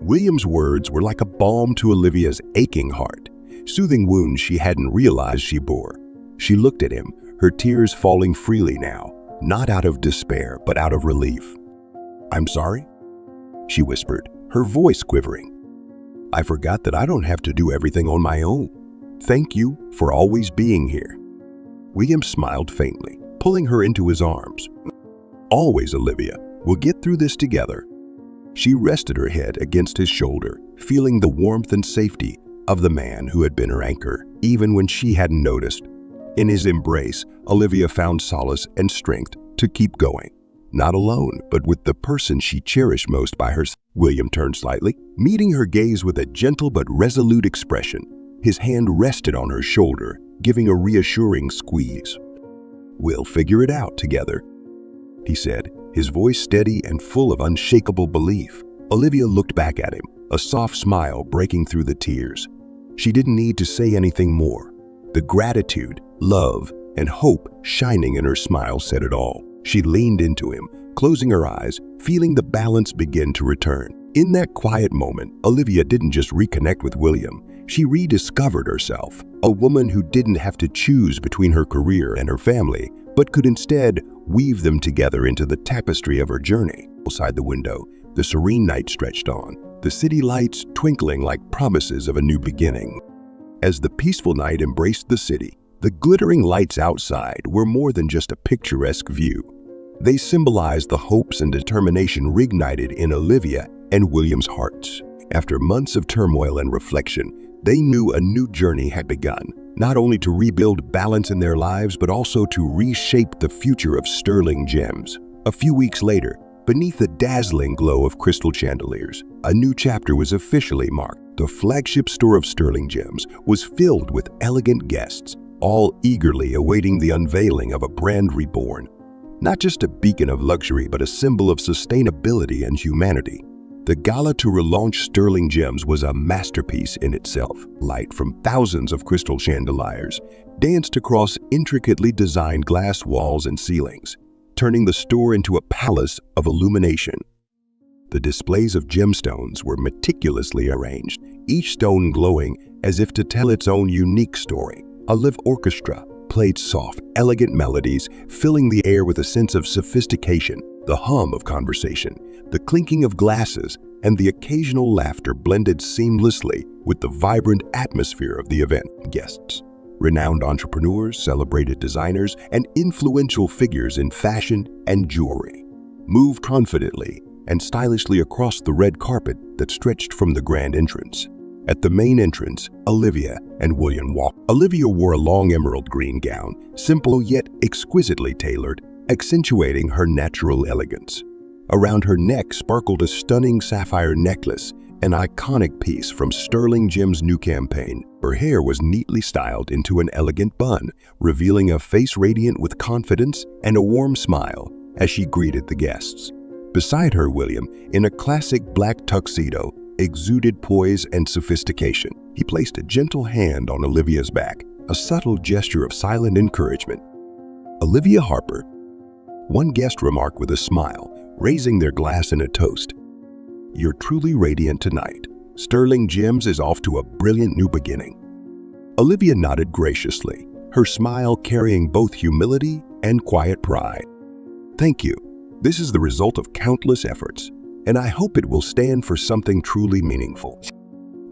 William's words were like a balm to Olivia's aching heart, soothing wounds she hadn't realized she bore. She looked at him, her tears falling freely now, not out of despair, but out of relief. "I'm sorry," she whispered, her voice quivering. "I forgot that I don't have to do everything on my own. Thank you for always being here." William smiled faintly, pulling her into his arms. "Always, Olivia. We'll get through this together." She rested her head against his shoulder, feeling the warmth and safety of the man who had been her anchor, even when she hadn't noticed. In his embrace, Olivia found solace and strength to keep going, not alone, but with the person she cherished most by her side. William turned slightly, meeting her gaze with a gentle but resolute expression. His hand rested on her shoulder, giving a reassuring squeeze. "We'll figure it out together," he said, his voice steady and full of unshakable belief. Olivia looked back at him, a soft smile breaking through the tears. She didn't need to say anything more. The gratitude, love, and hope shining in her smile said it all. She leaned into him, closing her eyes, feeling the balance begin to return. In that quiet moment, Olivia didn't just reconnect with William. She rediscovered herself, a woman who didn't have to choose between her career and her family, but could instead weave them together into the tapestry of her journey. Outside the window, the serene night stretched on, the city lights twinkling like promises of a new beginning. As the peaceful night embraced the city, the glittering lights outside were more than just a picturesque view. They symbolized the hopes and determination reignited in Olivia and William's hearts. After months of turmoil and reflection, they knew a new journey had begun, not only to rebuild balance in their lives, but also to reshape the future of Sterling Gems. A few weeks later, beneath the dazzling glow of crystal chandeliers, a new chapter was officially marked. The flagship store of Sterling Gems was filled with elegant guests, all eagerly awaiting the unveiling of a brand reborn. Not just a beacon of luxury, but a symbol of sustainability and humanity. The gala to relaunch Sterling Gems was a masterpiece in itself. Light from thousands of crystal chandeliers danced across intricately designed glass walls and ceilings, turning the store into a palace of illumination. The displays of gemstones were meticulously arranged, each stone glowing as if to tell its own unique story. A live orchestra played soft, elegant melodies, filling the air with a sense of sophistication. The hum of conversation, the clinking of glasses, and the occasional laughter blended seamlessly with the vibrant atmosphere of the event. Guests, renowned entrepreneurs, celebrated designers, and influential figures in fashion and jewelry, moved confidently and stylishly across the red carpet that stretched from the grand entrance. At the main entrance, Olivia and William walked. Olivia wore a long emerald green gown, simple yet exquisitely tailored, accentuating her natural elegance. Around her neck sparkled a stunning sapphire necklace, an iconic piece from Sterling Gems' new campaign. Her hair was neatly styled into an elegant bun, revealing a face radiant with confidence and a warm smile as she greeted the guests. Beside her, William, in a classic black tuxedo, exuded poise and sophistication. He placed a gentle hand on Olivia's back, a subtle gesture of silent encouragement. "Olivia Harper," one guest remarked with a smile, raising their glass in a toast. "You're truly radiant tonight. Sterling Gems is off to a brilliant new beginning." Olivia nodded graciously, her smile carrying both humility and quiet pride. "Thank you. This is the result of countless efforts, and I hope it will stand for something truly meaningful."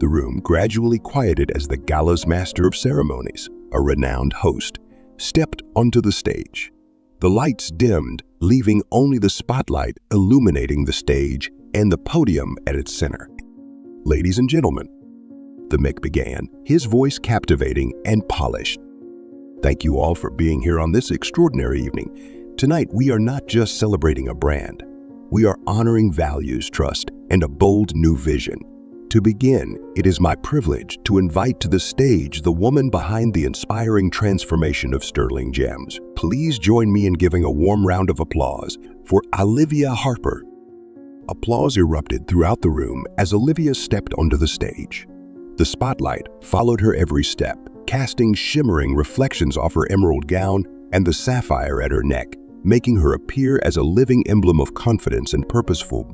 The room gradually quieted as the gala's master of ceremonies, a renowned host, stepped onto the stage. The lights dimmed, leaving only the spotlight illuminating the stage and the podium at its center. "Ladies and gentlemen," the Mick began, his voice captivating and polished. "Thank you all for being here on this extraordinary evening. Tonight, we are not just celebrating a brand. We are honoring values, trust, and a bold new vision. To begin, it is my privilege to invite to the stage the woman behind the inspiring transformation of Sterling Gems. Please join me in giving a warm round of applause for Olivia Harper." Applause erupted throughout the room as Olivia stepped onto the stage. The spotlight followed her every step, casting shimmering reflections off her emerald gown and the sapphire at her neck, making her appear as a living emblem of confidence and purposeful.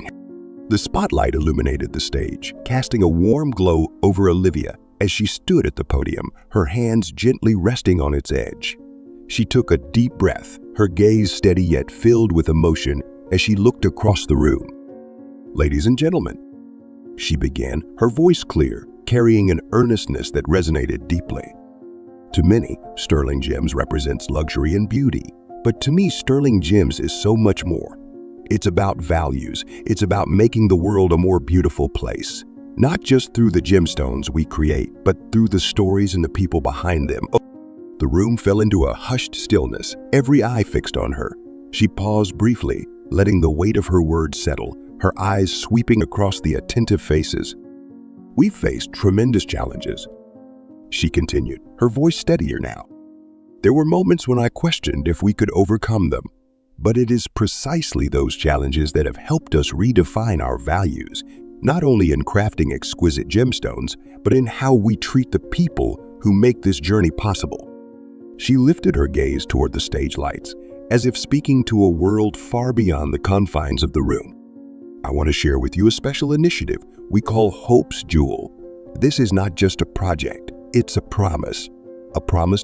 The spotlight illuminated the stage, casting a warm glow over Olivia as she stood at the podium, her hands gently resting on its edge. She took a deep breath, her gaze steady yet filled with emotion as she looked across the room. "Ladies and gentlemen," she began, her voice clear, carrying an earnestness that resonated deeply. "To many, Sterling Gems represents luxury and beauty, but to me, Sterling Gems is so much more. It's about values. It's about making the world a more beautiful place. Not just through the gemstones we create, but through the stories and the people behind them." The room fell into a hushed stillness, every eye fixed on her. She paused briefly, letting the weight of her words settle, her eyes sweeping across the attentive faces. "We've faced tremendous challenges," she continued, her voice steadier now. "There were moments when I questioned if we could overcome them. But it is precisely those challenges that have helped us redefine our values, not only in crafting exquisite gemstones, but in how we treat the people who make this journey possible." She lifted her gaze toward the stage lights, as if speaking to a world far beyond the confines of the room. "I want to share with you a special initiative we call Hope's Jewel. This is not just a project, it's a promise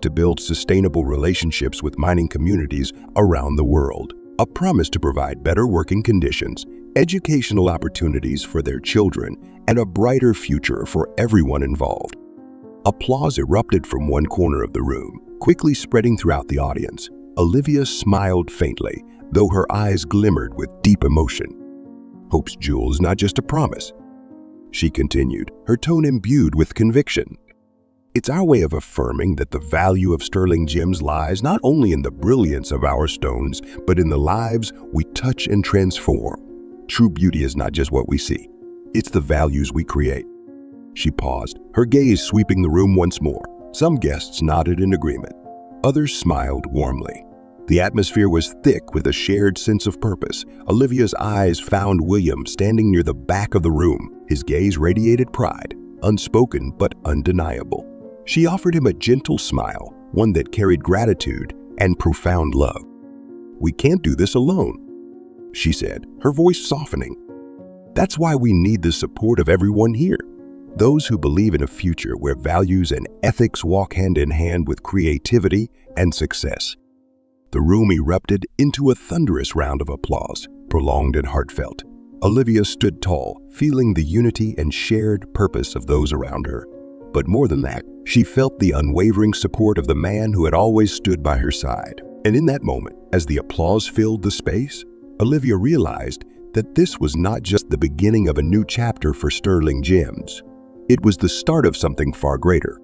to build sustainable relationships with mining communities around the world, a promise to provide better working conditions, educational opportunities for their children, and a brighter future for everyone involved." Applause erupted from one corner of the room, quickly spreading throughout the audience. Olivia smiled faintly, though her eyes glimmered with deep emotion. "Hope's Jewel is not just a promise," she continued, her tone imbued with conviction. "It's our way of affirming that the value of sterling gems lies not only in the brilliance of our stones, but in the lives we touch and transform. True beauty is not just what we see, it's the values we create." She paused, her gaze sweeping the room once more. Some guests nodded in agreement. Others smiled warmly. The atmosphere was thick with a shared sense of purpose. Olivia's eyes found William standing near the back of the room. His gaze radiated pride, unspoken but undeniable. She offered him a gentle smile, one that carried gratitude and profound love. "We can't do this alone," she said, her voice softening. "That's why we need the support of everyone here. Those who believe in a future where values and ethics walk hand in hand with creativity and success." The room erupted into a thunderous round of applause, prolonged and heartfelt. Olivia stood tall, feeling the unity and shared purpose of those around her. But more than that, she felt the unwavering support of the man who had always stood by her side. And in that moment, as the applause filled the space, Olivia realized that this was not just the beginning of a new chapter for Sterling Gems. It was the start of something far greater.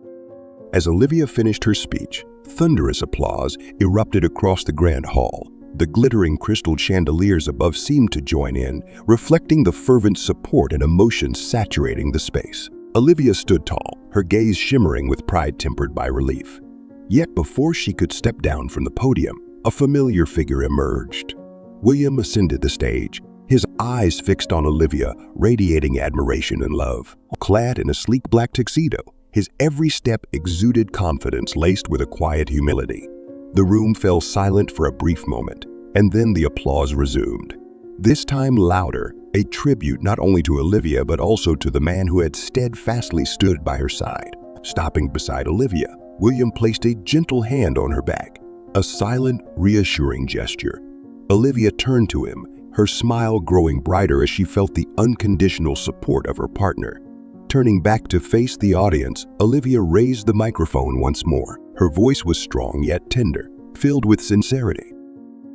As Olivia finished her speech, thunderous applause erupted across the grand hall. The glittering crystal chandeliers above seemed to join in, reflecting the fervent support and emotion saturating the space. Olivia stood tall, her gaze shimmering with pride tempered by relief. Yet before she could step down from the podium, a familiar figure emerged. William ascended the stage, his eyes fixed on Olivia, radiating admiration and love. Clad in a sleek black tuxedo, his every step exuded confidence laced with a quiet humility. The room fell silent for a brief moment, and then the applause resumed. This time louder, a tribute not only to Olivia but also to the man who had steadfastly stood by her side. Stopping beside Olivia, William placed a gentle hand on her back, a silent, reassuring gesture. Olivia turned to him, her smile growing brighter as she felt the unconditional support of her partner. Turning back to face the audience, Olivia raised the microphone once more. Her voice was strong yet tender, filled with sincerity.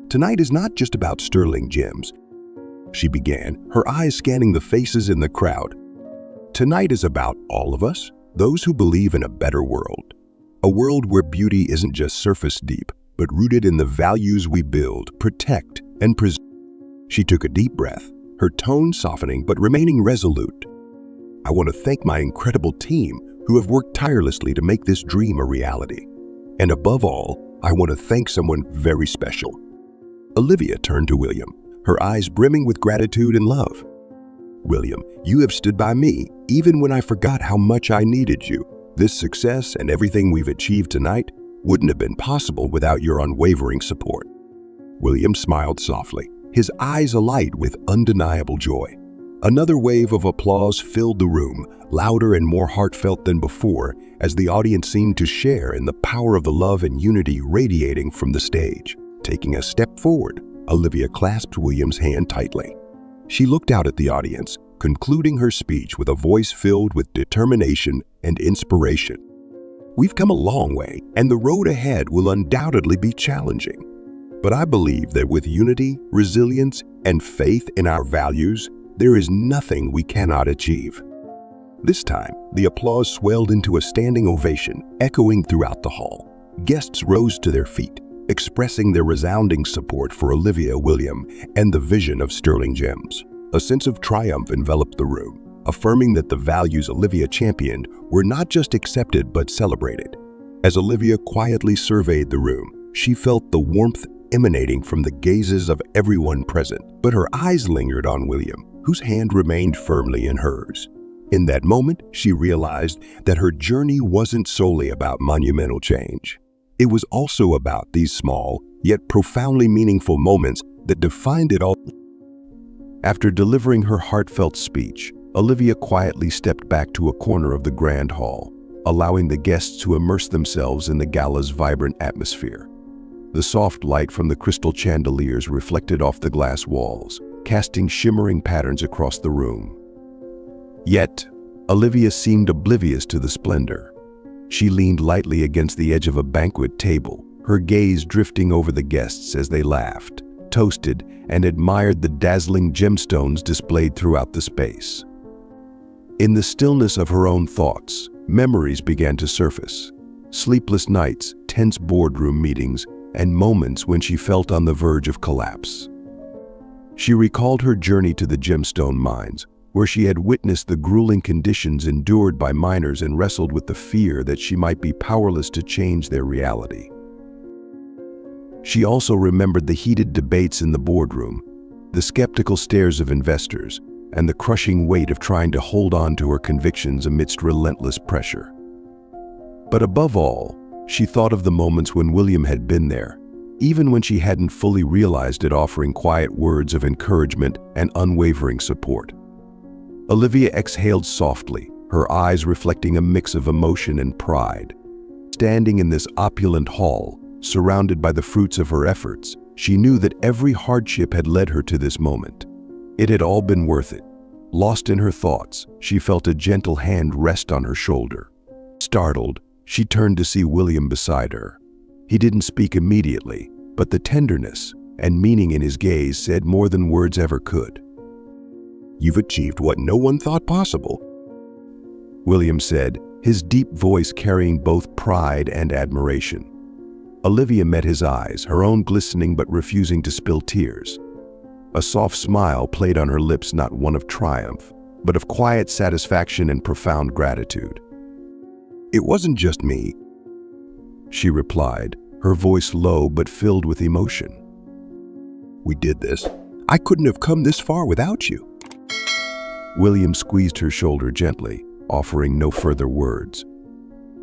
"Tonight is not just about Sterling Gems," she began, her eyes scanning the faces in the crowd. "Tonight is about all of us, those who believe in a better world. A world where beauty isn't just surface deep, but rooted in the values we build, protect, and preserve." She took a deep breath, her tone softening but remaining resolute. "I want to thank my incredible team who have worked tirelessly to make this dream a reality. And above all, I want to thank someone very special." Olivia turned to William, her eyes brimming with gratitude and love. "William, you have stood by me even when I forgot how much I needed you. This success and everything we've achieved tonight wouldn't have been possible without your unwavering support." William smiled softly, his eyes alight with undeniable joy. Another wave of applause filled the room, louder and more heartfelt than before, as the audience seemed to share in the power of the love and unity radiating from the stage. Taking a step forward, Olivia clasped William's hand tightly. She looked out at the audience, concluding her speech with a voice filled with determination and inspiration. "We've come a long way, and the road ahead will undoubtedly be challenging. But I believe that with unity, resilience, and faith in our values, there is nothing we cannot achieve." This time, the applause swelled into a standing ovation, echoing throughout the hall. Guests rose to their feet, expressing their resounding support for Olivia, William, and the vision of Sterling Gems. A sense of triumph enveloped the room, affirming that the values Olivia championed were not just accepted but celebrated. As Olivia quietly surveyed the room, she felt the warmth emanating from the gazes of everyone present, but her eyes lingered on William, whose hand remained firmly in hers. In that moment, she realized that her journey wasn't solely about monumental change. It was also about these small, yet profoundly meaningful moments that defined it all. After delivering her heartfelt speech, Olivia quietly stepped back to a corner of the grand hall, allowing the guests to immerse themselves in the gala's vibrant atmosphere. The soft light from the crystal chandeliers reflected off the glass walls, casting shimmering patterns across the room. Yet, Olivia seemed oblivious to the splendor. She leaned lightly against the edge of a banquet table, her gaze drifting over the guests as they laughed, toasted, and admired the dazzling gemstones displayed throughout the space. In the stillness of her own thoughts, memories began to surface. Sleepless nights, tense boardroom meetings, and moments when she felt on the verge of collapse. She recalled her journey to the gemstone mines, where she had witnessed the grueling conditions endured by miners and wrestled with the fear that she might be powerless to change their reality. She also remembered the heated debates in the boardroom, the skeptical stares of investors, and the crushing weight of trying to hold on to her convictions amidst relentless pressure. But above all, she thought of the moments when William had been there, even when she hadn't fully realized it, offering quiet words of encouragement and unwavering support. Olivia exhaled softly, her eyes reflecting a mix of emotion and pride. Standing in this opulent hall, surrounded by the fruits of her efforts, she knew that every hardship had led her to this moment. It had all been worth it. Lost in her thoughts, she felt a gentle hand rest on her shoulder. Startled, she turned to see William beside her. He didn't speak immediately, but the tenderness and meaning in his gaze said more than words ever could. "You've achieved what no one thought possible," William said, his deep voice carrying both pride and admiration. Olivia met his eyes, her own glistening but refusing to spill tears. A soft smile played on her lips, not one of triumph, but of quiet satisfaction and profound gratitude. "It wasn't just me," she replied, her voice low but filled with emotion. "We did this. I couldn't have come this far without you." William squeezed her shoulder gently, offering no further words.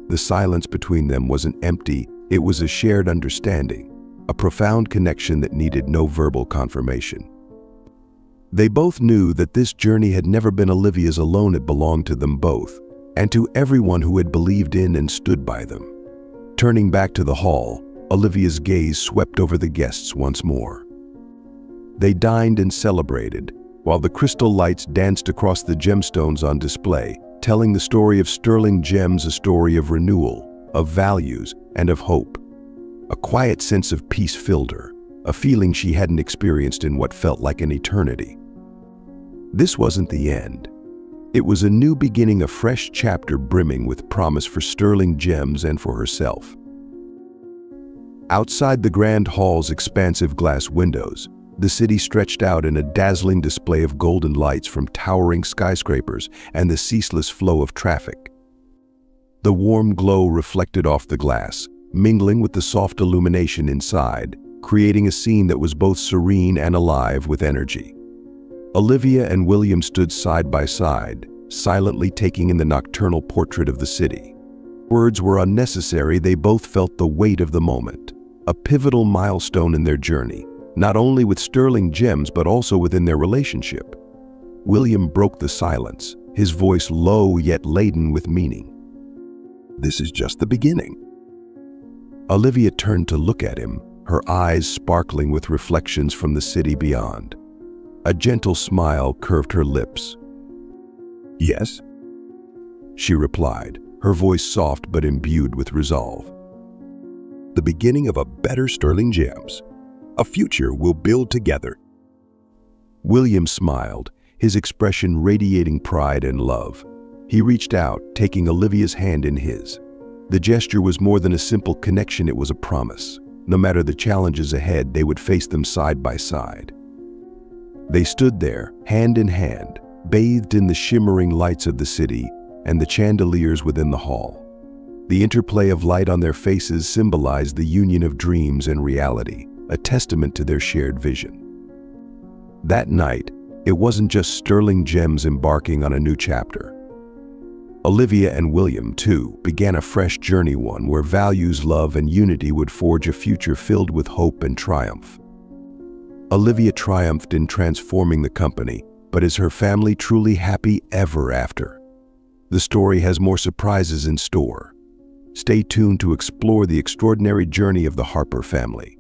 The silence between them wasn't empty, it was a shared understanding, a profound connection that needed no verbal confirmation. They both knew that this journey had never been Olivia's alone, it belonged to them both, and to everyone who had believed in and stood by them. Turning back to the hall, Olivia's gaze swept over the guests once more. They dined and celebrated, while the crystal lights danced across the gemstones on display, telling the story of sterling gems, a story of renewal, of values, and of hope. A quiet sense of peace filled her, a feeling she hadn't experienced in what felt like an eternity. This wasn't the end. It was a new beginning, a fresh chapter brimming with promise for sterling gems and for herself. Outside the grand hall's expansive glass windows, the city stretched out in a dazzling display of golden lights from towering skyscrapers and the ceaseless flow of traffic. The warm glow reflected off the glass, mingling with the soft illumination inside, creating a scene that was both serene and alive with energy. Olivia and William stood side by side, silently taking in the nocturnal portrait of the city. Words were unnecessary, they both felt the weight of the moment, a pivotal milestone in their journey, not only with sterling gems but also within their relationship. William broke the silence, his voice low yet laden with meaning. "This is just the beginning." Olivia turned to look at him, her eyes sparkling with reflections from the city beyond. A gentle smile curved her lips. "Yes," she replied, her voice soft but imbued with resolve. "The beginning of a better sterling gems. A future we'll build together." William smiled, his expression radiating pride and love. He reached out, taking Olivia's hand in his. The gesture was more than a simple connection, it was a promise. No matter the challenges ahead, they would face them side by side. They stood there, hand in hand, bathed in the shimmering lights of the city and the chandeliers within the hall. The interplay of light on their faces symbolized the union of dreams and reality, a testament to their shared vision. That night, it wasn't just sterling gems embarking on a new chapter. Olivia and William, too, began a fresh journey, one where values, love, and unity would forge a future filled with hope and triumph. Olivia triumphed in transforming the company, but is her family truly happy ever after? The story has more surprises in store. Stay tuned to explore the extraordinary journey of the Harper family.